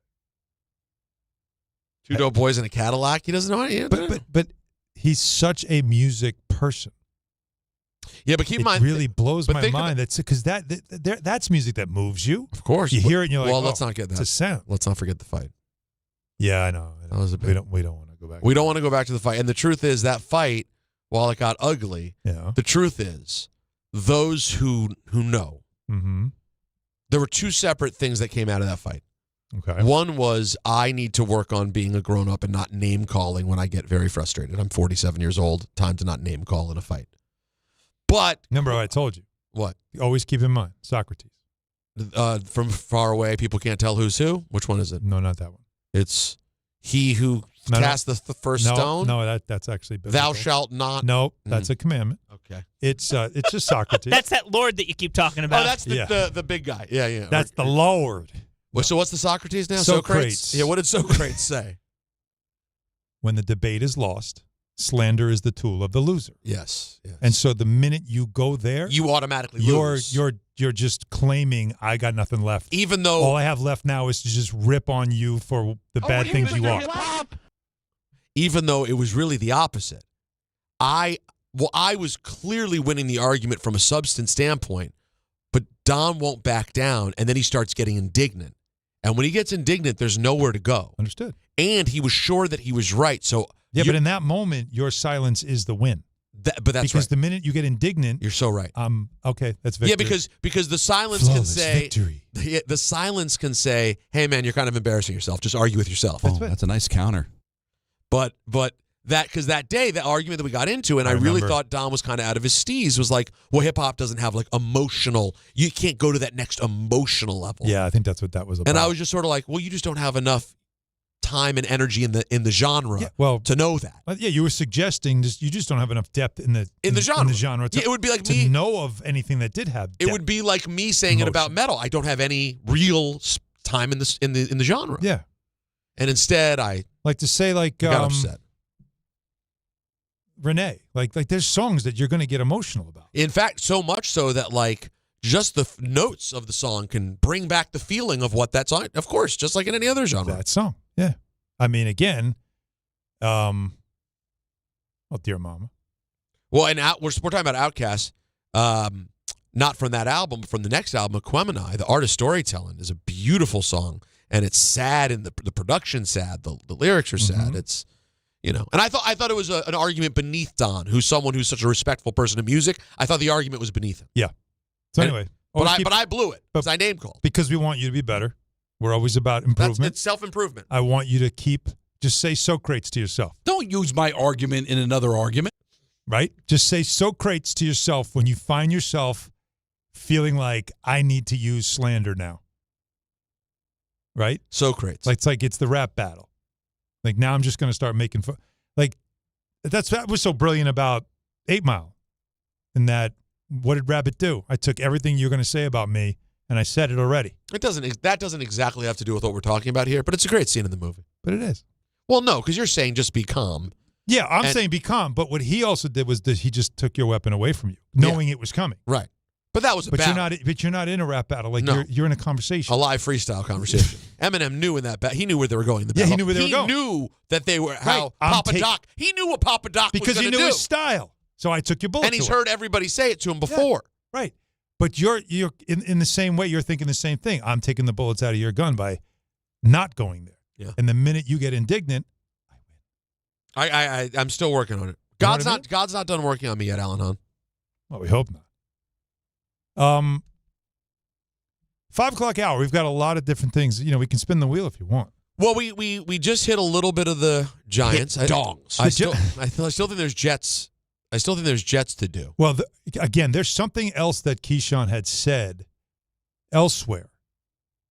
Two Dope Boys in a Cadillac. He doesn't know any. But he's such a music person. Yeah, but keep in mind, it really blows my mind. That's because that's music that moves you. Of course, you hear it and you're like, well, let's not get that. It's a sound. Let's not forget the fight. Yeah, I know. That was we don't want to go back. We don't want to go back to the fight. And the truth is that fight, while it got ugly, the truth is those who know. Mm-hmm. There were two separate things that came out of that fight. Okay. One was I need to work on being a grown up and not name calling when I get very frustrated. I'm 47 years old. Time to not name call in a fight. But remember what I told you. What? Always keep in mind Socrates. From far away, people can't tell who's who. Which one is it? No, not that one. It's he who cast the first stone. No, that's actually biblical. Thou shalt not. No, that's a commandment. Okay. It's just Socrates. That's that Lord that you keep talking about. Oh, that's the big guy. Yeah. That's the Lord. Well, so what's the Socrates now? Socrates. Yeah, what did Socrates say? When the debate is lost, slander is the tool of the loser. Yes. And so the minute you go there, you automatically lose. You're just claiming I got nothing left. Even though all I have left now is to just rip on you for the bad things you are. Even though it was really the opposite. I was clearly winning the argument from a substance standpoint, but Don won't back down, and then he starts getting indignant. And when he gets indignant, there's nowhere to go. Understood. And he was sure that he was right. So but in that moment, your silence is the win. But that's because the minute you get indignant, you're so right. Okay, that's victory. Yeah, because the silence can say the silence can say, "Hey, man, you're kind of embarrassing yourself. Just argue with yourself." That's a nice counter. But that day, the argument that we got into, and I really thought Don was kind of out of his steez, was like, well, hip hop doesn't have like emotional. You can't go to that next emotional level. Yeah, I think that's what that was about. And I was just sort of like, well, you just don't have enough time and energy in the genre to know that. You were suggesting you just don't have enough depth in the genre. It would be like to know of anything that did have depth. It would be like me saying it about metal. I don't have any real time in the genre. Yeah. And instead, I like to say got upset. Renee, like there's songs that you're going to get emotional about. In fact, so much so that like just the notes of the song can bring back the feeling of what that song. Of course, just like in any other genre. That song, yeah. I mean, again, oh dear mama. Well, and we're talking about Outkast, not from that album, but from the next album, Aquemini. The art of storytelling is a beautiful song, and it's sad, and the production's sad. The lyrics are sad. It's and I thought it was an argument beneath Don, who's someone who's such a respectful person of music. I thought the argument was beneath him. Yeah. So anyway, but I blew it because I name called. Because we want you to be better. We're always about improvement. It's self-improvement. I want you to just say Socrates to yourself. Don't use my argument in another argument. Right? Just say Socrates to yourself when you find yourself feeling I need to use slander now. Right? Socrates. It's the rap battle. Now I'm just going to start making fun. That was so brilliant about 8 Mile. And that, what did Rabbit do? I took everything you're going to say about me, and I said it already. That doesn't exactly have to do with what we're talking about here, but it's a great scene in the movie. But it is. Well, no, because you're saying just be calm. Yeah, I'm saying be calm. But what he also did was that he just took your weapon away from you, knowing it was coming. Right. But that was a battle. You're not in a rap battle. You're in a conversation. A live freestyle conversation. Eminem knew in that battle. He knew where they were going in the battle. Yeah, he knew where they were going. He knew that they were Papa Doc. He knew what Papa Doc was going to do. Because he knew his style. So I took your bullet. And he's heard everybody say it to him before. Yeah, right. But you're in the same way. You're thinking the same thing. I'm taking the bullets out of your gun by not going there. Yeah. And the minute you get indignant, I win. I'm still working on it. God's not done working on me yet, Alan Hahn. Well, we hope not. 5 o'clock hour. We've got a lot of different things. We can spin the wheel if you want. Well, we just hit a little bit of the Giants. Dogs. I still think there's Jets. I still think there's Jets to do. Well, again, there's something else that Keyshawn had said elsewhere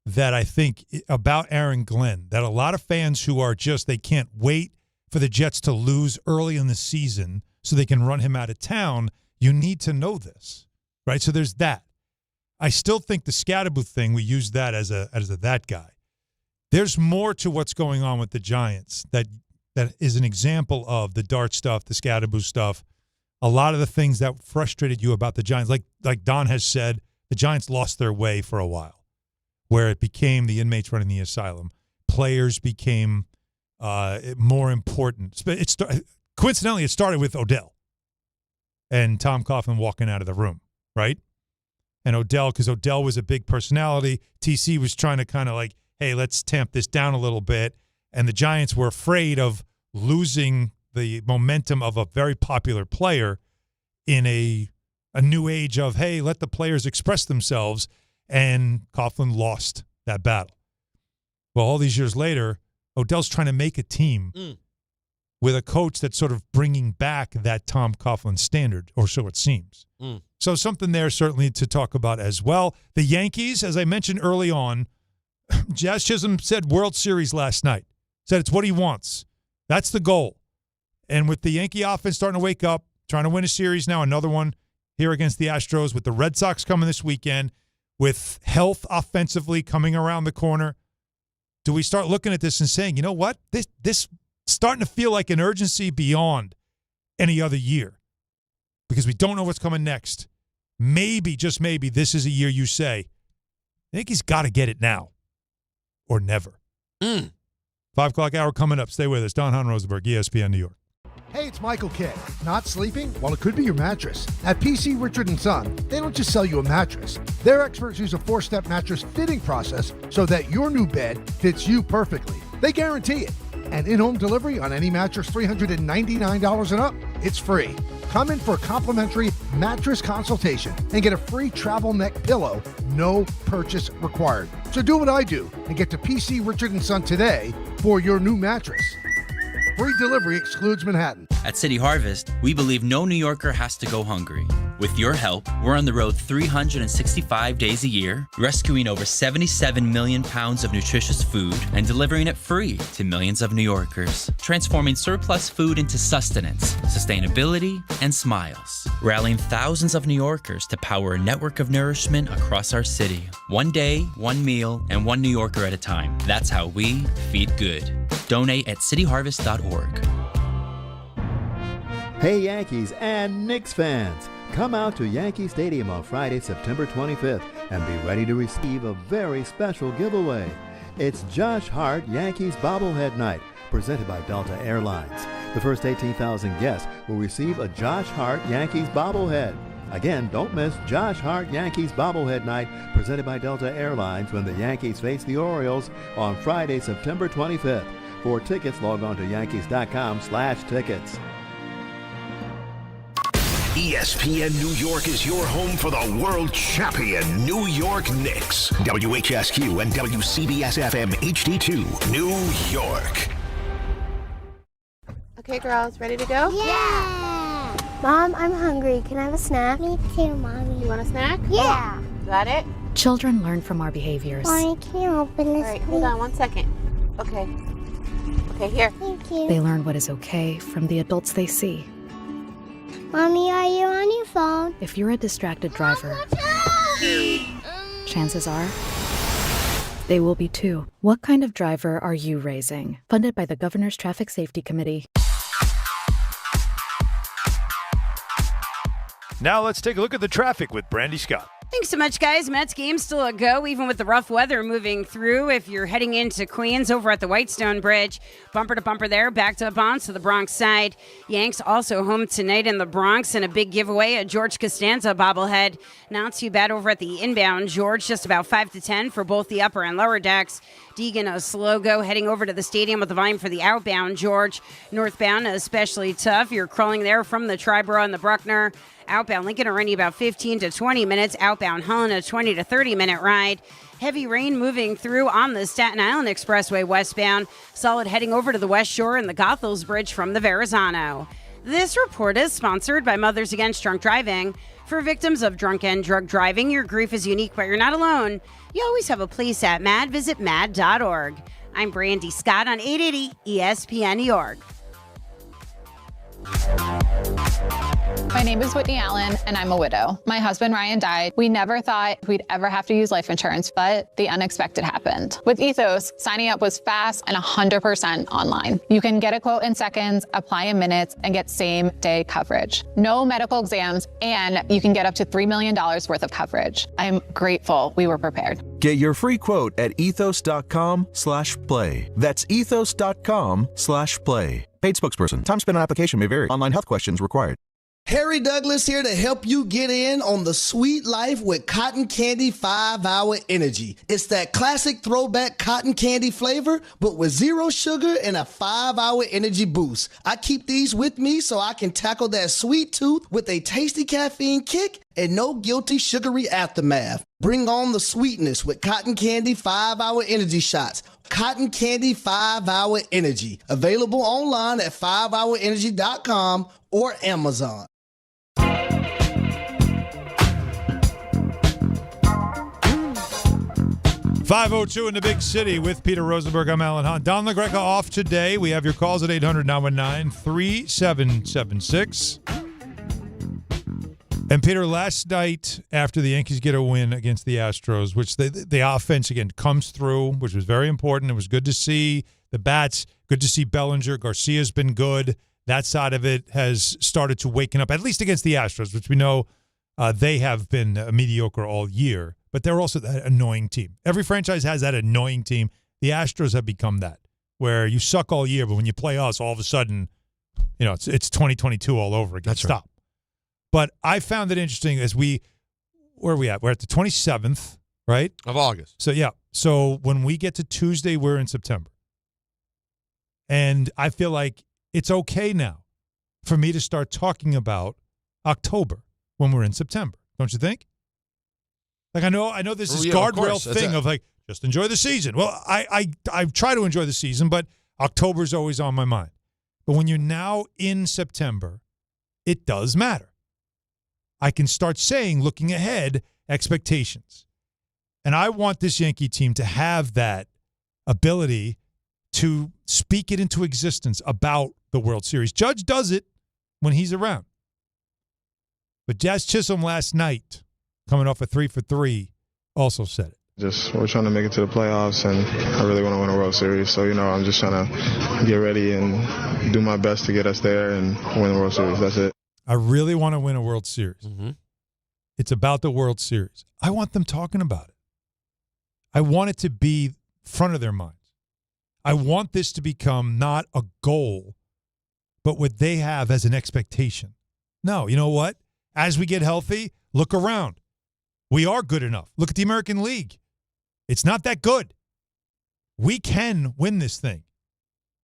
that I think about Aaron Glenn, that a lot of fans who are they can't wait for the Jets to lose early in the season so they can run him out of town. You need to know this, right? So there's that. I still think the Skattebo thing, we use that as a that guy. There's more to what's going on with the Giants that is an example of the Dart stuff, the Skattebo stuff, a lot of the things that frustrated you about the Giants. Like Don has said, the Giants lost their way for a while, where it became the inmates running the asylum. Players became more important. Coincidentally, it started with Odell and Tom Coughlin walking out of the room, right? And Odell, because Odell was a big personality, TC was trying to kind of hey, let's tamp this down a little bit. And the Giants were afraid of losing the momentum of a very popular player in a new age of, hey, let the players express themselves. And Coughlin lost that battle. Well, all these years later, Odell's trying to make a team with a coach that's sort of bringing back that Tom Coughlin standard, or so it seems. So something there certainly to talk about as well. The Yankees, as I mentioned early on, Jazz Chisholm said World Series last night. Said it's what he wants. That's the goal. And with the Yankee offense starting to wake up, trying to win a series now, another one here against the Astros, with the Red Sox coming this weekend, with health offensively coming around the corner, do we start looking at this and saying, you know what? This starting to feel like an urgency beyond any other year because we don't know what's coming next. Maybe, just maybe, this is a year you say, I think he's got to get it now or never. 5 o'clock hour coming up. Stay with us. Don Hahn, Rosenberg, ESPN New York. Hey, it's Michael Kidd. Not sleeping? Well, it could be your mattress. At PC Richard & Son, they don't just sell you a mattress. Their experts use a 4-step mattress fitting process so that your new bed fits you perfectly. They guarantee it. And in-home delivery on any mattress $399 and up, it's free. Come in for a complimentary mattress consultation and get a free travel neck pillow, no purchase required. So do what I do and get to PC Richard & Son today for your new mattress. Free delivery excludes Manhattan. At City Harvest, we believe no New Yorker has to go hungry. With your help, we're on the road 365 days a year, rescuing over 77 million pounds of nutritious food and delivering it free to millions of New Yorkers, transforming surplus food into sustenance, sustainability, and smiles, rallying thousands of New Yorkers to power a network of nourishment across our city. One day, one meal, and one New Yorker at a time. That's how we feed good. Donate at cityharvest.org. Hey Yankees and Knicks fans, come out to Yankee Stadium on Friday, September 25th and be ready to receive a very special giveaway. It's Josh Hart Yankees Bobblehead Night, presented by Delta Airlines. The first 18,000 guests will receive a Josh Hart Yankees bobblehead. Again, don't miss Josh Hart Yankees Bobblehead Night, presented by Delta Airlines when the Yankees face the Orioles on Friday, September 25th. For tickets, log on to yankees.com/tickets. ESPN New York is your home for the world champion New York Knicks. WHSQ and WCBS-FM HD2, New York. Okay, girls, ready to go? Yeah! Mom, I'm hungry. Can I have a snack? Me too, Mommy. You want a snack? Yeah! Got it? Children learn from our behaviors. Mommy, can you open this, All right, hold on 1 second. Okay. Okay, here. Thank you. They learn what is okay from the adults they see. Mommy, are you on your phone? If you're a distracted driver, chances are they will be too. What kind of driver are you raising? Funded by the Governor's Traffic Safety Committee. Now let's take a look at the traffic with Brandy Scott. Thanks so much, guys. Mets game still a go, even with the rough weather moving through. If you're heading into Queens over at the Whitestone Bridge, bumper to bumper there, backed up on to the Bronx side. Yanks also home tonight in the Bronx, and a big giveaway, a George Costanza bobblehead. Not too bad over at the inbound George, just about 5 to 10 for both the upper and lower decks. Deegan, a slow go heading over to the stadium with the volume for the outbound George. Northbound, especially tough. You're crawling there from the Triborough and the Bruckner. Outbound Lincoln are running about 15 to 20 minutes. Outbound Hahn, a 20 to 30 minute ride. Heavy rain moving through on the Staten Island Expressway westbound. Solid heading over to the West Shore and the Goethals Bridge from the Verrazano. This report is sponsored by Mothers Against Drunk Driving. For victims of drunk and drug driving, your grief is unique, but you're not alone. You always have a place at MAD. Visit MAD.org. I'm Brandy Scott on 880 ESPN New York. My name is Whitney Allen, and I'm a widow. My husband, Ryan, died. We never thought we'd ever have to use life insurance, but the unexpected happened. With Ethos, signing up was fast and 100% online. You can get a quote in seconds, apply in minutes, and get same-day coverage. No medical exams, and you can get up to $3 million worth of coverage. I'm grateful we were prepared. Get your free quote at ethos.com/play. That's ethos.com/play. Paid spokesperson. Time spent on application may vary. Online health questions required. Harry Douglas here to help you get in on the sweet life with Cotton Candy 5-Hour Energy. It's that classic throwback cotton candy flavor, but with 0 sugar and a 5-hour energy boost. I keep these with me so I can tackle that sweet tooth with a tasty caffeine kick and no guilty sugary aftermath. Bring on the sweetness with Cotton Candy 5-Hour Energy Shots. Cotton Candy 5-Hour Energy. Available online at 5hourenergy.com or Amazon. 5:02 in the big city with Peter Rosenberg. I'm Alan Hahn. Don LaGreca off today. We have your calls at 800-919-3776. And Peter, last night after the Yankees get a win against the Astros, which the offense again comes through, which was very important. It was good to see the bats. Good to see Bellinger. Garcia's been good. that side of it has started to waken up, at least against the Astros, which we know they have been mediocre all year, but they're also that annoying team. Every franchise has that annoying team. The Astros have become that, where you suck all year, but when you play us, all of a sudden, it's 2022 all over again. That's Stop. Right. But I found it interesting as where are we at? We're at the 27th, right? Of August. So, yeah. So when we get to Tuesday, we're in September. And I feel like it's okay now for me to start talking about October when we're in September. Don't you think? Like, I know this is guardrail thing of like, just enjoy the season. Well, I try to enjoy the season, but October's always on my mind. But when you're now in September, it does matter. I can start saying, looking ahead, expectations. And I want this Yankee team to have that ability to speak it into existence about the World Series. Judge does it when he's around. But Jazz Chisholm last night, coming off a 3-for-3, also said it. We're trying to make it to the playoffs, and I really want to win a World Series. So, I'm just trying to get ready and do my best to get us there and win the World Series. That's it. I really want to win a World Series. Mm-hmm. It's about the World Series. I want them talking about it. I want it to be front of their minds. I want this to become not a goal, but what they have as an expectation. No, you know what? As we get healthy, look around. We are good enough. Look at the American League. It's not that good. We can win this thing.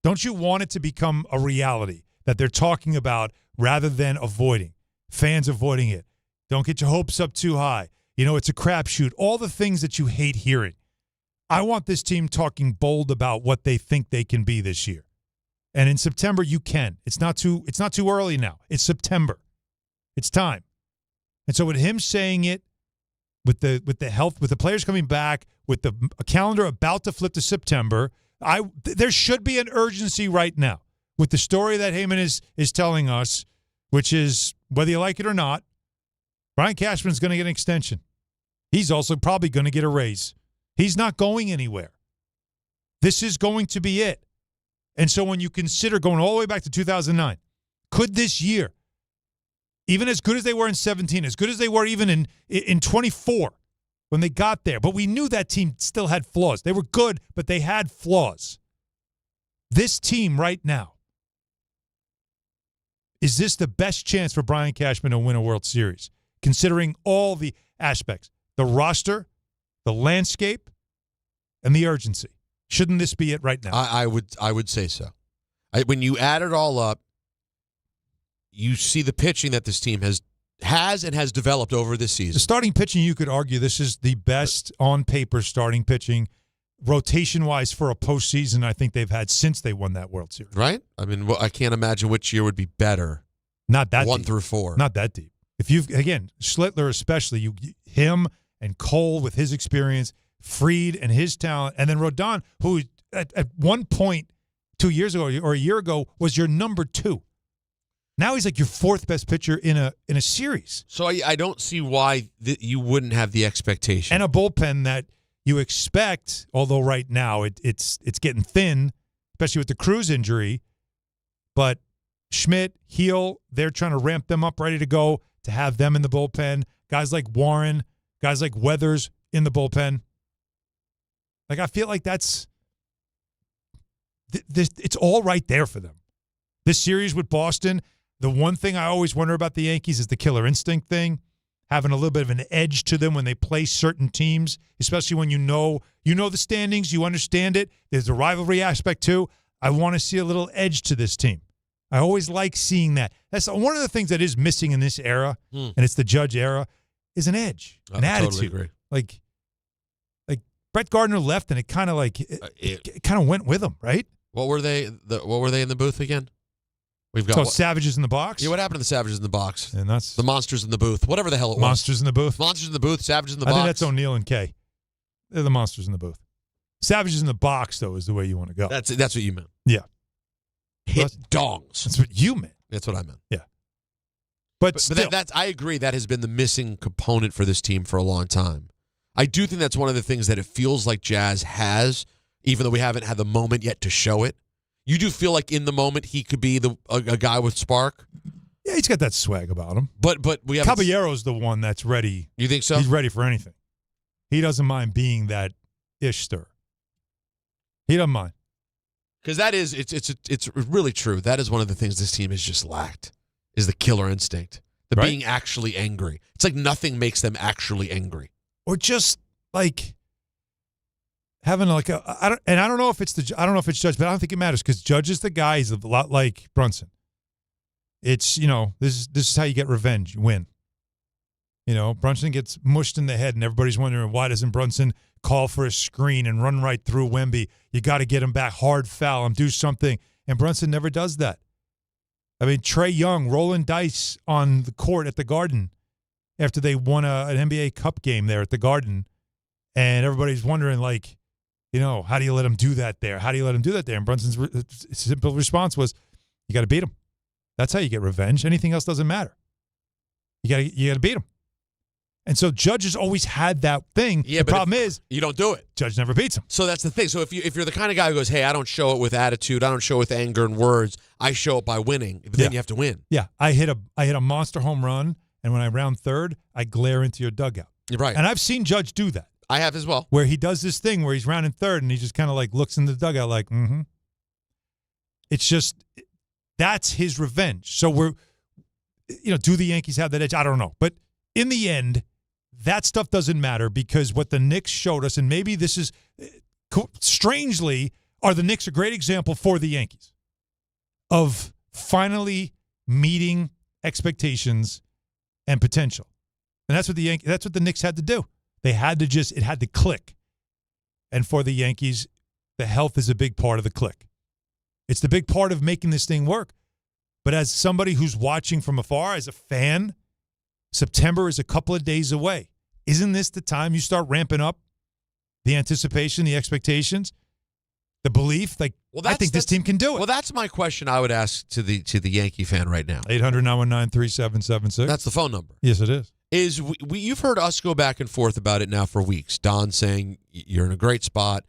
Don't you want it to become a reality that they're talking about rather than avoiding? Fans avoiding it. Don't get your hopes up too high. It's a crapshoot. All the things that you hate hearing. I want this team talking bold about what they think they can be this year. And in September, you can. It's not too early now. It's September. It's time. And so with him saying it, with the health, with the players coming back, with the calendar about to flip to September, there should be an urgency right now with the story that Hahn is telling us, which is, whether you like it or not, Brian Cashman's going to get an extension. He's also probably going to get a raise. He's not going anywhere. This is going to be it. And so when you consider going all the way back to 2009, could this year, even as good as they were in 17, as good as they were even in 24 when they got there, but we knew that team still had flaws. They were good, but they had flaws. This team right now, is this the best chance for Brian Cashman to win a World Series, considering all the aspects, the roster, the landscape, and the urgency? Shouldn't this be it right now? I would say so. When you add it all up, you see the pitching that this team has developed over this season. The starting pitching, you could argue this is the best on paper starting pitching, rotation-wise, for a postseason I think they've had since they won that World Series. Right? I mean, I can't imagine which year would be better. Not that 1 deep. through 4. Not that deep. If you've, again, Schlittler especially, him and Cole with his experience, Fried and his talent, and then Rodon, who at one point 2 years ago or a year ago was your number 2. Now he's like your 4th best pitcher in a series. So I don't see why you wouldn't have the expectation. And a bullpen that you expect, although right now it's getting thin, especially with the Cruz injury. But Schmidt, Heel, they're trying to ramp them up, ready to go, to have them in the bullpen. Guys like Warren, guys like Weathers in the bullpen. Like, I feel like that's it's all right there for them. This series with Boston, the one thing I always wonder about the Yankees is the killer instinct thing, having a little bit of an edge to them when they play certain teams, especially when you know the standings, you understand it. There's a rivalry aspect too. I want to see a little edge to this team. I always like seeing that. That's one of the things that is missing in this era, and it's the Judge era, is an edge, an attitude. Totally agree. Like Brett Gardner left, and it kind of it kind of went with him, right? What were they? What were they in the booth again? We've got Savages in the box. Yeah, what happened to the Savages in the box? And that's the Monsters in the booth. Whatever the hell it was. Monsters in the booth. Monsters in the booth. Savages in the box. I think that's O'Neill and Kay. They're the Monsters in the booth. Savages in the box, though, is the way you want to go. That's what you meant. Yeah. Hit dongs. That's what you meant. That's what I meant. Yeah. But still. I agree. That has been the missing component for this team for a long time. I do think that's one of the things that it feels like Jazz has, even though we haven't had the moment yet to show it. You do feel like in the moment he could be a guy with spark? Yeah, he's got that swag about him. But we have Caballero's the one that's ready. You think so? He's ready for anything. He doesn't mind being that ish-stir. He doesn't mind. Because that is, it's really true. That is one of the things this team has just lacked, is the killer instinct. The being actually angry. It's like nothing makes them actually angry. Or just like having like I don't know if it's Judge, but I don't think it matters because Judge is the guy. He's a lot like Brunson. It's, this is how you get revenge. You win. Brunson gets mushed in the head, and everybody's wondering, why doesn't Brunson call for a screen and run right through Wemby? You got to get him back, hard foul him, do something. And Brunson never does that. I mean, Trae Young rolling dice on the court at the Garden after they won an NBA Cup game there at the Garden. And everybody's wondering, like, how do you let him do that there? How do you let him do that there? And Brunson's simple response was, you got to beat him. That's how you get revenge. Anything else doesn't matter. You got to beat him. And so Judge has always had that thing. Yeah, the problem is you don't do it. Judge never beats him. So that's the thing. So if you're the kind of guy who goes, hey, I don't show it with attitude, I don't show it with anger and words, I show it by winning. But then you have to win. Yeah, I hit a monster home run, and when I round third, I glare into your dugout. You're right. And I've seen Judge do that. I have as well. Where he does this thing where he's rounding third, and he just kind of like looks in the dugout like, mm-hmm. It's just that's his revenge. So do the Yankees have that edge? I don't know, but in the end, that stuff doesn't matter because what the Knicks showed us, and maybe this is, strangely, are the Knicks a great example for the Yankees of finally meeting expectations and potential. And that's what the Knicks had to do. They had to it had to click. And for the Yankees, the health is a big part of the click. It's the big part of making this thing work. But as somebody who's watching from afar, as a fan, September is a couple of days away. Isn't this the time you start ramping up the anticipation, the expectations, the belief? Like, I think this team can do it. Well, that's my question I would ask to the Yankee fan right now. 800-919-3776. That's the phone number. Yes, it is. You've heard us go back and forth about it now for weeks. Don saying you're in a great spot.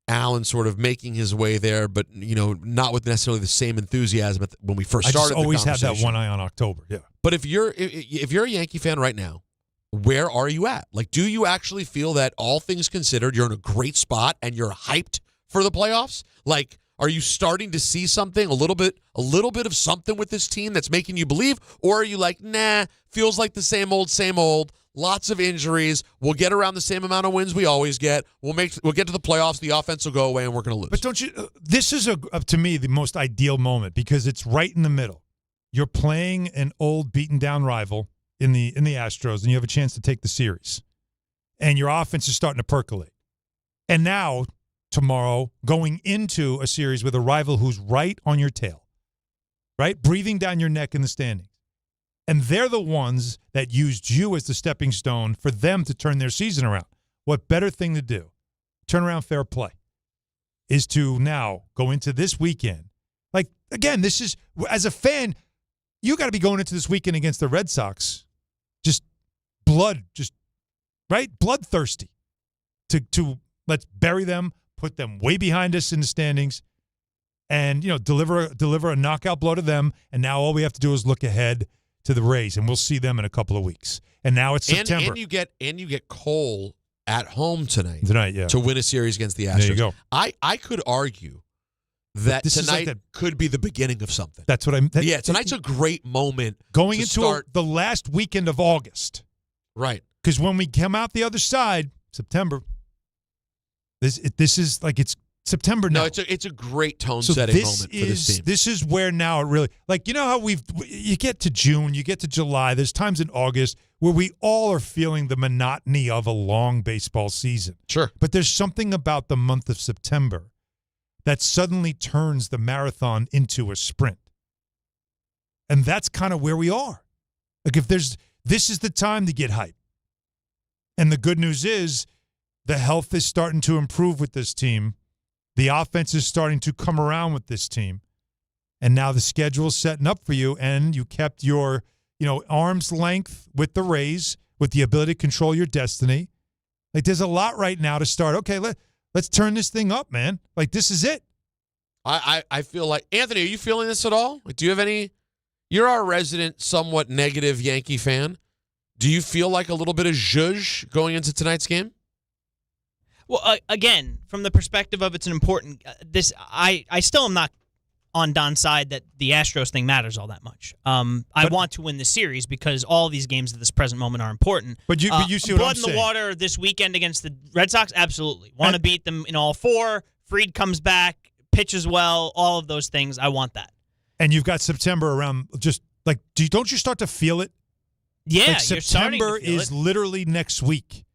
Alan sort of making his way there, but not with necessarily the same enthusiasm when we first started. I always have that one eye on October. Yeah. But if you're a Yankee fan right now, where are you at? Like, do you actually feel that all things considered, you're in a great spot and you're hyped for the playoffs? Like, are you starting to see something, a little bit of something with this team that's making you believe? Or are you like, nah, feels like the same old, lots of injuries. We'll get around the same amount of wins we always get. We'll get to the playoffs, the offense will go away, and we're going to lose. But don't you, this is, to me, the most ideal moment because it's right in the middle. You're playing an old, beaten-down rival in the Astros, and you have a chance to take the series. And your offense is starting to percolate. And now, tomorrow, going into a series with a rival who's right on your tail, right? Breathing down your neck in the standings. And they're the ones that used you as the stepping stone for them to turn their season around. What better thing to do? Turn around fair play is to now go into this weekend. Like, again, this is, as a fan, you got to be going into this weekend against the Red Sox bloodthirsty to let's bury them, put them way behind us in the standings, and deliver a knockout blow to them. And now all we have to do is look ahead to the Rays, and we'll see them in a couple of weeks. And now it's September. And you get Cole at home tonight. Yeah. To win a series against the Astros. There you go. I could argue that tonight could be the beginning of something. That's what I'm. Tonight's a great moment going into the last weekend of August. Right. Because when we come out the other side, September. This is like it's September now. No, it's a great tone-setting moment for this team. This is where now it really, like, how you get to June, you get to July, there's times in August where we all are feeling the monotony of a long baseball season. Sure. But there's something about the month of September that suddenly turns the marathon into a sprint. And that's kind of where we are. Like, this is the time to get hype. And the good news is the health is starting to improve with this team. The offense is starting to come around with this team. And now the schedule's setting up for you, and you kept your, arm's length with the Rays, with the ability to control your destiny. Like, there's a lot right now to start. Okay, let's turn this thing up, man. Like, this is it. I feel like, Anthony, are you feeling this at all? Like, do you have any? You're our resident, somewhat negative Yankee fan. Do you feel like a little bit of zhuzh going into tonight's game? Well, again, from the perspective of it's an important. I still am not on Don's side that the Astros thing matters all that much. I want to win the series because all these games at this present moment are important. But you see what I'm blood in saying. the water this weekend against the Red Sox, absolutely. Want to beat them in all four. Fried comes back, pitches well, all of those things. I want that. And you've got September around. Just like, don't you start to feel it? Yeah, like you're starting to September feel is it. literally next week.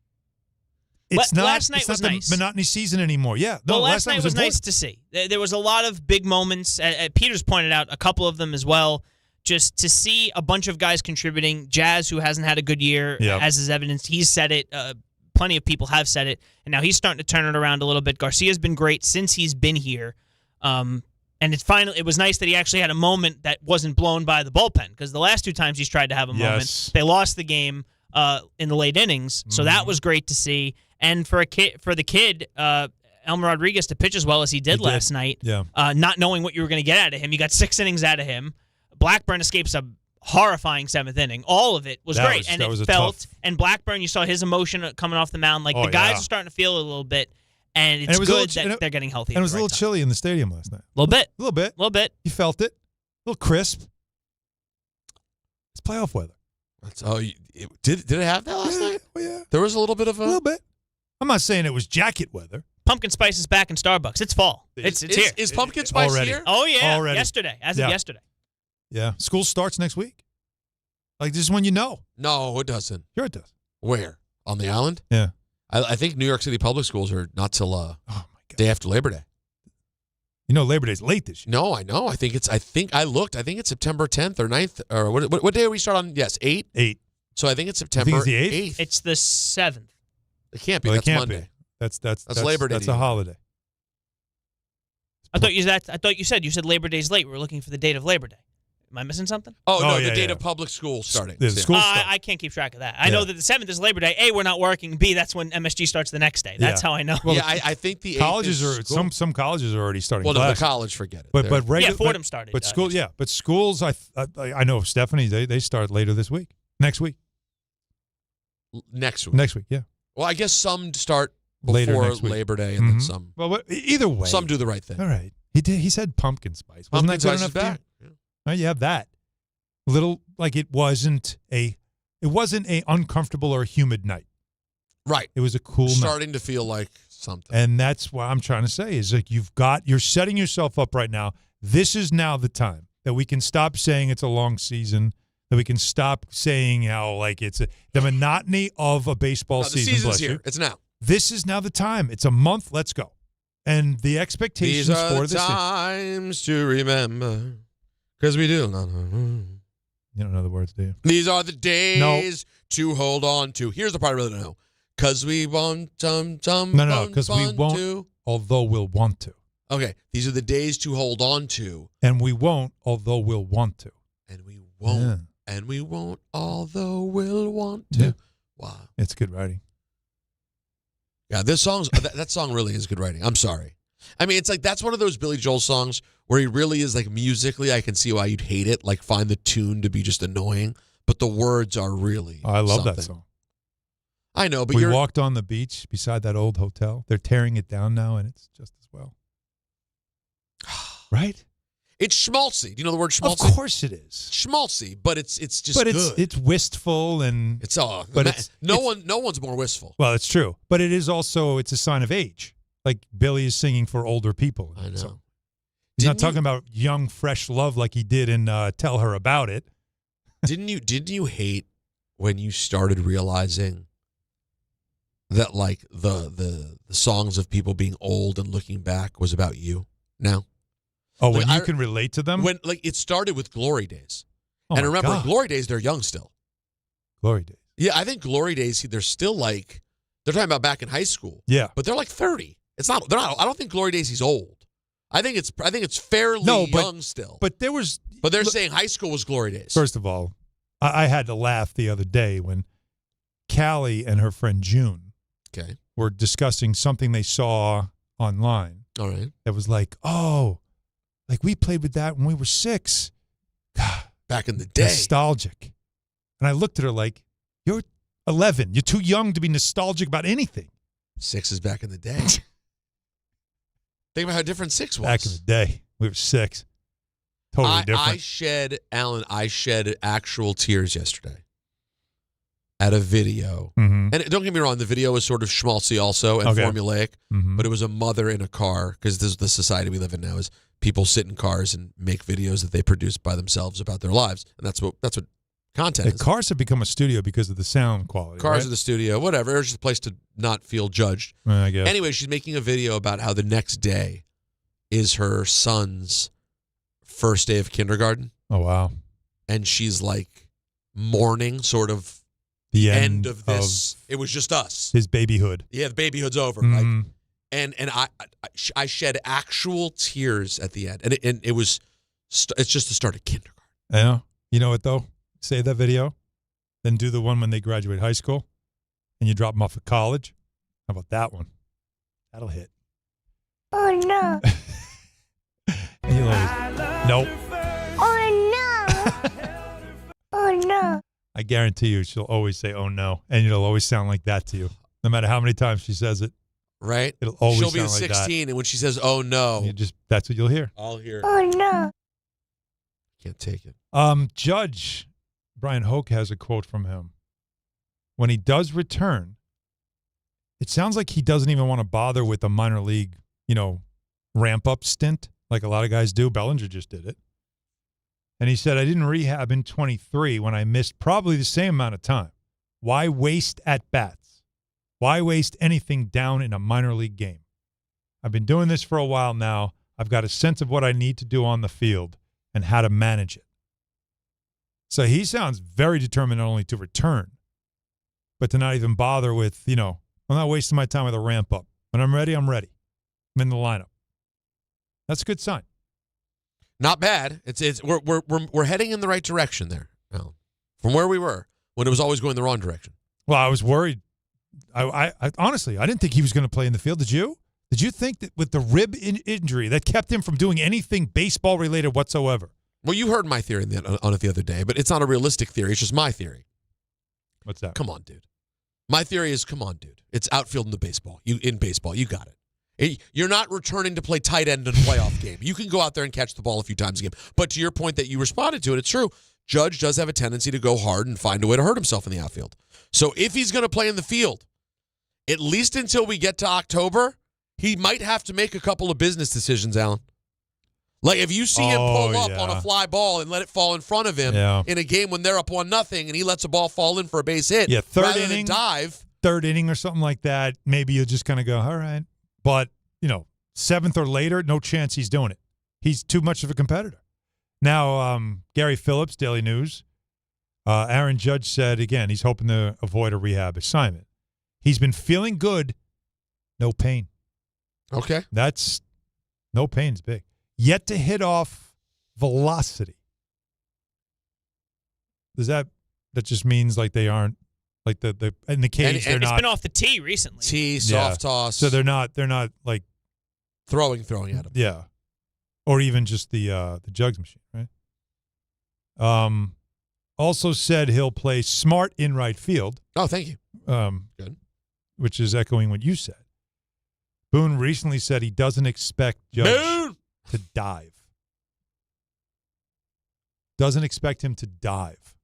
It's But not. last night it's not was the nice. monotony season anymore. Yeah. No, Well, last night was nice important. to see. There was a lot of big moments. Peter's pointed out a couple of them as well. Just to see a bunch of guys contributing. Jazz, who hasn't had a good year, Yep. as is evidenced. He's said it. Plenty of people have said it. And now he's starting to turn it around a little bit. Garcia's been great since he's been here. And it was nice that he actually had a moment that wasn't blown by the bullpen. Because the last two times he's tried to have a moment, they lost the game in the late innings. So that was great to see. And for the kid, Elmer Rodriguez to pitch as well as he did last night, not knowing what you were going to get out of him. You got 6 innings out of him. Blackburn escapes a horrifying 7th inning. All of it was great. And it felt, and Blackburn, you saw his emotion coming off the mound. Like the guys are starting to feel it a little bit. And it's good that they're getting healthy. And it was a little chilly in the stadium last night. A little bit. A little bit. You felt it. A little crisp. It's playoff weather. Did it have that last night? Oh, yeah. There was a little bit of a little bit. I'm not saying it was jacket weather. Pumpkin spice is back in Starbucks. It's fall. It's here. Is pumpkin spice already. here? Oh, yeah. Already. Yesterday. As of yesterday. Yeah. School starts next week. Like, this is when you know. No, it doesn't. Sure it does. Where? On the island? Yeah. I think New York City public schools are not till day after Labor Day. You know Labor Day's late this year. No, I know. I think it's September 10th or 9th. Or what day are we start on? Yes, 8? 8. So I think it's September I think it's the 8th. It's the 7th. It can't be. Well, That's it can't Monday. be. That's Labor Day. That's a holiday. I thought you said Labor Day's late. We're looking for the date of Labor Day. Am I missing something? Oh, no, the date of public school starting. The school starts. I can't keep track of that. I know that the 7th is Labor Day. A, we're not working. B, that's when MSG starts the next day. That's how I know. Well, I think the 8th colleges is are school. some colleges are already starting. Well, no, the classes. college, forget it. But regular, Fordham started. But school, but schools. I know Stephanie. They start later this week. Next week. Next week. Next week. Yeah. Well, I guess some start Later before next week. Labor Day, and then some. Well, either way, some do the right thing. All right. He said pumpkin spice. Wasn't Pumpkin that good spice enough is for you? back. Yeah. Well, you have that. Little like it wasn't a uncomfortable or humid night. Right. It was a cool night. Starting to feel like something. And that's what I'm trying to say is like you're setting yourself up right now. This is now the time that we can stop saying it's a long season, that we can stop saying how like it's the monotony of a baseball The season. season's bless here. you. It's now. This is now the time. It's a month. Let's go. And the expectations These are for the this times to remember, because we do. You don't know the words, do you? These are the days to hold on to. Here's the part I really don't know. Because we want No, because we won't, to. although we'll want to. Okay, these are the days to hold on to. And we won't, although we'll want to. And we won't. Yeah. And we won't, although we'll want to. Yeah. Wow. It's good writing. Yeah, this song's that song really is good writing. I'm sorry. I mean, it's like that's one of those Billy Joel songs where he really is like musically. I can see why you'd hate it. Like find the tune to be just annoying, but the words are really. I love something. that song. I know, but we walked on the beach beside that old hotel. They're tearing it down now, and it's just as well. Right? It's schmaltzy. Do you know the word schmaltzy? Of course it is. Schmaltzy, but it's just but good. it's wistful and It's but no one's more wistful. Well, it's true, but it is also it's a sign of age. Like Billy is singing for older people. I know. So he's not talking about young, fresh love like he did in "Tell Her About It." Didn't you hate when you started realizing that like the songs of people being old and looking back was about you now? Oh, like, when you can relate to them? When like it started with Glory Days. Oh and my remember, God. Glory Days, they're young still. Glory Days. Yeah, I think Glory Days, they're still like they're talking about back in high school. Yeah. But they're like 30. They're not I don't think Glory Days he's old. I think it's fairly young still. But they're saying high school was Glory Days. First of all, I had to laugh the other day when Callie and her friend June were discussing something they saw online. All right. That was like, oh, like we played with that when we were 6. Back in the day. Nostalgic. And I looked at her like, you're 11. You're too young to be nostalgic about anything. 6 is back in the day. Think about how different 6 was. Back in the day. We were 6. Totally different. I shed actual tears yesterday at a video. Mm-hmm. And don't get me wrong, the video was sort of schmaltzy also and formulaic, Mm-hmm. but it was a mother in a car, because this is the society we live in now, is people sit in cars and make videos that they produce by themselves about their lives. And that's what content is. Cars have become a studio because of the sound quality. Cars right? are the studio, whatever. It's just a place to not feel judged. I guess. Anyway, she's making a video about how the next day is her son's first day of kindergarten. Oh, wow. And she's like mourning sort of the end of this. It was just us. His babyhood. Yeah, the babyhood's over. Mm-hmm. Like, and I shed actual tears at the end. And it's just the start of kindergarten. Yeah. You know what, though? Save that video, then do the one when they graduate high school and you drop them off at college. How about that one? That'll hit. Oh, no. And you'll always, nope. Oh, no. Oh, no. I guarantee you she'll always say, oh, no. And it'll always sound like that to you. No matter how many times she says it. Right? It'll always She'll be sound like 16, and when she says, oh, no. That's what you'll hear. I'll hear. Oh, no. Can't take it. Judge Brian Hoke has a quote from him. When he does return, it sounds like he doesn't even want to bother with a minor league, ramp-up stint like a lot of guys do. Bellinger just did it. And he said, I didn't rehab in 23 when I missed probably the same amount of time. Why waste at-bats? Why waste anything down in a minor league game? I've been doing this for a while now. I've got a sense of what I need to do on the field and how to manage it. So he sounds very determined not only to return, but to not even bother with, I'm not wasting my time with a ramp up. When I'm ready, I'm ready. I'm in the lineup. That's a good sign. Not bad. We're heading in the right direction there, Alan, from where we were when it was always going the wrong direction. Well, I was worried. I honestly, I didn't think he was going to play in the field. Did you? Did you think that with the rib injury that kept him from doing anything baseball related whatsoever? Well, you heard my theory on it the other day, but it's not a realistic theory. It's just my theory. What's that? Come on, dude. My theory is, come on, dude. It's outfield in baseball. You got it. You're not returning to play tight end in a playoff game. You can go out there and catch the ball a few times a game. But to your point that you responded to it, it's true. Judge does have a tendency to go hard and find a way to hurt himself in the outfield. So if he's going to play in the field, at least until we get to October, he might have to make a couple of business decisions, Alan. Like if you see him pull up on a fly ball and let it fall in front of him in a game when they're up 1-0 and he lets a ball fall in for a base hit, third inning, dive. Third inning or something like that, maybe you'll just kind of go, all right. But, 7th or later, no chance he's doing it. He's too much of a competitor. Now, Gary Phillips, Daily News, Aaron Judge said, again, he's hoping to avoid a rehab assignment. He's been feeling good, no pain. Okay. That's no pain's big. Yet to hit off velocity. That just means like they aren't like the in the cage. And it's been off the tee recently. Soft toss. So they're not like throwing at him. Yeah, or even just the jugs machine, right? Also said he'll play smart in right field. Oh, thank you. Good. Which is echoing what you said. Boone recently said he doesn't expect Judge to dive. Doesn't expect him to dive.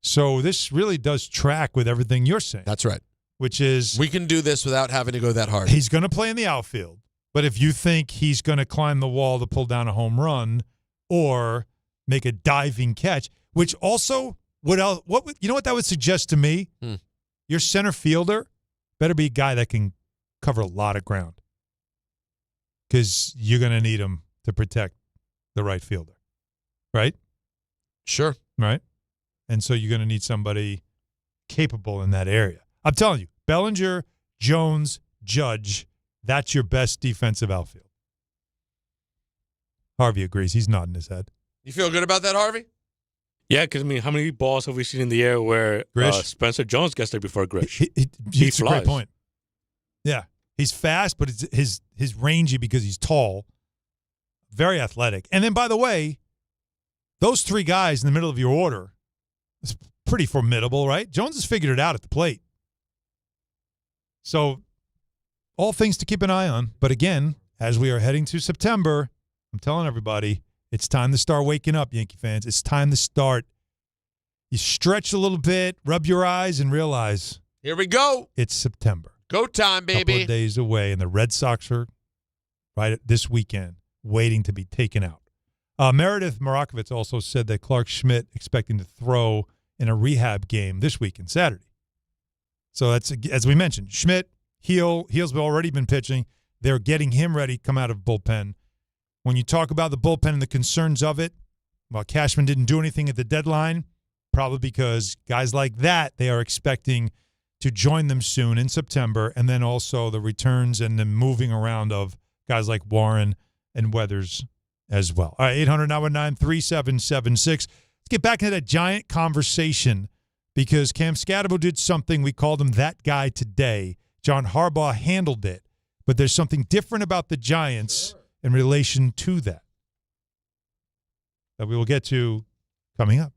So this really does track with everything you're saying. That's right. Which is we can do this without having to go that hard. He's going to play in the outfield. But if you think he's going to climb the wall to pull down a home run or make a diving catch, which also you know what that would suggest to me? Your center fielder better be a guy that can cover a lot of ground. Because you're going to need him to protect the right fielder. Right? Sure. Right? And so you're going to need somebody capable in that area. I'm telling you, Bellinger, Jones, Judge, that's your best defensive outfield. Harvey agrees. He's nodding his head. You feel good about that, Harvey? Yeah, because, how many balls have we seen in the air where Spencer Jones gets there before Grish? He flies. A great point. Yeah. He's fast, but his rangy because he's tall. very athletic. And then, by the way, those three guys in the middle of your order is pretty formidable, right? Jones has figured it out at the plate. So, all things to keep an eye on. But again, as we are heading to September, I'm telling everybody, it's time to start waking up, Yankee fans. It's time to start. You stretch a little bit, rub your eyes, and realize. Here we go. It's September. Go time, baby. A couple of days away, and the Red Sox are right at this weekend waiting to be taken out. Meredith Marakovitz also said that Clark Schmidt expecting to throw in a rehab game this weekend, Saturday. So that's, as we mentioned, Schmidt, Heel's already been pitching. They're getting him ready to come out of bullpen. When you talk about the bullpen and the concerns of it, well, Cashman didn't do anything at the deadline, probably because guys like that, they are expecting to join them soon in September, and then also the returns and the moving around of guys like Warren and Weathers as well. All right, 800-919-3776. Let's get back into that Giant conversation because Cam Skattebo did something. We called him that guy today. John Harbaugh handled it, but there's something different about the Giants in relation to that we will get to coming up.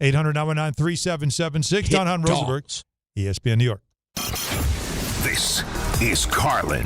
800-919-3776. John Hahn, Rosenberg, ESPN New York. This is Carlin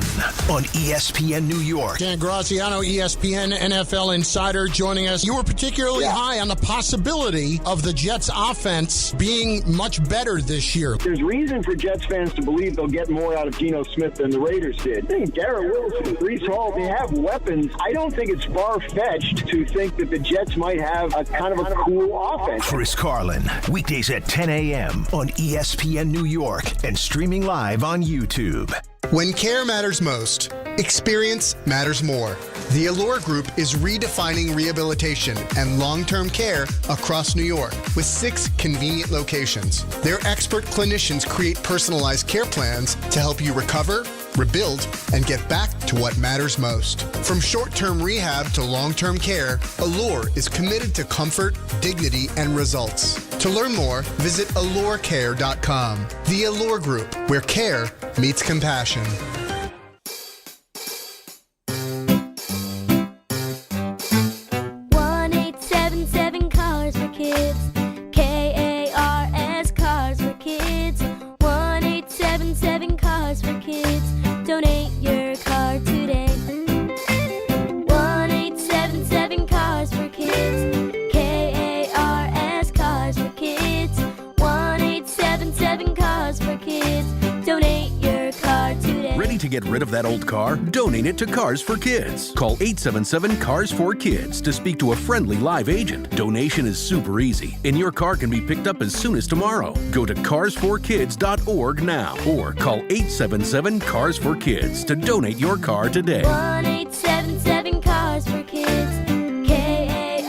on ESPN New York. Dan Graziano, ESPN NFL insider, joining us. You were particularly high on the possibility of the Jets offense being much better this year. There's reason for Jets fans to believe they'll get more out of Geno Smith than the Raiders did. I think Garrett Wilson, Breece Hall, they have weapons. I don't think it's far-fetched to think that the Jets might have a kind of a cool offense. Chris Carlin, weekdays at 10 a.m. on ESPN New York and streaming live on YouTube. When care matters most, experience matters more. The Allure Group is redefining rehabilitation and long-term care across New York with 6 convenient locations. Their expert clinicians create personalized care plans to help you recover, rebuild, and get back to what matters most. From short-term rehab to long-term care, Allure is committed to comfort, dignity, and results. To learn more, visit allurecare.com. The Allure Group, where care meets compassion. Cars for Kids. KARS Cars for Kids. 1-877 Cars for Kids. Donate your car today. 1-877 Cars for Kids. KARS Cars for Kids. 1-877 Cars for Kids. Donate your car today. Ready to get rid of that old car? Donate it to Cars for Kids. Call 877-CARS-4-KIDS to speak to a friendly live agent. Donation is super easy, and your car can be picked up as soon as tomorrow. Go to cars4kids.org now or call 877-CARS-4-KIDS to donate your car today. 1-877 Cars for Kids.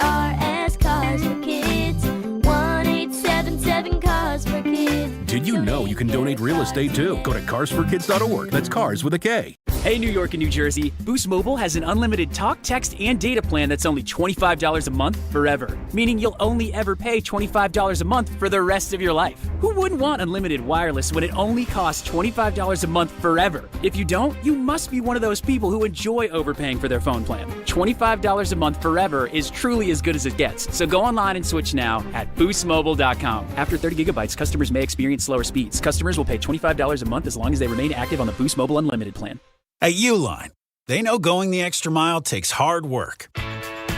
KARS Cars for Kids. 1-877 Cars for Kids. Did you know you can donate real estate too? Go to cars4kids.org. That's cars with a K. Hey, New York and New Jersey, Boost Mobile has an unlimited talk, text, and data plan that's only $25 a month forever, meaning you'll only ever pay $25 a month for the rest of your life. Who wouldn't want unlimited wireless when it only costs $25 a month forever? If you don't, you must be one of those people who enjoy overpaying for their phone plan. $25 a month forever is truly as good as it gets, so go online and switch now at boostmobile.com. After 30 gigabytes, customers may experience slower speeds. Customers will pay $25 a month as long as they remain active on the Boost Mobile Unlimited plan. At Uline, they know going the extra mile takes hard work.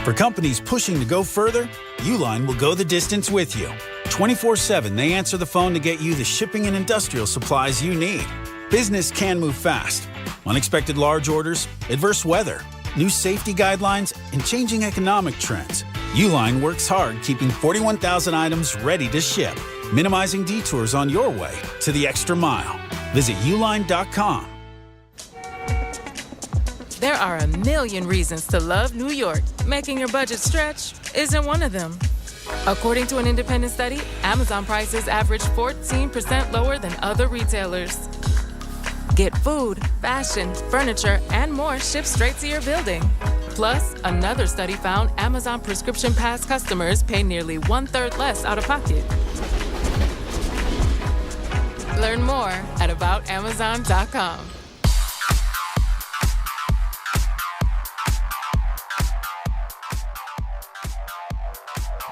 For companies pushing to go further, Uline will go the distance with you. 24/7, they answer the phone to get you the shipping and industrial supplies you need. Business can move fast. Unexpected large orders, adverse weather, new safety guidelines, and changing economic trends. Uline works hard keeping 41,000 items ready to ship, minimizing detours on your way to the extra mile. Visit uline.com. There are a million reasons to love New York. Making your budget stretch isn't one of them. According to an independent study, Amazon prices average 14% lower than other retailers. Get food, fashion, furniture, and more shipped straight to your building. Plus, another study found Amazon Prescription Pass customers pay nearly 1/3 less out of pocket. Learn more at aboutamazon.com.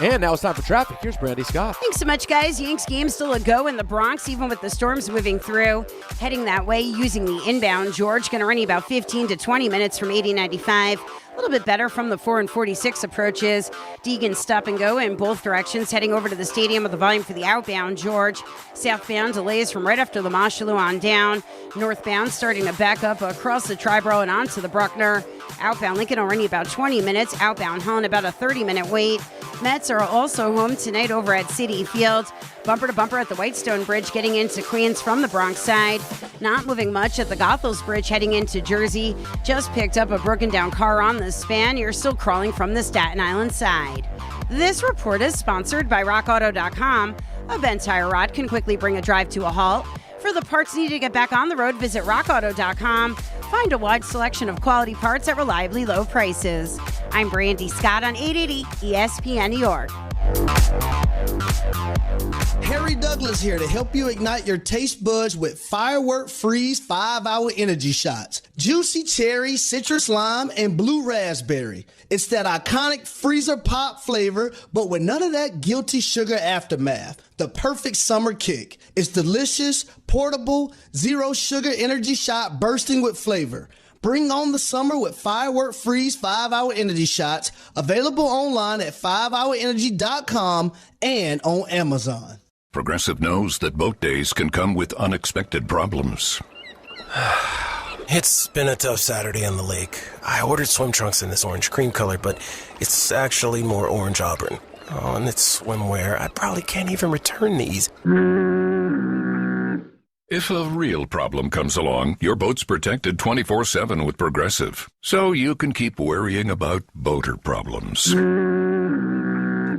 And now it's time for traffic. Here's Brandy Scott. Thanks so much, guys. Yanks game still a go in the Bronx, even with the storms moving through. Heading that way using the inbound George. Going to run you about 15 to 20 minutes from 80-95. A little bit better from the 4 and 46 approaches. Deegan stop and go in both directions. Heading over to the stadium with the volume for the outbound George. Southbound delays from right after the Lamashalo on down. Northbound starting to back up across the Triborough and onto the Bruckner. Outbound Lincoln will run you about 20 minutes. Outbound Hahn about a 30-minute wait. Mets are also home tonight over at Citi Field. Bumper to bumper at the Whitestone Bridge getting into Queens from the Bronx side. Not moving much at the Goethals Bridge heading into Jersey. Just picked up a broken down car on the span. You're still crawling from the Staten Island side. This report is sponsored by RockAuto.com. A bent tire rod can quickly bring a drive to a halt. For the parts needed to get back on the road, visit RockAuto.com. Find a wide selection of quality parts at reliably low prices. I'm Brandy Scott on 880 ESPN New York. Harry Douglas here to help you ignite your taste buds with Firework Freeze 5-Hour Energy Shots. Juicy cherry, citrus lime, and blue raspberry. It's that iconic freezer pop flavor, but with none of that guilty sugar aftermath. The perfect summer kick. It's delicious, portable, zero sugar energy shot bursting with flavor. Bring on the summer with Firework Freeze 5-Hour Energy Shots, available online at 5hourenergy.com and on Amazon. Progressive knows that boat days can come with unexpected problems. It's been a tough Saturday on the lake. I ordered swim trunks in this orange cream color, but it's actually more orange auburn. Oh, and it's swimwear. I probably can't even return these. If a real problem comes along, your boat's protected 24/7 with Progressive, so you can keep worrying about boater problems.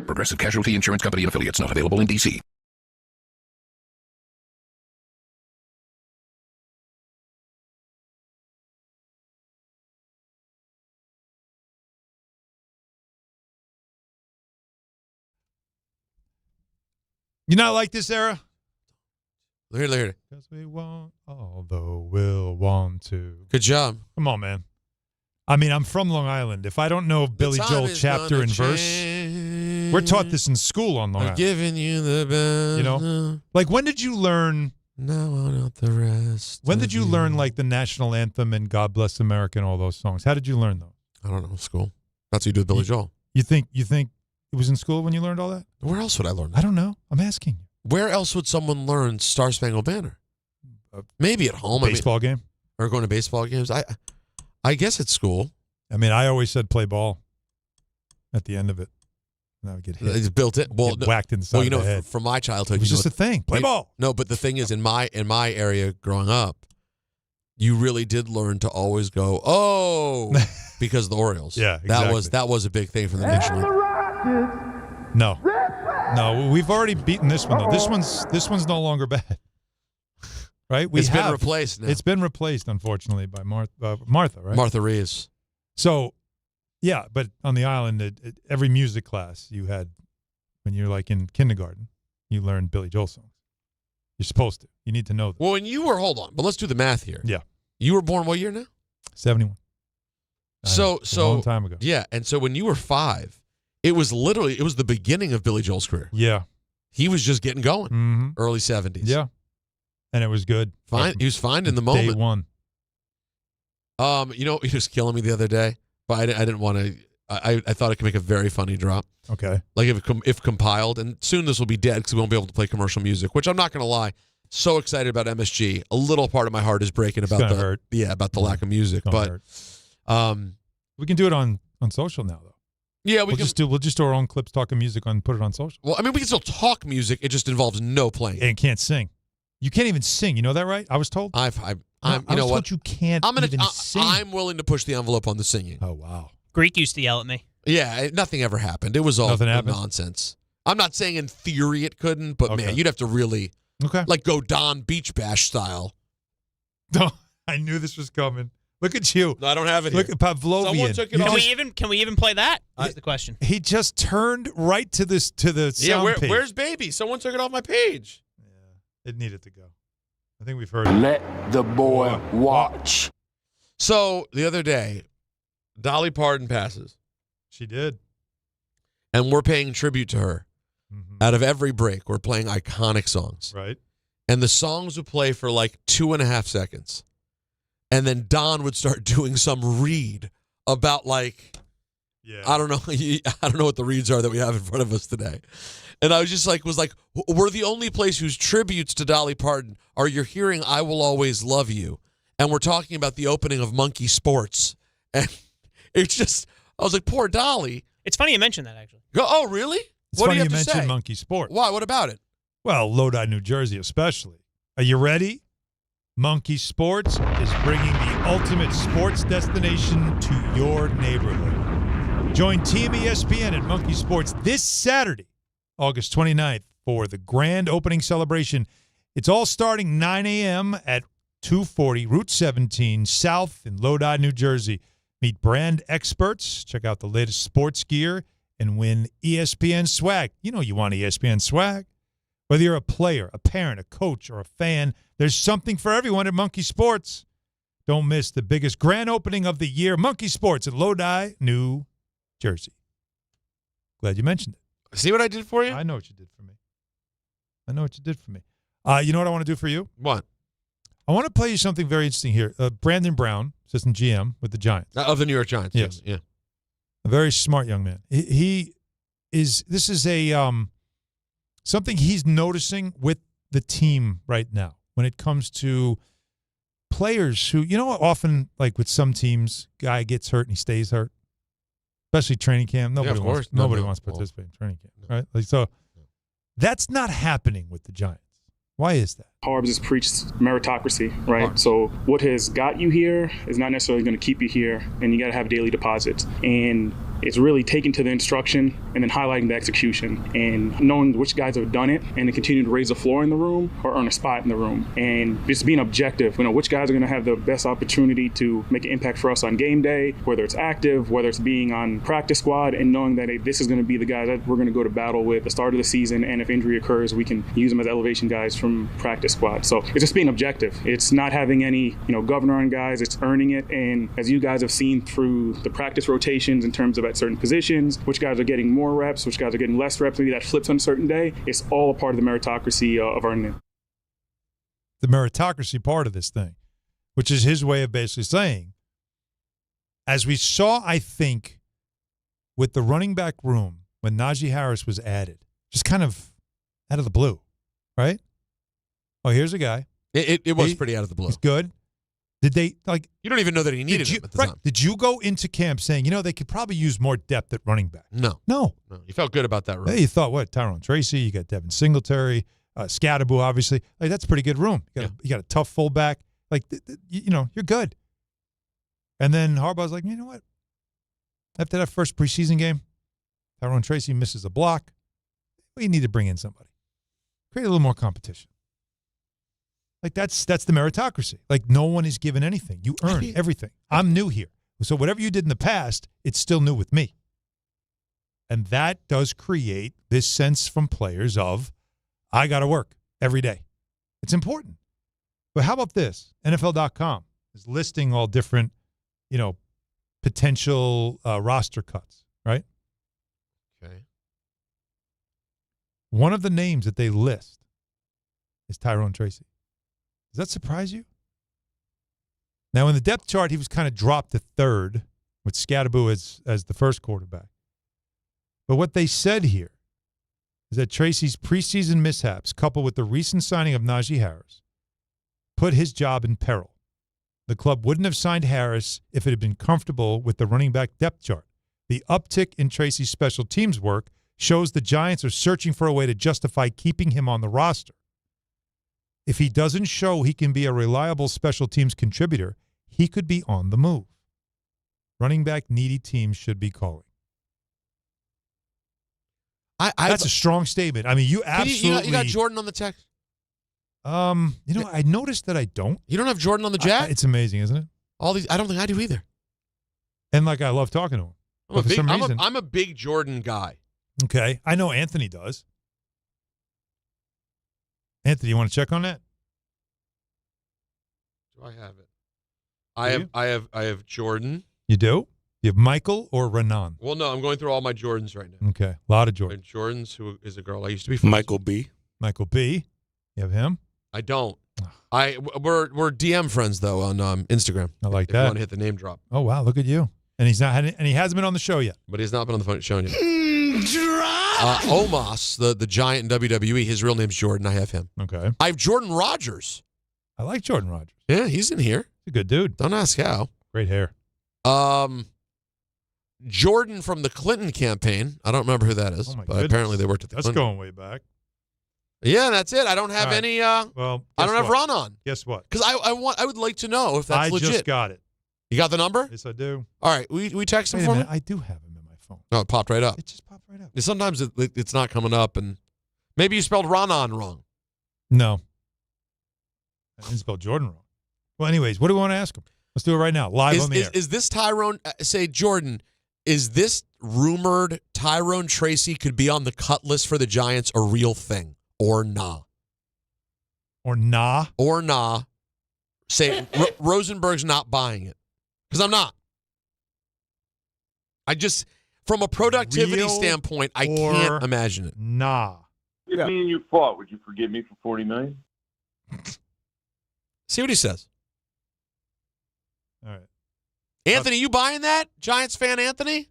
Progressive Casualty Insurance Company and Affiliates, not available in D.C. You not like this era? Look at it. Because we want, although we'll want to. Good job. Come on, man. I mean, I'm from Long Island. If I don't know Billy Joel chapter and verse, we're taught this in school on Long Island. Giving you the best. You know? Like, when did you learn? Now not the rest. When did you learn, like, the national anthem and God Bless America and all those songs? How did you learn those? I don't know. School. That's what you do with Billy Joel. You think it was in school when you learned all that? Where else would I learn that? I don't know. I'm asking you. Where else would someone learn Star Spangled Banner? Maybe at home. Baseball game? Or going to baseball games. I guess at school. I mean, I always said play ball at the end of it. And I would get hit. It's built in. Well, get whacked inside the head. From my childhood. It was just a thing. Play ball. No, but the thing is, in my area growing up, you really did learn to always go, oh, because of the Orioles. Yeah, exactly. That was a big thing for the nation. No, we've already beaten this one though. This one's no longer bad, right? It's been replaced now. It's been replaced, unfortunately, by Martha, right? Martha Reeves. So, yeah, but on the island, every music class you had when you're like in kindergarten, you learned Billy Joel songs. You're supposed to. You need to know them. Well, hold on, but let's do the math here. Yeah. You were born what year now? 71. So a long time ago. Yeah, and so when you were 5. It was the beginning of Billy Joel's career. Yeah. He was just getting going. Early 70s. Yeah. And it was good. Fine. He was fine in the moment. Day one. He was killing me the other day, but I didn't want to. I thought it could make a very funny drop. Okay. Like if compiled, and soon this will be dead because we won't be able to play commercial music, which I'm not going to lie. So excited about MSG. A little part of my heart is breaking about the lack of music. But we can do it on social now, though. Yeah, we'll just do our own clips talking music and put it on social. Well, I mean, we can still talk music. It just involves no playing. And can't sing. You can't even sing. You know that, right? I was told. I was told you can't even sing. I'm willing to push the envelope on the singing. Oh, wow. Greek used to yell at me. Yeah, nothing ever happened. It was all nonsense. I'm not saying in theory it couldn't, but man, you'd have to really go Don Beach Bash style. I knew this was coming. Look at you. No, I don't have it. Look at Pavlovian. Someone took it off. Can we even play that? Is the question. He just turned right to the sound page. Where's Baby? Someone took it off my page. Yeah, it needed to go. I think we've heard it. Let the boy watch. So the other day, Dolly Parton passes. She did. and we're paying tribute to her. Out of every break, we're playing iconic songs. Right. And the songs would play for like 2.5 seconds. And then Don would start doing some read about like, I don't know what the reads are that we have in front of us today. And I was like, we're the only place whose tributes to Dolly Parton are you're hearing I Will Always Love You. And we're talking about the opening of Monkey Sports. And it's just, I was like, poor Dolly. It's funny you mentioned that, actually. Oh, really? It's What do funny you you have to mentioned say? Monkey Sport. Why? What about it? Well, Lodi, New Jersey especially. Are you ready? Monkey Sports is bringing the ultimate sports destination to your neighborhood. Join Team ESPN at Monkey Sports this Saturday, August 29th, for the grand opening celebration. It's all starting 9 a.m. at 240 Route 17 South in Lodi, New Jersey. Meet brand experts, check out the latest sports gear, and win ESPN swag. You know you want ESPN swag. Whether you're a player, a parent, a coach, or a fan, there's something for everyone at Monkey Sports. Don't miss the biggest grand opening of the year, Monkey Sports in Lodi, New Jersey. Glad you mentioned it. See what I did for you? I know what you did for me. You know what I want to do for you? What? I want to play you something very interesting here. Brandon Brown, assistant GM with the Giants. Of the New York Giants. Yes. Yeah. A very smart young man. This is something he's noticing with the team right now when it comes to players who, often like with some teams, guy gets hurt and he stays hurt, especially training camp. Nobody wants to participate in training camp, right? Like, so that's not happening with the Giants. Why is that? Harbs has preached meritocracy, right? So what has got you here is not necessarily going to keep you here, and you got to have daily deposits. And it's really taking to the instruction and then highlighting the execution and knowing which guys have done it and then continue to raise the floor in the room or earn a spot in the room. And just being objective, which guys are going to have the best opportunity to make an impact for us on game day, whether it's active, whether it's being on practice squad, and knowing that, hey, this is going to be the guys that we're going to go to battle with at the start of the season. And if injury occurs, we can use them as elevation guys from practice squad. So it's just being objective. It's not having any, governor on guys. It's earning it. And as you guys have seen through the practice rotations in terms of at certain positions, which guys are getting more reps, which guys are getting less reps, maybe that flips on a certain day, it's all a part of the meritocracy of earning it. The meritocracy part of this thing, which is his way of basically saying, as we saw, I think, with the running back room when Najee Harris was added, just kind of out of the blue, right? Oh, here's a guy. It was pretty out of the blue. He's good. Did they You don't even know that he needed him at the time. Did you go into camp saying, they could probably use more depth at running back? No. You felt good about that room. Hey, you thought what? Tyrone Tracy, you got Devin Singletary, Skattebo, obviously. Like, that's a pretty good room. You got a tough fullback. Like, you're good. And then Harbaugh's like, you know what? After that first preseason game, Tyrone Tracy misses a block. We need to bring in somebody. Create a little more competition. Like, that's the meritocracy. Like, no one is given anything. You earn everything. I'm new here. So whatever you did in the past, it's still new with me. And that does create this sense from players of, I got to work every day. It's important. But how about this? NFL.com is listing all different, potential roster cuts, right? Okay. One of the names that they list is Tyrone Tracy. Does that surprise you? Now, in the depth chart, he was kind of dropped to third with Skattebo as the first quarterback. But what they said here is that Tracy's preseason mishaps, coupled with the recent signing of Najee Harris, put his job in peril. The club wouldn't have signed Harris if it had been comfortable with the running back depth chart. The uptick in Tracy's special teams work shows the Giants are searching for a way to justify keeping him on the roster. If he doesn't show he can be a reliable special teams contributor, he could be on the move. Running back needy teams should be calling. That's a strong statement. I mean, you absolutely. You got Jordan on the text? I noticed that I don't. You don't have Jordan on the jack? It's amazing, isn't it? All these, I don't think I do either. And I love talking to him. I'm a big Jordan guy. Okay, I know Anthony does. Anthony, you want to check on that? Do I have it? I have Jordan. You do? You have Michael or Raanan? Well, no, I'm going through all my Jordans right now. Okay, a lot of Jordans. And Jordan's, who is a girl I used to be friends Michael B. Michael B. You have him? I don't. We're DM friends though on Instagram. I like if that. You want to hit the name drop? Oh wow, look at you! And he hasn't been on the show yet. But he's not been on the phone show yet. Omos, the giant in WWE, his real name's Jordan. I have him. Okay. I have Jordan Rogers. I like Jordan Rogers. Yeah, he's in here. He's a good dude. Don't ask how. Great hair. Jordan from the Clinton campaign. I don't remember who that is, but goodness. apparently they worked at the That's Clinton. going way back. Yeah, that's it. I don't have All right. any. Well, I don't have Raanan. Guess what? Because I would like to know if that's legit. I just got it. You got the number? Yes, I do. All right, we text him Wait a for me. minute. I do have him in my phone. Oh, it popped right up. It just popped right up. Sometimes it's not coming up, and maybe you spelled Raanan wrong. No. I didn't spell Jordan wrong. Well, anyways, what do we want to ask him? Let's do it right now, live on the air. Is this Tyrone? Say, Jordan, is this rumored Tyrone Tracy could be on the cut list for the Giants a real thing or nah? Or nah? Or nah. Say Rosenberg's not buying it. Because I'm not. I just, from a productivity Real standpoint, I or can't imagine it. Nah. If me and you fought, would you forgive me for $40 million? See what he says. All right. Anthony, you buying that? Giants fan Anthony?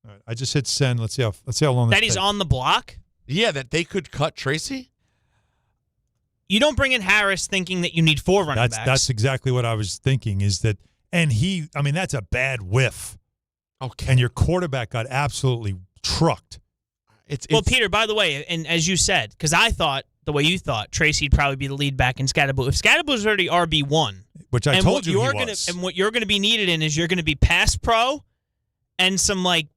All right. I just hit send. Let's see how long this That he's takes. on the block? Yeah, that they could cut Tracy? You don't bring in Harris thinking that you need 4 running backs. That's exactly what I was thinking is that, and that's a bad whiff. Okay. And your quarterback got absolutely trucked. Well, Peter, by the way, and as you said, because I thought the way you thought, Tracy'd probably be the lead back in Skattebo. If Skattebo's already RB1, which I told you he was. And what you're going to be needed in is you're going to be pass pro and some like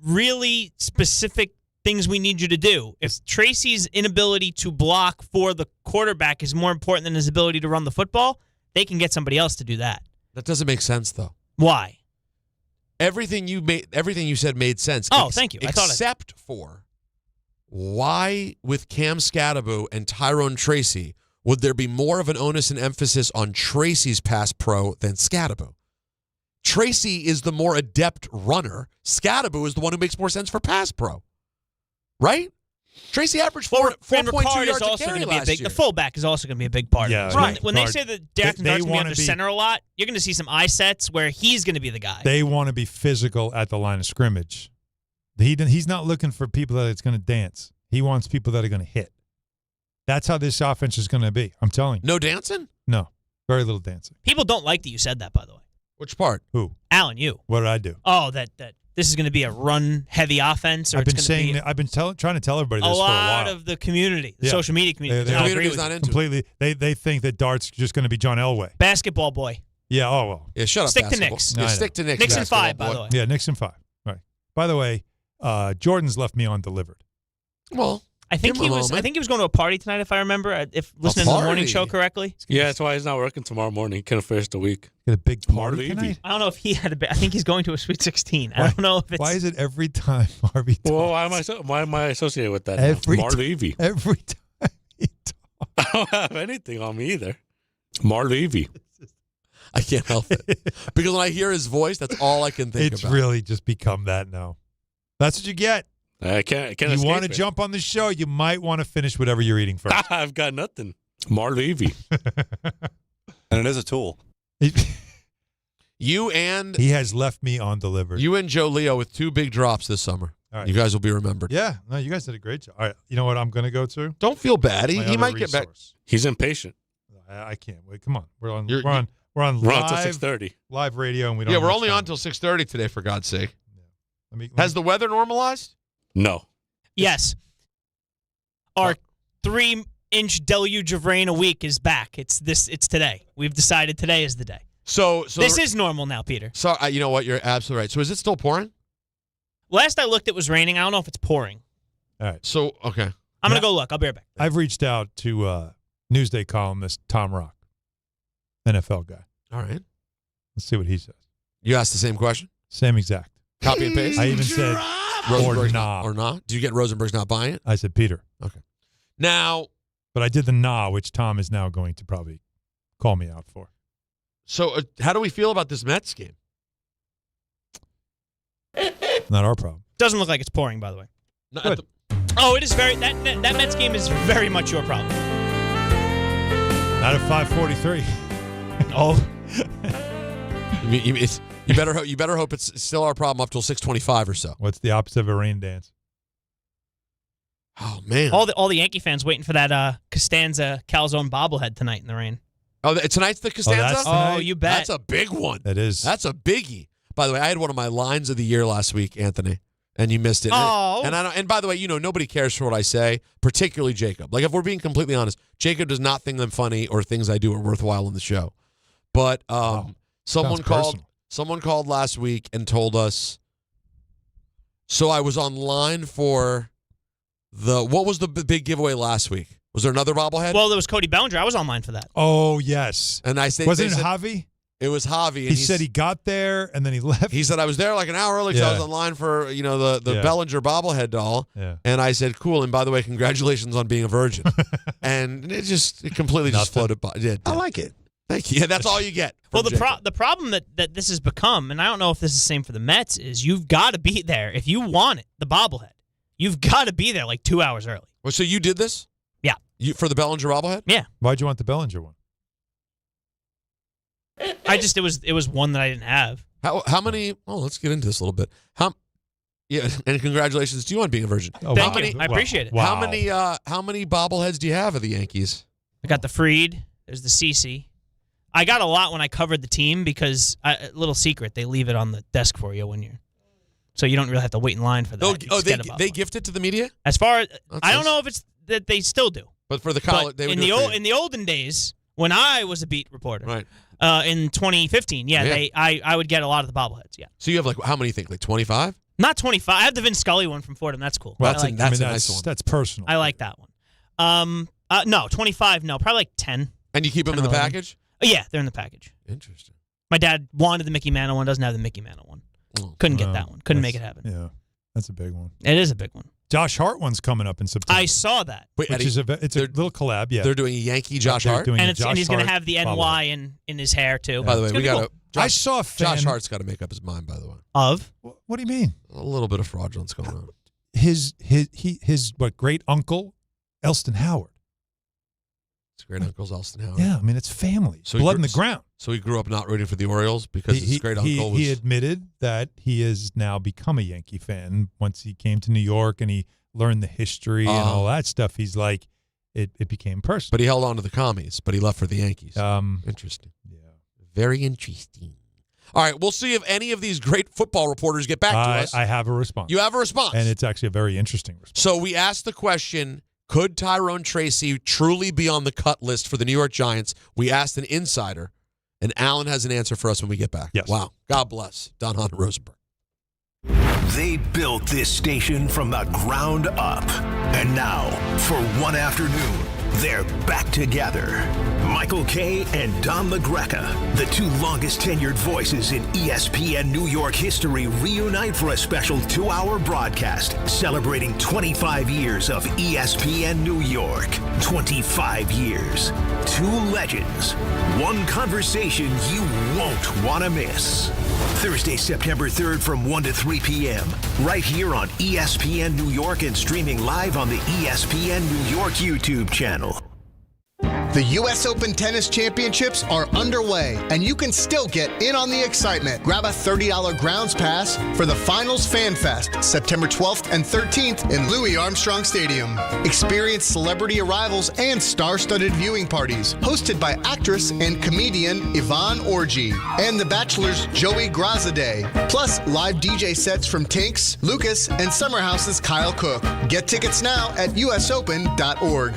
really specific things we need you to do. If Tracy's inability to block for the quarterback is more important than his ability to run the football, they can get somebody else to do that. That doesn't make sense, though. Why? Everything you said made sense. Oh, thank you. Except for why, with Cam Skattebo and Tyrone Tracy, would there be more of an onus and emphasis on Tracy's pass pro than Skattebo? Tracy is the more adept runner. Skattebo is the one who makes more sense for pass pro. Right? Tracy averaged 4.2 yards a carry last year. The fullback is also going to be a big part of it. Right. When they say that Jackson Dart's going to be under center a lot, you're going to see some eye sets where he's going to be the guy. They want to be physical at the line of scrimmage. He's not looking for people that it's going to dance. He wants people that are going to hit. That's how this offense is going to be. I'm telling you. No dancing? No. Very little dancing. People don't like that you said that, by the way. Which part? Who? Alan, you. What did I do? Oh, that this is going to be a run-heavy offense? Or I've been it's gonna saying be I've been trying to tell everybody this for a lot while. of the community, the social media community. The community's not into completely. They think that Dart's just going to be John Elway. Basketball boy. Yeah. Oh well. Yeah. Shut up. Stick to basketball. Knicks. Yeah, No, I stick to know. Knicks. Knicks in basketball, 5, by boy. the way. Yeah. Knicks in 5. Right. By the way, Jordan's left me undelivered. Well, I think give him he a was. I moment. think he was going to a party tonight, if I remember. If listening to the morning show correctly. Yeah, that's why he's not working tomorrow morning. He couldn't finish the week. Got a big party Levy. tonight. I don't know if he had I think he's going to a Sweet 16. I don't know if it's. Why is it every time Harvey talks? Well, why am I associated with that? Every Mar Levy. Every time he talks. I don't have anything on me either. Mar Levy. I can't help it. Because when I hear his voice, that's all I can think It's about. really just become that now. That's what you get. I can't You want to it. jump on the show, you might want to finish whatever you're eating first. I've got nothing. Mar Levy. And it is a tool. You and He has left me undelivered. you and Joe Leo with 2 big drops this summer. All right. You guys will be remembered. Yeah, no, you guys did a great job. All right, you know what I'm going to go to? Don't feel bad. My He other might get back. resource. He's impatient. I can't wait. Come on, we're on You're- we're on We're on till live 6:30. live radio, and we don't. Yeah, have we're much only time. on till 6:30 today, for God's sake. Let Has the weather normalized? No. Yes. Our 3-inch deluge of rain a week is back. It's today. We've decided today is the day. So this is normal now, Peter. So you know what? You're absolutely right. So is it still pouring? Last I looked, it was raining. I don't know if it's pouring. All right. So okay. I'm gonna go look. I'll be right back. I've reached out to Newsday columnist Tom Rock, NFL guy. All right. Let's see what he says. You asked the same question? Same exact. Copy and paste? I even said Rosenberg's or nah. Or not? Do you get Rosenberg's not buying it? I said Peter. Okay. Now, but I did the nah, which Tom is now going to probably call me out for. So how do we feel about this Mets game? Not our problem. Doesn't look like it's pouring, by the way. Good. Oh, it is very that Mets game is very much your problem. Not at 5:43. Oh. You better hope it's still our problem up till 6:25 or so. What's the opposite of a rain dance? Oh man! All the Yankee fans waiting for that Costanza Calzone bobblehead tonight in the rain. Oh, tonight's the Costanza? Oh, you bet. That's a big one. That is. That's a biggie. By the way, I had one of my lines of the year last week, Anthony, and you missed it. Oh. And by the way, nobody cares for what I say, particularly Jacob. Like, if we're being completely honest, Jacob does not think I'm funny or things I do are worthwhile in the show. But someone called last week and told us. So I was online for what was the big giveaway last week? Was there another bobblehead? Well, there was Cody Bellinger. I was online for that. Oh, yes. And I said, wasn't it Javi? It was Javi. He said he got there and then he left. He said, I was there like an hour early because I was online for the Bellinger bobblehead doll. Yeah. And I said, cool. And by the way, congratulations on being a virgin. And it completely just floated by. I like it. Thank you. Yeah, that's all you get. Well, the problem that this has become, and I don't know if this is the same for the Mets, is you've got to be there. If you want it, the bobblehead, you've got to be there like 2 hours early. Well, so you did this? Yeah. For the Bellinger bobblehead? Yeah. Why'd you want the Bellinger one? It was one that I didn't have. How many? Well, let's get into this a little bit. And congratulations to you on being a virgin. Oh, Thank you. I appreciate it. Wow. How many bobbleheads do you have of the Yankees? I got the Fried. There's the CC. I got a lot when I covered the team because little secret, they leave it on the desk for you so you don't really have to wait in line for that. They gift it to the media? As far as I don't know if it's that they still do. But for the college, they would in the olden days when I was a beat reporter, right? In 2015, I would get a lot of the bobbleheads. Yeah. So you have how many? Think 25? Not 25. I have the Vin Scully one from Fordham. That's cool. Well, that's a nice one. That's personal. I like that one. No, 25. No, probably like 10. And you keep them in the package? Yeah, they're in the package. Interesting. My dad wanted the Mickey Mantle one. Doesn't have the Mickey Mantle one. Couldn't get that one. Couldn't make it happen. Yeah, that's a big one. It is a big one. Josh Hart one's coming up in September. I saw that. Wait, it's a little collab. Yeah, they're doing a Yankee Josh Hart, and he's going to have the NY in his hair too. Yeah. By the way, I saw a fan. Josh Hart's got to make up his mind. By the way, of what do you mean? A little bit of fraudulence going on. His great uncle, Elston Howard. His great uncle's Elston Howard. Yeah, I mean it's family. So blood in the ground. So he grew up not rooting for the Orioles because his great uncle was. He admitted that he has now become a Yankee fan once he came to New York and he learned the history and all that stuff. He's like, it became personal. But he held on to the commies, but he left for the Yankees. Interesting. Yeah. Very interesting. All right, we'll see if any of these great football reporters get back to us. I have a response. You have a response. And it's actually a very interesting response. So we asked the question, could Tyrone Tracy truly be on the cut list for the New York Giants? We asked an insider, and Alan has an answer for us when we get back. Yes. Wow. God bless Don Hahn and Rosenberg. They built this station from the ground up. And now, for one afternoon, they're back together. Michael Kay and Don LaGreca, the two longest tenured voices in ESPN New York history, reunite for a special 2-hour broadcast celebrating 25 years of ESPN New York. 25 years. Two legends. One conversation you won't want to miss. Thursday, September 3rd from 1 to 3 p.m. right here on ESPN New York and streaming live on the ESPN New York YouTube channel. The U.S. Open Tennis Championships are underway, and you can still get in on the excitement. Grab a $30 grounds pass for the Finals Fan Fest, September 12th and 13th in Louis Armstrong Stadium. Experience celebrity arrivals and star-studded viewing parties, hosted by actress and comedian Yvonne Orji and The Bachelor's Joey Grazadeh, plus live DJ sets from Tinks, Lucas, and Summer House's Kyle Cook. Get tickets now at usopen.org.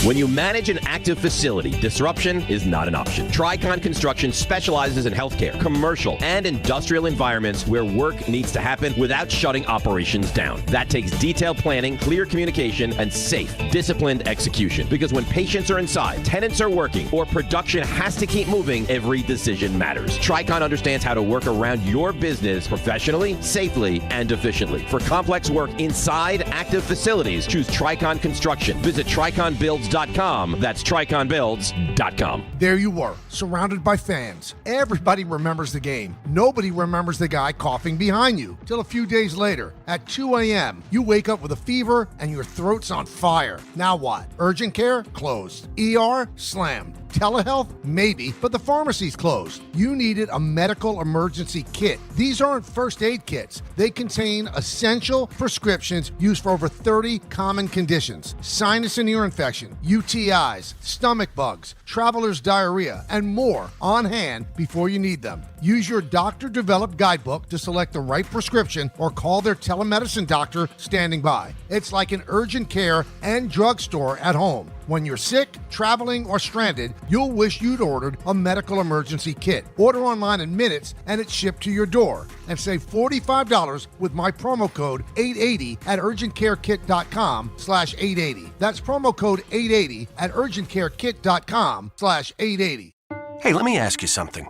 When you manage an active facility, disruption is not an option. Tricon Construction specializes in healthcare, commercial, and industrial environments where work needs to happen without shutting operations down. That takes detailed planning, clear communication, and safe, disciplined execution. Because when patients are inside, tenants are working, or production has to keep moving, every decision matters. Tricon understands how to work around your business professionally, safely, and efficiently. For complex work inside active facilities, choose Tricon Construction. Visit triconbuilds.com TriconBuilds.com. That's TriconBuilds.com. There you were, surrounded by fans. Everybody remembers the game. Nobody remembers the guy coughing behind you. Till a few days later, at 2 a.m., you wake up with a fever and your throat's on fire. Now what? Urgent care? Closed. ER? Slammed. Telehealth? Maybe, but the pharmacy's closed. You needed a medical emergency kit. These aren't first aid kits. They contain essential prescriptions used for over 30 common conditions. Sinus and ear infection, UTIs, stomach bugs, traveler's diarrhea, and more on hand before you need them. Use your doctor-developed guidebook to select the right prescription or call their telemedicine doctor standing by. It's like an urgent care and drugstore at home. When you're sick, traveling, or stranded, you'll wish you'd ordered a medical emergency kit. Order online in minutes and it's shipped to your door. And save $45 with my promo code 880 at urgentcarekit.com/880. That's promo code 880 at urgentcarekit.com/880. Hey, let me ask you something.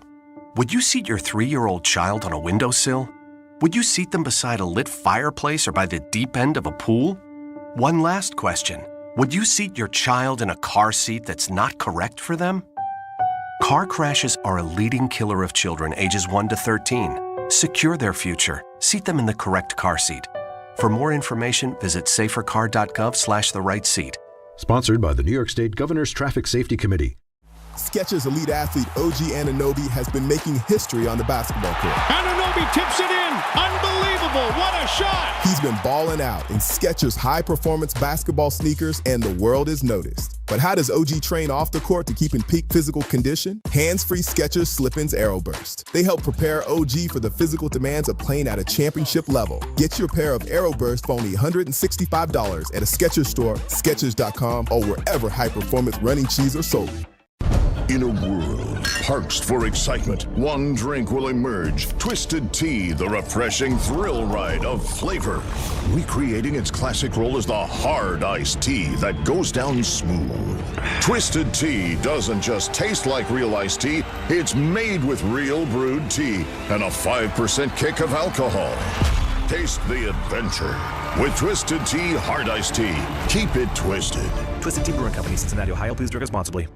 Would you seat your 3-year-old child on a windowsill? Would you seat them beside a lit fireplace or by the deep end of a pool? One last question. Would you seat your child in a car seat that's not correct for them? Car crashes are a leading killer of children ages 1 to 13. Secure their future. Seat them in the correct car seat. For more information, visit safercar.gov/the right seat. Sponsored by the New York State Governor's Traffic Safety Committee. Skechers elite athlete OG Anunoby has been making history on the basketball court. Anunoby tips it in. Unbelievable. What a shot. He's been balling out in Skechers high-performance basketball sneakers, and the world is noticed. But how does OG train off the court to keep in peak physical condition? Hands-free Skechers Slip-ins Aeroburst. They help prepare OG for the physical demands of playing at a championship level. Get your pair of Aeroburst for only $165 at a Skechers store, Skechers.com, or wherever high-performance running shoes are sold. In a world parched for excitement, one drink will emerge. Twisted Tea, the refreshing thrill ride of flavor. Recreating its classic role as the hard iced tea that goes down smooth. Twisted Tea doesn't just taste like real iced tea, it's made with real brewed tea and a 5% kick of alcohol. Taste the adventure with Twisted Tea Hard Iced Tea. Keep it twisted. Twisted Tea Brewing Company, Cincinnati, Ohio. Please drink responsibly.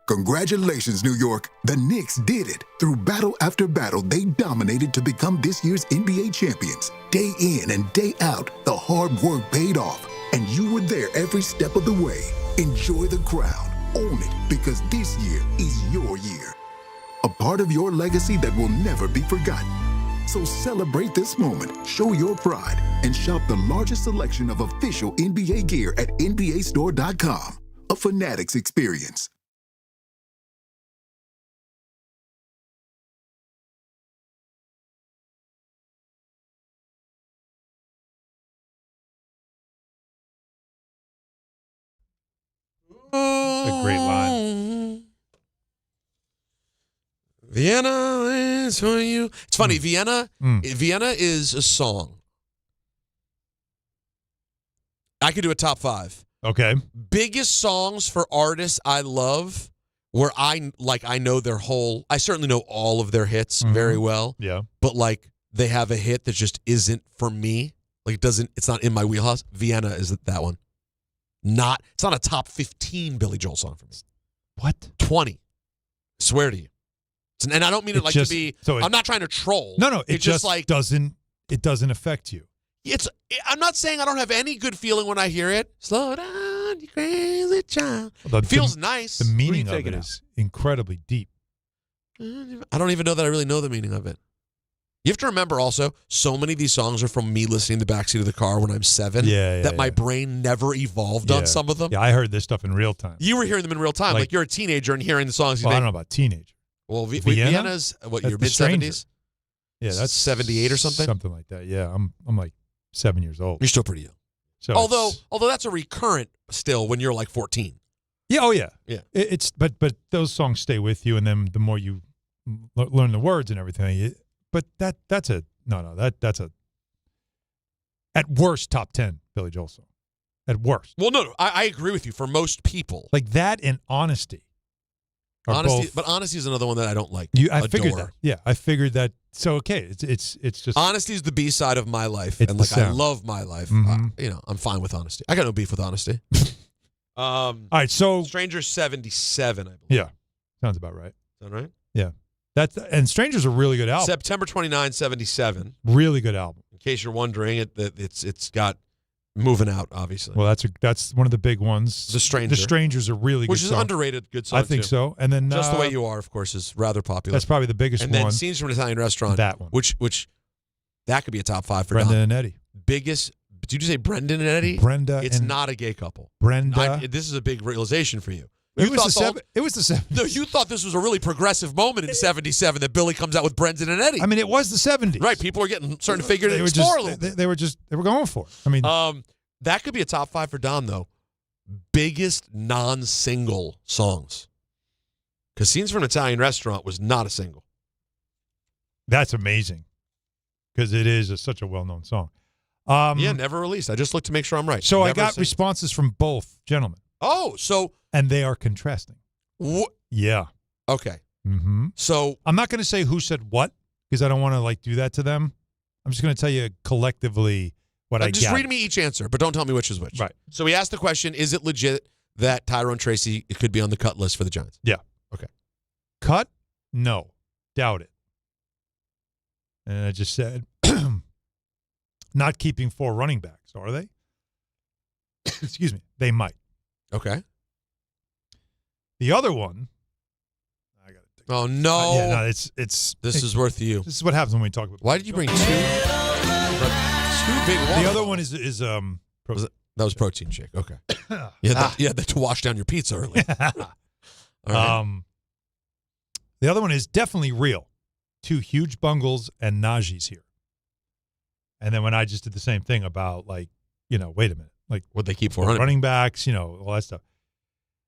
Congratulations, New York. The Knicks did it. Through battle after battle, they dominated to become this year's NBA champions. Day in and day out, the hard work paid off, and you were there every step of the way. Enjoy the crown. Own it, because this year is your year. A part of your legacy that will never be forgotten. So celebrate this moment, show your pride, and shop the largest selection of official NBA gear at NBAstore.com. A Fanatics experience. A great line. Vienna is for you. It's funny, Vienna is a song. I could do a top 5. Okay. Biggest songs for artists I love where I know their whole, I certainly know all of their hits very well. Yeah. But like they have a hit that just isn't for me. Like it's not in my wheelhouse. Vienna is that one. It's not a top 15 Billy Joel song for me. What? 20. Swear to you. And I don't mean it to be. I'm not trying to troll. No. It just like doesn't affect you. I'm not saying I don't have any good feeling when I hear it. Slow down, you crazy child. It feels nice. The meaning of it is incredibly deep. I don't even know that I really know the meaning of it. You have to remember also, so many of these songs are from me listening in the backseat of the car when I'm 7 that my brain never evolved on some of them. Yeah, I heard this stuff in real time. You were hearing them in real time. Like you're a teenager and hearing the songs. Well, I don't know about teenager. Well, Vienna's, your mid-70s? Yeah, that's 78 or something? Something like that, yeah. I'm like 7 years old. You're still pretty young. So although that's a recurrent still when you're like 14. Yeah, oh yeah. Yeah. But those songs stay with you, and then the more you learn the words and everything, but that's a at worst top 10 Billy Joel song. At worst. Well, no, I agree with you. For most people, like that and Honesty. But Honesty is another one that I don't like. I figured that. Yeah, I figured that. So okay, it's just Honesty is the B-side of My Life, and like I love My Life. I'm fine with Honesty. I got no beef with Honesty. All right, so Strangers 77, I believe. yeah, sounds about right. Is that right? Yeah, and Strangers a really good album. September 29, 77. Really good album. In case you're wondering, it's got Moving Out, obviously. Well, that's one of the big ones. The Stranger. The Strangers are really good. Which is song. underrated good song, I think too. so. And then Just the Way You Are, of course, is rather popular. That's probably the biggest and one. then Scenes from an Italian Restaurant. That one. Which that could be a top 5 for Brendan Don. and Eddie. Biggest. Did you say Brendan and Eddie? Brenda. It's and not a gay couple. Brenda. This is a big realization for you. It was the 70s. No, you thought this was a really progressive moment in '77 that Billy comes out with Brendan and Eddie. I mean, it was the 70s. Right. People are starting to figure it out. They were going for it. I mean, that could be a top 5 for Don, though. Biggest non-single songs. Because Scenes from an Italian Restaurant was not a single. That's amazing. Because it is such a well-known song. Yeah, never released. I just looked to make sure I'm right. So never I got sang. responses from both gentlemen. Oh, so. And they are contrasting. Yeah. Okay. Mm-hmm. So. I'm not going to say who said what because I don't want to do that to them. I'm just going to tell you collectively what I just got. read me each answer, but don't tell me which is which. Right. So we asked the question, is it legit that Tyrone Tracy could be on the cut list for the Giants? Yeah. Okay. Cut? No. Doubt it. And I just said, not keeping 4 running backs, are they? Excuse me. They might. Okay. The other one. I got to. Oh no! Yeah, no, it's. This is worth you. This is what happens when we talk about. Why did you bring two big ones? The other one is that was protein shake. Okay. You had that to wash down your pizza earlier. All right. The other one is definitely real. 2 huge bungles and Najee's here. And then when I just did the same thing about wait a minute, what they keep for running backs, all that stuff.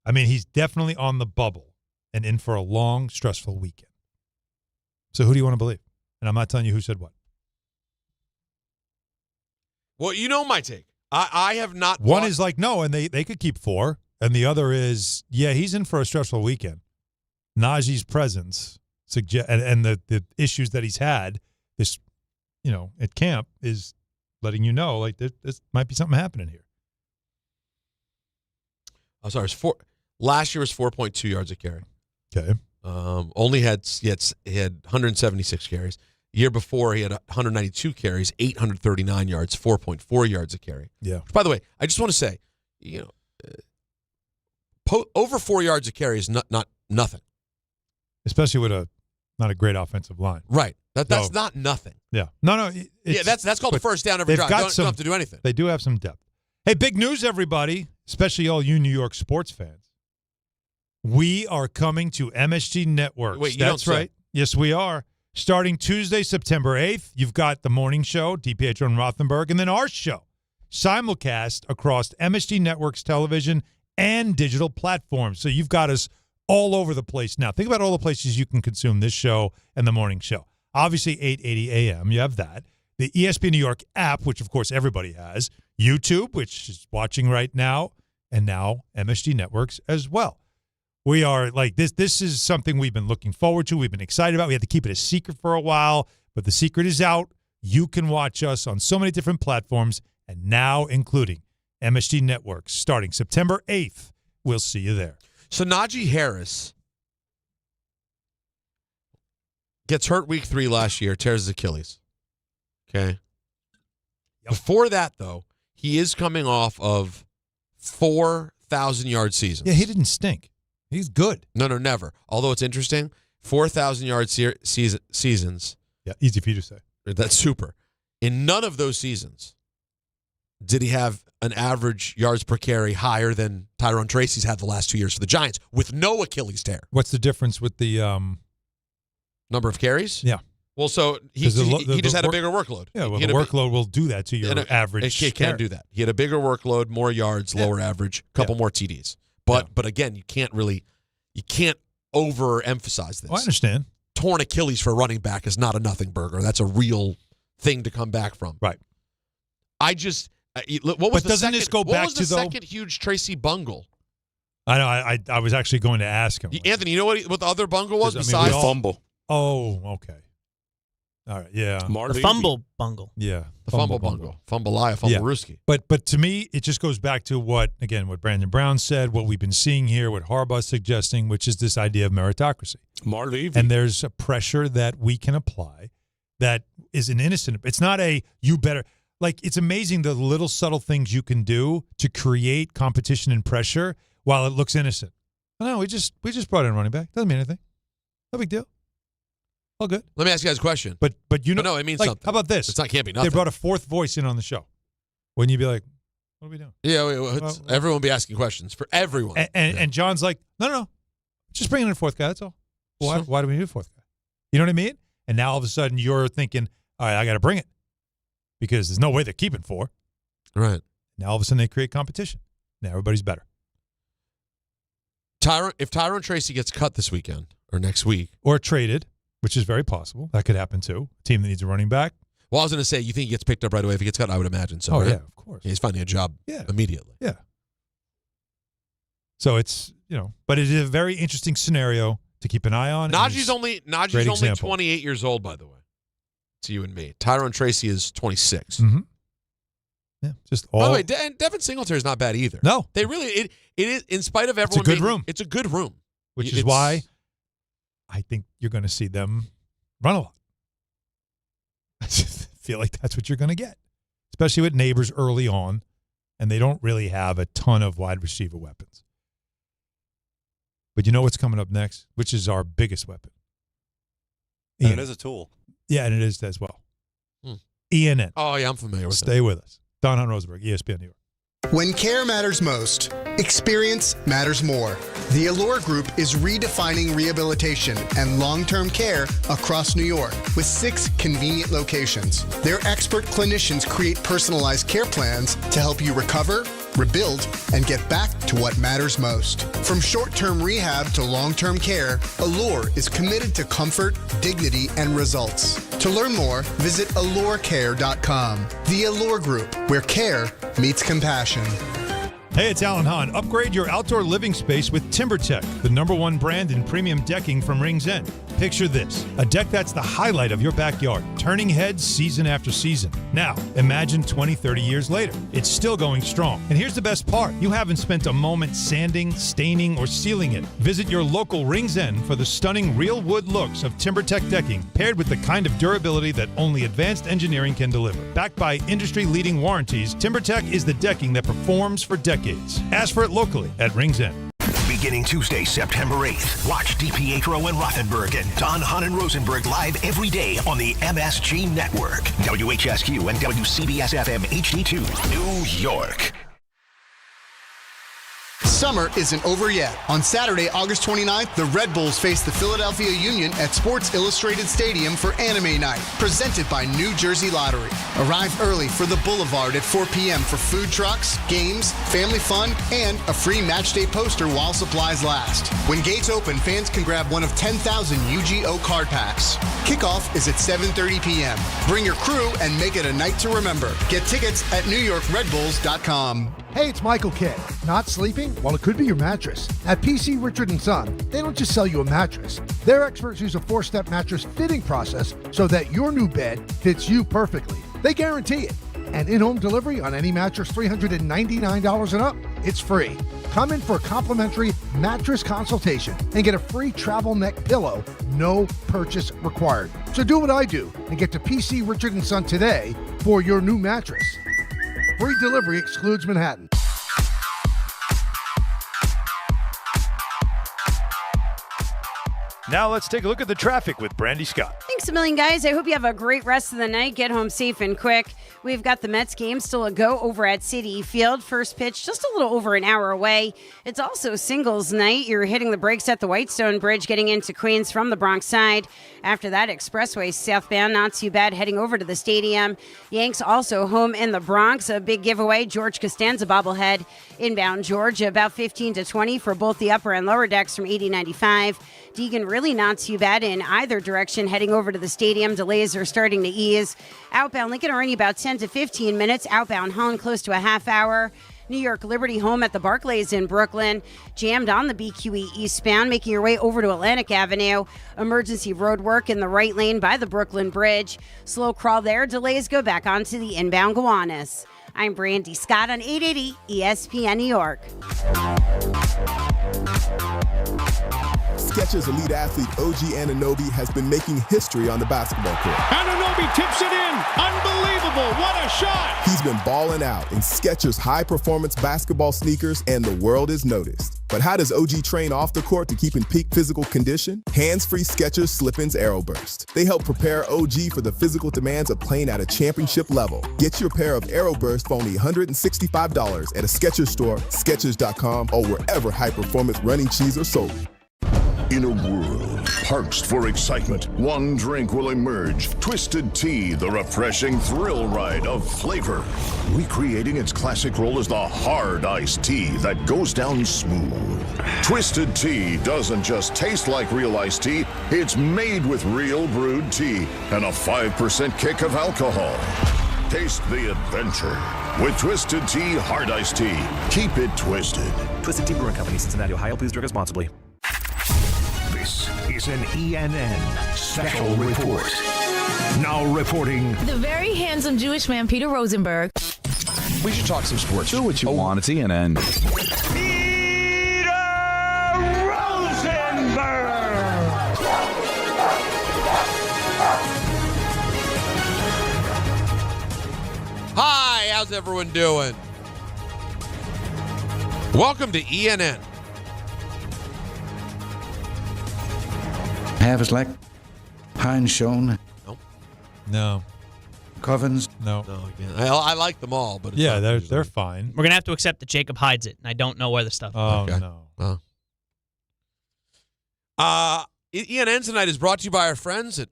I mean, he's definitely on the bubble and in for a long, stressful weekend. So who do you want to believe? And I'm not telling you who said what. Well, you know my take. I have not. One is no, and they could keep 4. And the other is, yeah, he's in for a stressful weekend. Najee's presence and the issues that he's had this, at camp is letting you know this might be something happening here. I'm sorry. Last year was 4.2 yards a carry. Okay. Only had 176 carries. Year before he had 192 carries, 839 yards, 4.4 yards a carry. Yeah. By the way, I just want to say, over 4 yards a carry is not nothing. Especially with not a great offensive line. Right. That's not nothing. Yeah. No. That's called a first down every drive. Don't have to do anything. They do have some depth. Hey, big news, everybody, especially all you New York sports fans. We are coming to MSG Network. Wait, That's right. Yes, we are. Starting Tuesday, September 8th, you've got the morning show, DiPietro and Rothenberg, and then our show, simulcast across MSG Network's television and digital platforms. So you've got us all over the place now. Think about all the places you can consume this show and the morning show. Obviously, 880 a.m., you have that. The ESPN New York app, which, of course, everybody has. YouTube, which is watching right now. And now MSG Networks as well. We are this is something we've been looking forward to. We've been excited about. We had to keep it a secret for a while, but the secret is out. You can watch us on so many different platforms, and now including MSG Networks starting September 8th. We'll see you there. So Najee Harris gets hurt week 3 last year, tears his Achilles. Okay. Yep. Before that, though, he is coming off of 4,000-yard seasons. Yeah, he didn't stink. He's good. No, never. Although it's interesting, 4,000-yard seasons. Yeah, easy for you to say. That's super. In none of those seasons did he have an average yards per carry higher than Tyrone Tracy's had the last 2 years for the Giants with no Achilles tear. What's the difference with the number of carries? Yeah. Well, so he just had a bigger workload. Yeah, well, the workload will do that to your average. It can't do that. He had a bigger workload, more yards, lower average, couple more TDs. But again, you can't overemphasize this. Oh, I understand. Torn Achilles for a running back is not a nothing burger. That's a real thing to come back from. Right. I just what was the second huge Tracy bungle? I know. I was actually going to ask him. Anthony, you know what the other bungle was the besides fumble? Oh, okay. All right, yeah. The fumble bungle. Yeah. The fumble bungle. Fumble-eye, fumble-rooski. But to me, it just goes back to what Brandon Brown said, what we've been seeing here, what Harbaugh's suggesting, which is this idea of meritocracy. And there's a pressure that we can apply that is an innocent. It's not a you better. Like, it's amazing the little subtle things you can do to create competition and pressure while it looks innocent. No, we just brought in a running back. Doesn't mean anything. No big deal. All good. Let me ask you guys a question. But you know, no, it means like, something. How about this? Can't be nothing. They brought a fourth voice in on the show. Wouldn't you be like, what are we doing? Yeah, everyone will be asking questions for everyone. And John's like, no, just bring in a fourth guy. That's all. Why do we need a fourth guy? You know what I mean? And now all of a sudden you're thinking, all right, I got to bring it because there's no way they're keeping four. Right. Now all of a sudden they create competition. Now everybody's better. If Tyrone Tracy gets cut this weekend or next week. Or traded, which is very possible. That could happen too. A team that needs a running back. Well, I was going to say, you think he gets picked up right away if he gets cut? I would imagine so. Oh, right? yeah, of course. Yeah, he's finding a job immediately. Yeah. So it's, but it is a very interesting scenario to keep an eye on. Najee's only 28 years old, by the way, to you and me. Tyrone Tracy is 26. Mm-hmm. Yeah, just all. By the way, and Devin Singletary is not bad either. No. They really, it is, in spite of everyone. It's a good room. It's a good room. Which is why I think you're going to see them run a lot. I feel like that's what you're going to get, especially with Neighbors early on, and they don't really have a ton of wide receiver weapons. But you know what's coming up next, which is our biggest weapon? And it is a tool. Yeah, and it is as well. ENN. Oh, yeah, I'm familiar with Stay with us. Don Hahn Rosenberg, ESPN New York. When care matters most, experience matters more. The Allure Group is redefining rehabilitation and long-term care across New York with 6 convenient locations. Their expert clinicians create personalized care plans to help you recover, rebuild, and get back to what matters most. From short-term rehab to long-term care, Allure is committed to comfort, dignity, and results. To learn more, visit allurecare.com. The Allure Group, where care meets compassion. Hey, it's Alan Hahn. Upgrade your outdoor living space with TimberTech, the #1 brand in premium decking from Rings End. Picture this, a deck that's the highlight of your backyard, turning heads season after season. Now, imagine 20, 30 years later. It's still going strong. And here's the best part. You haven't spent a moment sanding, staining, or sealing it. Visit your local Rings End for the stunning real wood looks of TimberTech decking, paired with the kind of durability that only advanced engineering can deliver. Backed by industry-leading warranties, TimberTech is the decking that performs for decades. Ask for it locally at Rings End. Beginning Tuesday, September 8th, watch DiPietro and Rothenberg and Don Hahn and Rosenberg live every day on the MSG Network. WHSQ and WCBS-FM HD2, New York. Summer isn't over yet. On Saturday, August 29th, the Red Bulls face the Philadelphia Union at Sports Illustrated Stadium for Anime Night, presented by New Jersey Lottery. Arrive early for the Boulevard at 4 p.m. for food trucks, games, family fun, and a free matchday poster while supplies last. When gates open, fans can grab one of 10,000 UGO card packs. Kickoff is at 7:30 p.m. Bring your crew and make it a night to remember. Get tickets at NewYorkRedBulls.com. Hey, it's Michael K. Not sleeping? Well, it could be your mattress. At PC Richard & Son, they don't just sell you a mattress. Their experts use a 4-step mattress fitting process so that your new bed fits you perfectly. They guarantee it. And in-home delivery on any mattress $399 and up, it's free. Come in for a complimentary mattress consultation and get a free travel neck pillow, no purchase required. So do what I do and get to PC Richard & Son today for your new mattress. Free delivery excludes Manhattan. Now let's take a look at the traffic with Brandy Scott. Thanks a million, guys. I hope you have a great rest of the night. Get home safe and quick. We've got the Mets game still a go over at Citi Field. First pitch just a little over an hour away. It's also singles night. You're hitting the brakes at the Whitestone Bridge, getting into Queens from the Bronx side. After that, expressway southbound, not too bad, heading over to the stadium. Yanks also home in the Bronx. A big giveaway, George Costanza bobblehead. Inbound Georgia, about 15 to 20 for both the upper and lower decks from 80-95. Deegan really not too bad in either direction heading over to the stadium. Delays are starting to ease. Outbound Lincoln Arena about 10 to 15 minutes. Outbound Hahn close to a half hour. New York Liberty home at the Barclays in Brooklyn. Jammed on the BQE eastbound, making your way over to Atlantic Avenue. Emergency road work in the right lane by the Brooklyn Bridge. Slow crawl there. Delays go back onto the inbound Gowanus. I'm Brandy Scott on 880 ESPN New York. Skechers elite athlete OG Anunoby has been making history on the basketball court. Anunoby tips it in. Unbelievable. What a shot. He's been balling out in Skechers high-performance basketball sneakers, and the world is noticed. But how does OG train off the court to keep in peak physical condition? Hands-free Skechers Slip-ins AeroBurst. They help prepare OG for the physical demands of playing at a championship level. Get your pair of AeroBurst for only $165 at a Skechers store, Skechers.com, or wherever high-performance running shoes are sold. In a world parched for excitement, one drink will emerge. Twisted Tea, the refreshing thrill ride of flavor. Recreating its classic role as the hard iced tea that goes down smooth. Twisted Tea doesn't just taste like real iced tea, it's made with real brewed tea and a 5% kick of alcohol. Taste the adventure with Twisted Tea Hard Iced Tea. Keep it twisted. Twisted Tea Brewing Company, Cincinnati, Ohio. Please drink responsibly. This is an ENN special report. Now reporting. The very handsome Jewish man, Peter Rosenberg. We should talk some sports. Do what you want. It's ENN. Peter Rosenberg. Hi, how's everyone doing? Welcome to ENN. Haverslack, Hahn Shown. Nope. No. Covens. No. No, again. I like them all, but it's yeah, not they're fine. We're going to have to accept that Jacob hides it, and I don't know where the stuff is. Oh, Okay. no. ENN tonight is brought to you by our friends at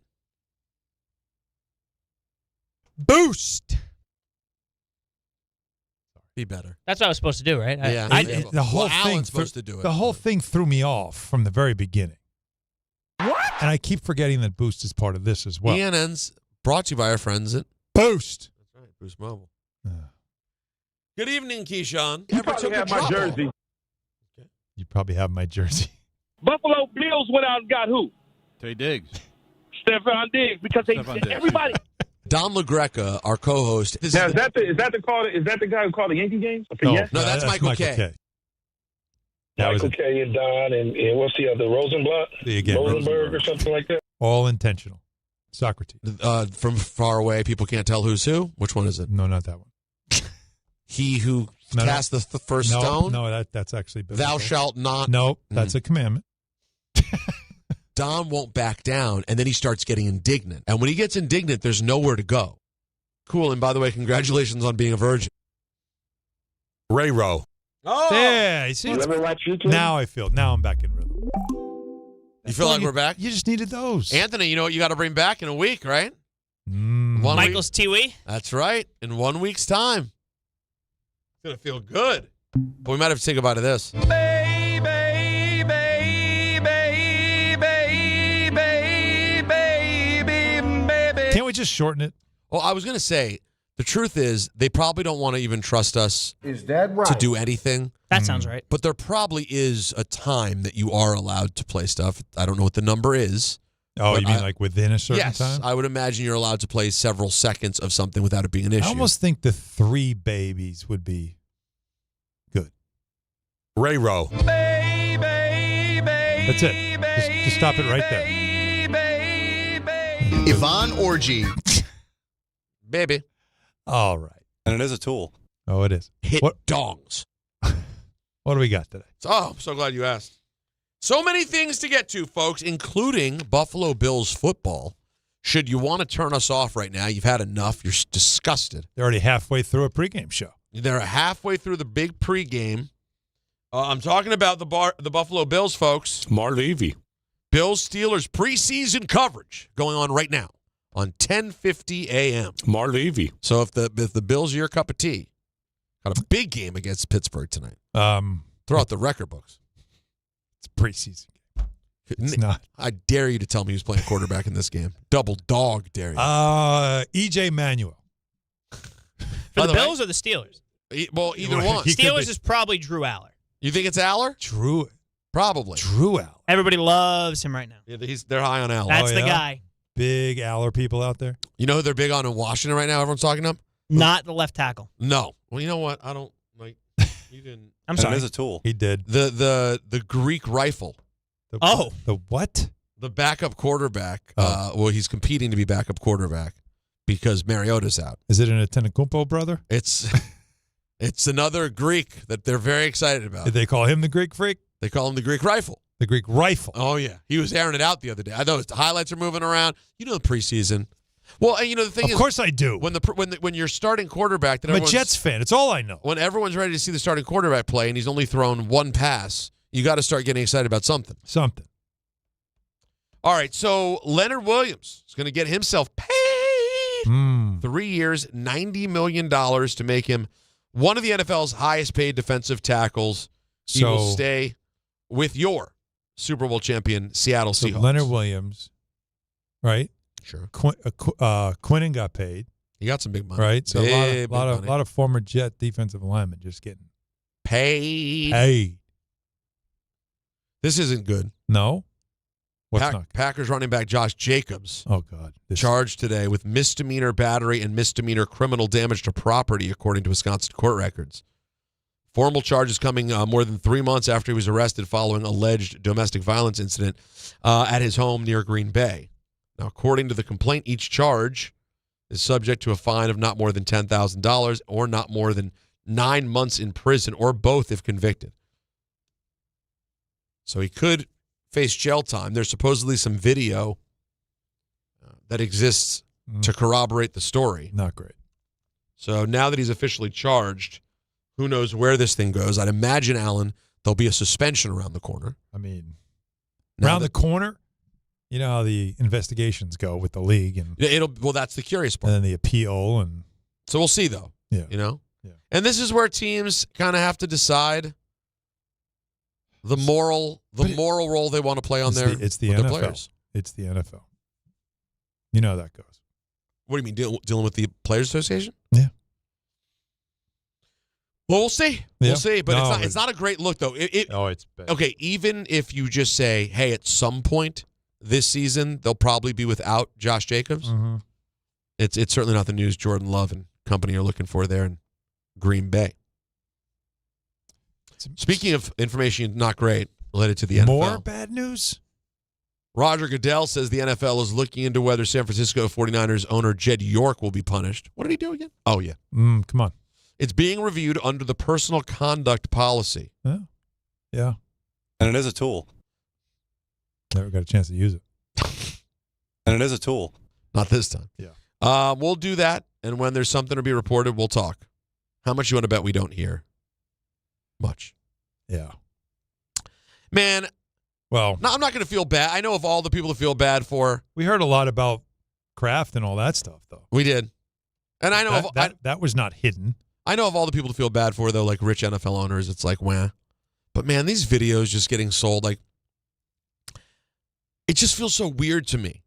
Boost. Be better. That's what I was supposed to do, right? Yeah. The whole thing Alan's supposed to do it. The whole thing threw me off from the very beginning. What? And I keep forgetting that Boost is part of this as well. ENN's brought to you by our friends at Boost. That's right, Boost Mobile. Good evening, Keyshawn. You probably have my jersey. You probably have my jersey. Buffalo Bills went out and got who? Tay Diggs. Stephon Diggs, because everybody. Don LaGreca, our co-host. Is that the guy who called the Yankee games? No, that's Michael K. Michael K. and Don and what's the other Rosenberg or something like that. All intentional. Socrates. From far away, people can't tell who's who. Which one is it? No, not that one. He who cast the first stone. No, that's actually biblical. Thou shalt not. No, that's a commandment. Don won't back down, and then he starts getting indignant. And when he gets indignant, there's nowhere to go. Cool. And by the way, congratulations on being a virgin. Ray Rowe. Oh, yeah. See, now I'm back in rhythm. You feel like we're back? You just needed those. Anthony, you know what you got to bring back in a week, right? Michael's Tiwi. That's right. In 1 week's time. It's going to feel good. But we might have to say goodbye to this. Can't we just shorten it? Well, I was going to say, the truth is, they probably don't want to even trust us that right? to do anything. That sounds right. But there probably is a time that you are allowed to play stuff. I don't know what the number is. Oh, you mean like within a certain time? Yes, I would imagine you're allowed to play several seconds of something without it being an issue. I almost think the 3 babies would be good. Ray Rowe. That's it. Just stop it right there. Yvonne Orgy. Baby. All right. And it is a tool. Oh, it is. Hit dongs. What do we got today? Oh, I'm so glad you asked. So many things to get to, folks, including Buffalo Bills football. Should you want to turn us off right now, you've had enough. You're disgusted. They're already halfway through a pregame show. They're halfway through the big pregame. I'm talking about the Buffalo Bills, folks. Mar Levy. Bills-Steelers preseason coverage going on right now on 10:50 a.m. Mar Levy. So if the Bills are your cup of tea, got a big game against Pittsburgh tonight. Throw out the record books. It's preseason game. It's not. I dare you to tell me who's playing quarterback in this game. Double dog dare you. E.J. Manuel. For the Bills or the Steelers? Well, either one. Steelers is probably Drew Aller. You think it's Aller? Probably. Drew Aller. Everybody loves him right now. Yeah, they're high on Aller. That's the guy. Big Aller people out there. You know who they're big on in Washington right now? Everyone's talking up. Not the left tackle. No. Well, you know what? I don't like. You didn't. I'm sorry. It is a tool. He did. The Greek rifle. The what? The backup quarterback. Well, he's competing to be backup quarterback because Mariota's out. Is it an Antetokounmpo brother? It's another Greek that they're very excited about. Did they call him the Greek freak? They call him the Greek rifle. The Greek rifle. Oh, yeah. He was airing it out the other day. I know the highlights are moving around. You know the preseason. Well, and the thing is, of course I do. When you're starting quarterback, I'm a Jets fan. It's all I know. When everyone's ready to see the starting quarterback play and he's only thrown one pass, you got to start getting excited about something. All right, so Leonard Williams is going to get himself paid 3 years, $90 million to make him one of the NFL's highest paid defensive tackles. He will stay with your Super Bowl champion Seattle Seahawks. Leonard Williams, right? Sure. Quinnen got paid. He got some big money. Right? So a lot of former Jet defensive linemen just getting paid. This isn't good. No? What's not? Packers running back Josh Jacobs. Oh, God. Charged today with misdemeanor battery and misdemeanor criminal damage to property, according to Wisconsin court records. Formal charges coming more than 3 months after he was arrested following alleged domestic violence incident at his home near Green Bay. Now, according to the complaint, each charge is subject to a fine of not more than $10,000 or not more than 9 months in prison, or both if convicted. So he could face jail time. There's supposedly some video that exists to corroborate the story. Not great. So now that he's officially charged, who knows where this thing goes? I'd imagine, Alan, there'll be a suspension around the corner. I mean, around the corner? You know how the investigations go with the league, and that's the curious part. And then the appeal, and so we'll see though. Yeah, Yeah. And this is where teams kind of have to decide the moral role they want to play on their NFL. players. It's the NFL. You know how that goes. What do you mean dealing with the Players Association? Yeah. Well, we'll see. Yeah. We'll see. But it's not a great look though. It's bad. Okay. Even if you just say, hey, at some point this season they'll probably be without Josh Jacobs. Mm-hmm. It's certainly not the news Jordan Love and company are looking for there in Green Bay. Speaking of information not great related to the NFL. More bad news? Roger Goodell says the NFL is looking into whether San Francisco 49ers owner Jed York will be punished. What did he do again? Oh, yeah. Come on. It's being reviewed under the personal conduct policy. Yeah. And it is a tool. Never got a chance to use it. And it is a tool. Not this time. Yeah. We'll do that, and when there's something to be reported, we'll talk. How much you want to bet we don't hear? Much. Yeah. Man. Well, no, I'm not going to feel bad. I know of all the people to feel bad for. We heard a lot about Kraft and all that stuff, though. We did. And I know that was not hidden. I know of all the people to feel bad for, though, like rich NFL owners, it's like, wah. But, man, these videos just getting sold, like, it just feels so weird to me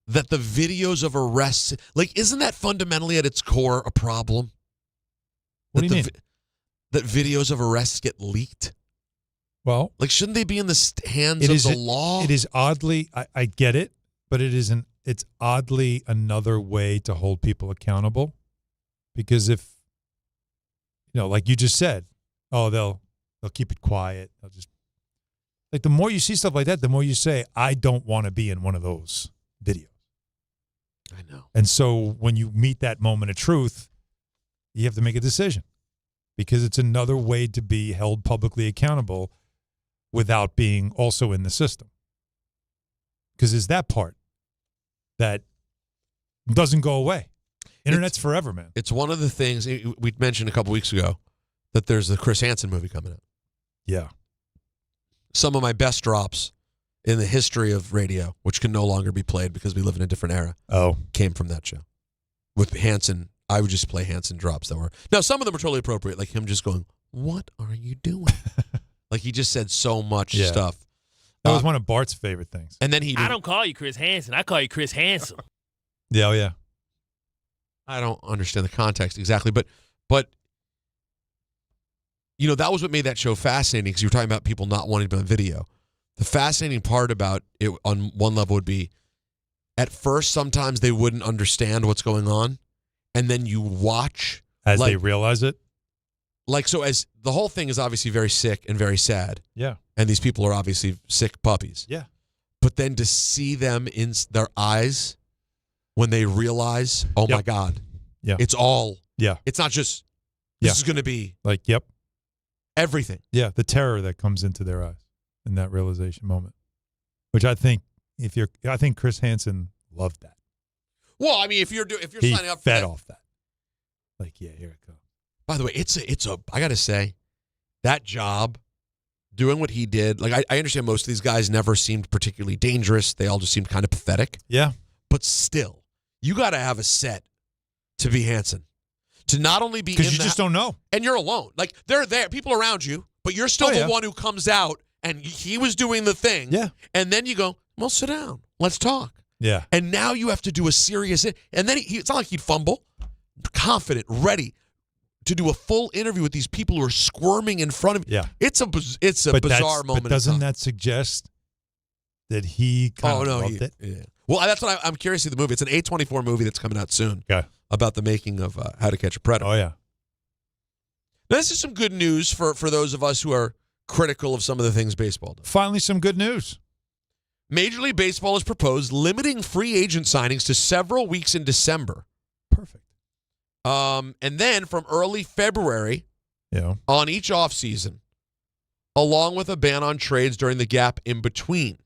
that the videos of arrests, like, isn't that fundamentally at its core a problem? What do you mean? That videos of arrests get leaked? Well, like, shouldn't they be in the hands of the law? It is oddly, I get it, but it's oddly another way to hold people accountable. Because if, like you just said, they'll keep it quiet. They'll just, like, the more you see stuff like that, the more you say, I don't want to be in one of those videos. I know. And so when you meet that moment of truth, you have to make a decision. Because it's another way to be held publicly accountable without being also in the system. Because there's that part that doesn't go away. Internet's forever, man. It's one of the things we mentioned a couple weeks ago that there's the Chris Hansen movie coming out. Yeah. Some of my best drops in the history of radio, which can no longer be played because we live in a different era, came from that show. With Hansen, I would just play Hansen drops that were. Now, some of them are totally appropriate, like him just going, "What are you doing?" Like he just said so much stuff. That was one of Bart's favorite things. And then I don't call you Chris Hansen. I call you Chris Handsome. Yeah, I don't understand the context exactly, but that was what made that show fascinating, because you were talking about people not wanting to be on video. The fascinating part about it on one level would be, at first, sometimes they wouldn't understand what's going on, and then you watch as they realize it. So as the whole thing is obviously very sick and very sad. Yeah. And these people are obviously sick puppies. Yeah. But then to see them in their eyes when they realize, oh my God. Yeah. It's all. Yeah. It's not just, this is going to be. Everything. Yeah. The terror that comes into their eyes in that realization moment, which I think I think Chris Hansen loved that. Well, I mean, if you're he signing up for fed that, off that. Here it goes. By the way, it's a I got to say, that job, doing what he did, I understand most of these guys never seemed particularly dangerous. They all just seemed kind of pathetic. Yeah. But still, you got to have a set to be Hansen. To not only be because you just don't know. And you're alone. They're there, people around you, but you're still the one who comes out, and he was doing the thing. Yeah. And then you go, well, sit down. Let's talk. Yeah. And now you have to do a serious, and then it's not like he'd fumble. Confident, ready to do a full interview with these people who are squirming in front of you. Yeah. It's a bizarre moment. But doesn't that suggest that he kind of loved it? Yeah. Well, that's what I'm curious to see the movie. It's an A24 movie that's coming out soon. Okay. About the making of How to Catch a Predator. Oh, yeah. Now, this is some good news for those of us who are critical of some of the things baseball does. Finally, some good news. Major League Baseball has proposed limiting free agent signings to several weeks in December. Perfect. And then from early February on each offseason, along with a ban on trades during the gap in between.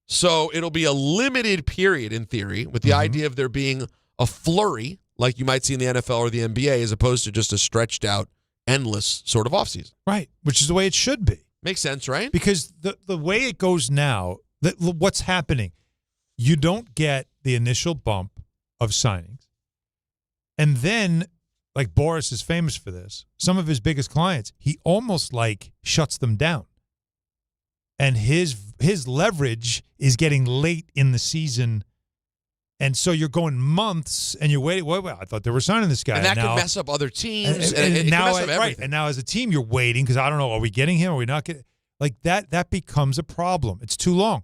So it'll be a limited period, in theory, with the idea of there being a flurry, like you might see in the NFL or the NBA, as opposed to just a stretched out, endless sort of offseason. Right, which is the way it should be. Makes sense, right? Because the way it goes now, what's happening, you don't get the initial bump of signings. And then, like Boris is famous for this, some of his biggest clients, he almost shuts them down. And his leverage is getting late in the season. And so you're going months and you're waiting. Wait, I thought they were signing this guy. And that could mess up other teams. And it now, can mess up everything. Right. And now as a team, you're waiting because I don't know, are we getting him? Are we not getting? That becomes a problem. It's too long.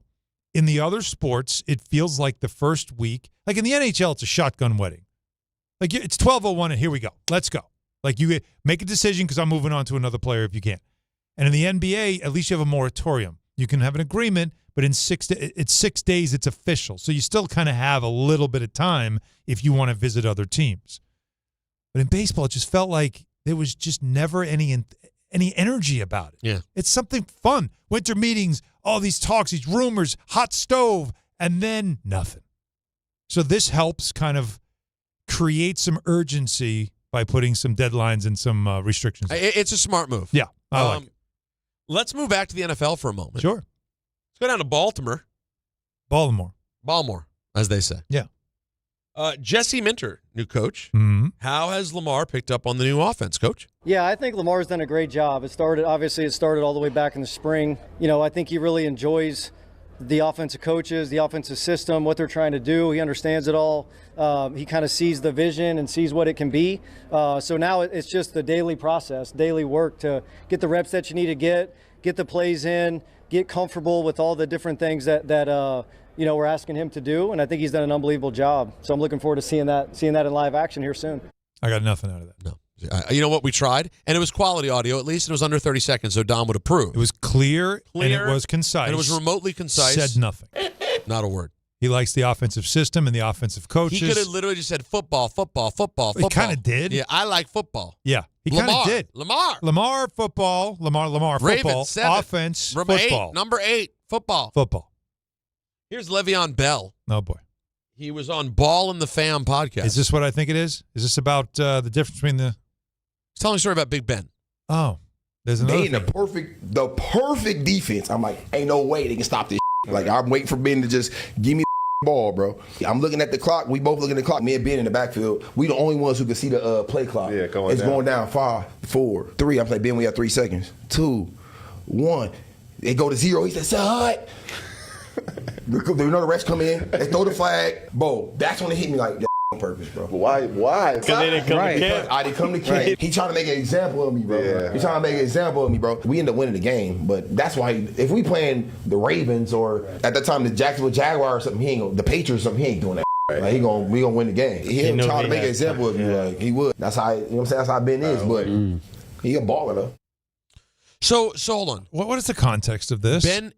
In the other sports, it feels like the first week. Like in the NHL, it's a shotgun wedding. It's 12:01 and here we go. Let's go. You make a decision because I'm moving on to another player if you can. And in the NBA, at least you have a moratorium. You can have an agreement, but it's 6 days, it's official. So you still kind of have a little bit of time if you want to visit other teams. But in baseball, it just felt like there was just never any energy about it. Yeah. It's something fun. Winter meetings, all these talks, these rumors, hot stove, and then nothing. So this helps kind of create some urgency by putting some deadlines and some restrictions. It's a smart move. Yeah, I like it. Let's move back to the NFL for a moment. Sure. Let's go down to Baltimore, as they say. Yeah. Jesse Minter, new coach. Mm-hmm. How has Lamar picked up on the new offense, Coach? Yeah, I think Lamar's done a great job. It started all the way back in the spring. I think he really enjoys the offensive coaches, the offensive system, what they're trying to do. He understands it all. He kind of sees the vision and sees what it can be. So now it's just the daily process, daily work to get the reps that you need to get the plays in, get comfortable with all the different things that we're asking him to do. And I think he's done an unbelievable job. So I'm looking forward to seeing that in live action here soon. I got nothing out of that. No. You know what? We tried, and it was quality audio, at least, and it was under 30 seconds, so Don would approve. It was clear and it was concise. And it was remotely concise. Said nothing. Not a word. He likes the offensive system and the offensive coaches. He could have literally just said football. He kind of did. Yeah, I like football. Yeah, he kind of did. Lamar, football. Lamar, Ravens, football. 7. Offense, football. Number 8, football. Here's Le'Veon Bell. Oh, boy. He was on Ball in the Fam podcast. Is this what I think it is? Is this about the difference between the... He's telling a story about Big Ben. Oh, there's another. They in the perfect defense. I'm like, ain't no way they can stop this. Like, I'm waiting for Ben to just give me the ball, bro. I'm looking at the clock. We both looking at the clock. Me and Ben in the backfield. We the only ones who can see the play clock. Yeah, it's going down. 5, 4, 3. I'm like, Ben, we have 3 seconds. 2, 1. They go to 0. He said, "What?" You know the refs come in. They throw the flag. Bo, that's when it hit me like, on purpose, bro. Why? Because they didn't come to camp. I didn't come to camp. He trying to make an example of me, bro. Yeah. He trying to make an example of me, bro. We end up winning the game, but that's why if we playing the Ravens or at that time the Jacksonville Jaguars or something, the Patriots or something, he ain't doing that. Right. Like we gonna win the game. He trying to make an example of you, like he would. That's how you know what I'm saying. That's how Ben is, but he a baller though. So hold on. What is the context of this? Ben.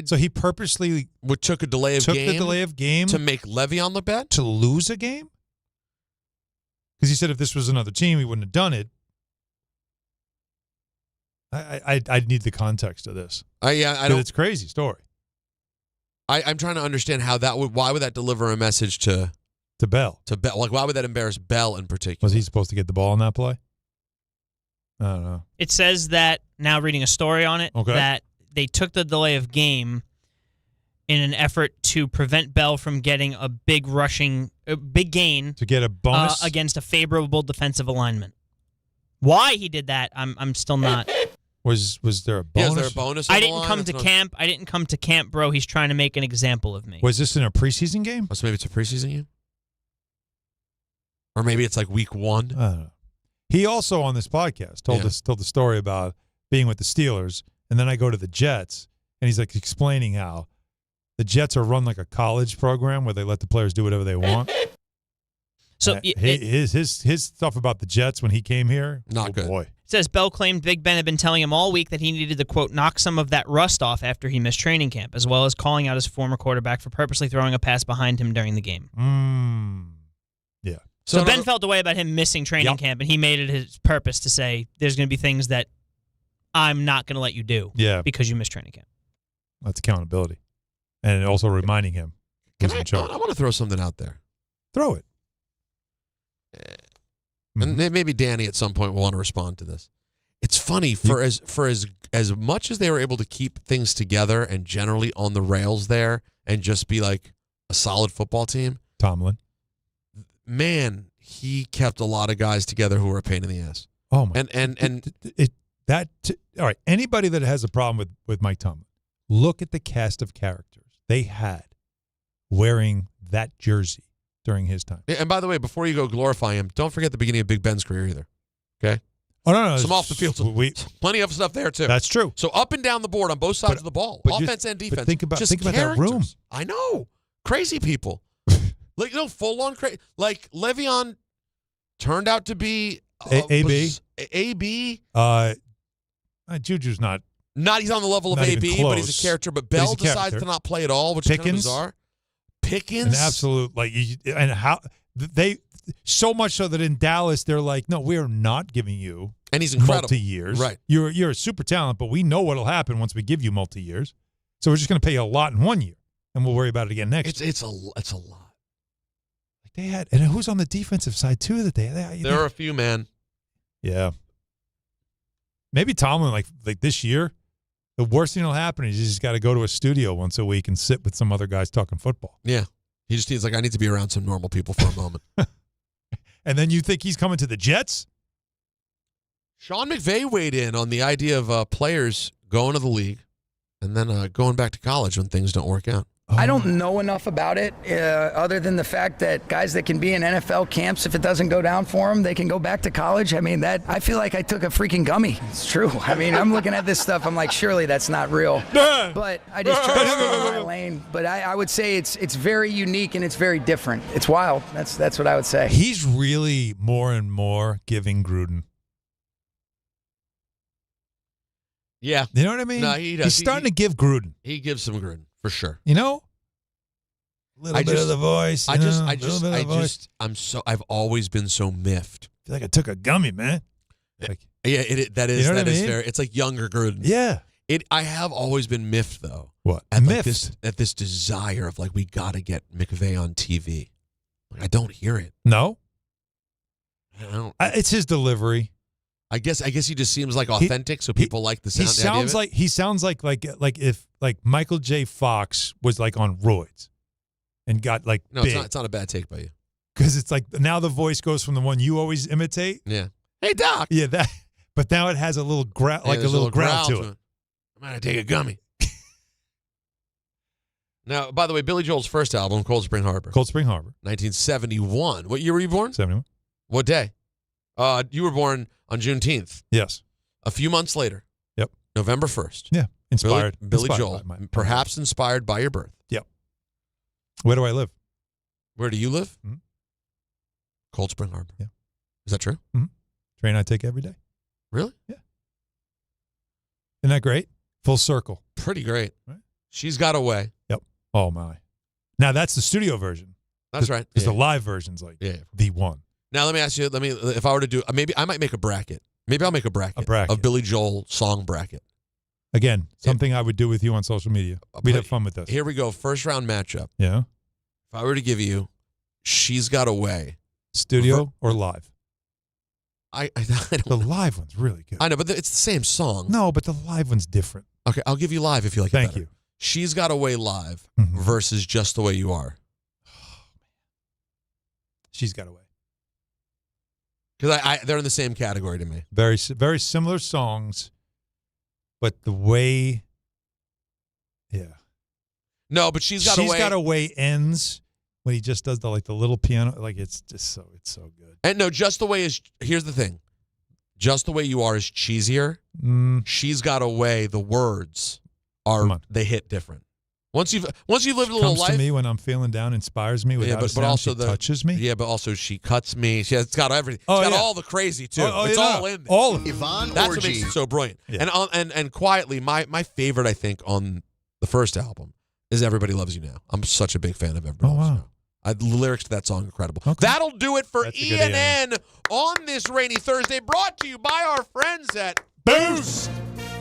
So he purposely took a delay of game to make Le'Veon look bad, to lose a game. Because he said if this was another team, he wouldn't have done it. I need the context of this. I don't. It's a crazy story. I'm trying to understand how that would. Why would that deliver a message to Bell? To Bell, like why would that embarrass Bell in particular? Was he supposed to get the ball on that play? I don't know. It says that now reading a story on it that they took the delay of game in an effort to prevent Bell from getting a big gain to get a bonus against a favorable defensive alignment. Why he did that, I'm still not. Was there a bonus? Yeah, is there a bonus? I didn't come to camp. I didn't come to camp, bro. He's trying to make an example of me. Was this in a preseason game? So maybe it's a preseason game, or maybe it's like week 1. I don't know. He also on this podcast told the story about being with the Steelers, and then I go to the Jets, and he's like explaining how the Jets are run like a college program where they let the players do whatever they want. So his stuff about the Jets when he came here, not good. Boy. It says Bell claimed Big Ben had been telling him all week that he needed to, quote, knock some of that rust off after he missed training camp, as well as calling out his former quarterback for purposely throwing a pass behind him during the game. Yeah. So Ben felt the way about him missing training camp, and he made it his purpose to say there's going to be things that I'm not going to let you do because you missed training camp. That's accountability. And also reminding him who's in charge. I want to throw something out there. Throw it. And maybe Danny at some point will want to respond to this. It's funny for as much as they were able to keep things together and generally on the rails there and just be like a solid football team. Tomlin, man, he kept a lot of guys together who were a pain in the ass. Oh my! All right. Anybody that has a problem with Mike Tomlin, look at the cast of characters they had wearing that jersey during his time. And by the way, before you go glorify him, don't forget the beginning of Big Ben's career either. Okay? Oh, no. Some off the field. Plenty of stuff there, too. That's true. So up and down the board on both sides of the ball, offense and defense. But think about characters. that room. I know. Crazy people. Like, full-on crazy. Like, Le'Veon turned out to be... AB? AB? Juju's not... He's on the level of AB, but he's a character. But Bell decides to not play at all, which is kind of bizarre. Pickens, an absolute and how they so much so that in Dallas they're like, no, we're not giving you, and he's incredible multi-years. Right, you're a super talent, but we know what'll happen once we give you multi-years. So we're just going to pay you a lot in 1 year, and we'll worry about it again next. It's a lot. Like they had, and who's on the defensive side too? That there are a few, man. Yeah, maybe Tomlin like this year. The worst thing that'll happen is he's just got to go to a studio once a week and sit with some other guys talking football. Yeah. He just needs, I need to be around some normal people for a moment. And then you think he's coming to the Jets? Sean McVay weighed in on the idea of players going to the league and then going back to college when things don't work out. I don't know enough about it other than the fact that guys that can be in NFL camps, if it doesn't go down for them, they can go back to college. I mean, I feel like I took a freaking gummy. It's true. I mean, I'm looking at this stuff. I'm like, surely that's not real. But I just try to stay in my lane. But I would say it's very unique and it's very different. It's wild. That's what I would say. He's really more and more giving Gruden. Yeah. You know what I mean? No, he does. He's starting to give Gruden. He gives some Gruden. For sure. You know? A little bit of the voice. I've always been so miffed. I feel like I took a gummy, man. Like, that is fair. It's like younger Gruden. Yeah. I have always been miffed though. What? At this desire of we gotta get McVay on TV. I don't hear it. No. I don't. It's his delivery. I guess he just seems like authentic, so people like the sound. He sounds like if Michael J. Fox was on roids, and got no, big. it's not a bad take by you. Because it's now the voice goes from the one you always imitate. Yeah. Hey Doc. Yeah, that. But now it has a little growl, a little growl to it. I'm gonna take a gummy. Now, by the way, Billy Joel's first album, Cold Spring Harbor. 1971. What year were you born? 71. What day? You were born on Juneteenth. Yes. A few months later. Yep. November 1st. Yeah. Inspired. Billy inspired Joel. by Perhaps inspired by your birth. Yep. Where do I live? Where do you live? Mm-hmm. Cold Spring Harbor. Yeah. Is that true? Mm-hmm. Train I take every day. Really? Yeah. Isn't that great? Full circle. Pretty great. Right? She's Got Away. Yep. Oh, my. Now, that's the studio version. That's right. Because the live version's like the one. Now, let me ask you, if I were to do, maybe I might make a bracket. Maybe I'll make a bracket of Billy Joel song bracket. Again, something I would do with you on social media. We'd have fun with this. Here we go. First round matchup. Yeah. If I were to give you She's Got Away. Studio or live? I don't The live one's really good. I know, but it's the same song. No, but the live one's different. Okay, I'll give you live if you like it Thank better. you. She's Got Away live Mm-hmm. versus Just the Way You Are. She's Got Away. Because they're in the same category to me. Very similar songs, but the way, No, but She's Got Away. She's Got Away ends when he just does the little piano, it's so good. And no, Just the Way is. Here's the thing, Just the Way You Are is cheesier. She's Got Away. The words they hit different. Once you've lived a little Comes life. to me when I'm feeling down, inspires me. Without a sound, also she touches me. Yeah, but also she cuts me. It's got everything. It's got all the crazy too. It's all in there. All of it. Yvonne That's Orgy. what makes it so brilliant. Yeah. And quietly, my favorite I think on the first album is Everybody Loves You Now. I'm such a big fan of Everybody Loves You Now. The lyrics to that song are incredible. Okay. That'll do it for ENN on this rainy Thursday. Brought to you by our friends at Boost.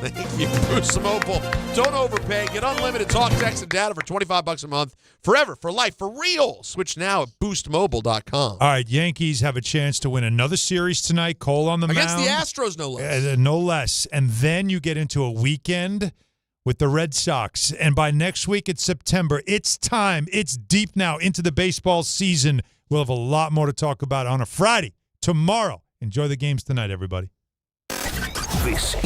Thank you, Boost Mobile. Don't overpay. Get unlimited talk, text, and data for $25 a month. Forever, for life, for real. Switch now at boostmobile.com. All right, Yankees have a chance to win another series tonight. Cole on the Against mound. Against the Astros, no less. No less. And then you get into a weekend with the Red Sox. And by next week, it's September. It's time. It's deep now into the baseball season. We'll have a lot more to talk about on a Friday, tomorrow. Enjoy the games tonight, everybody. This is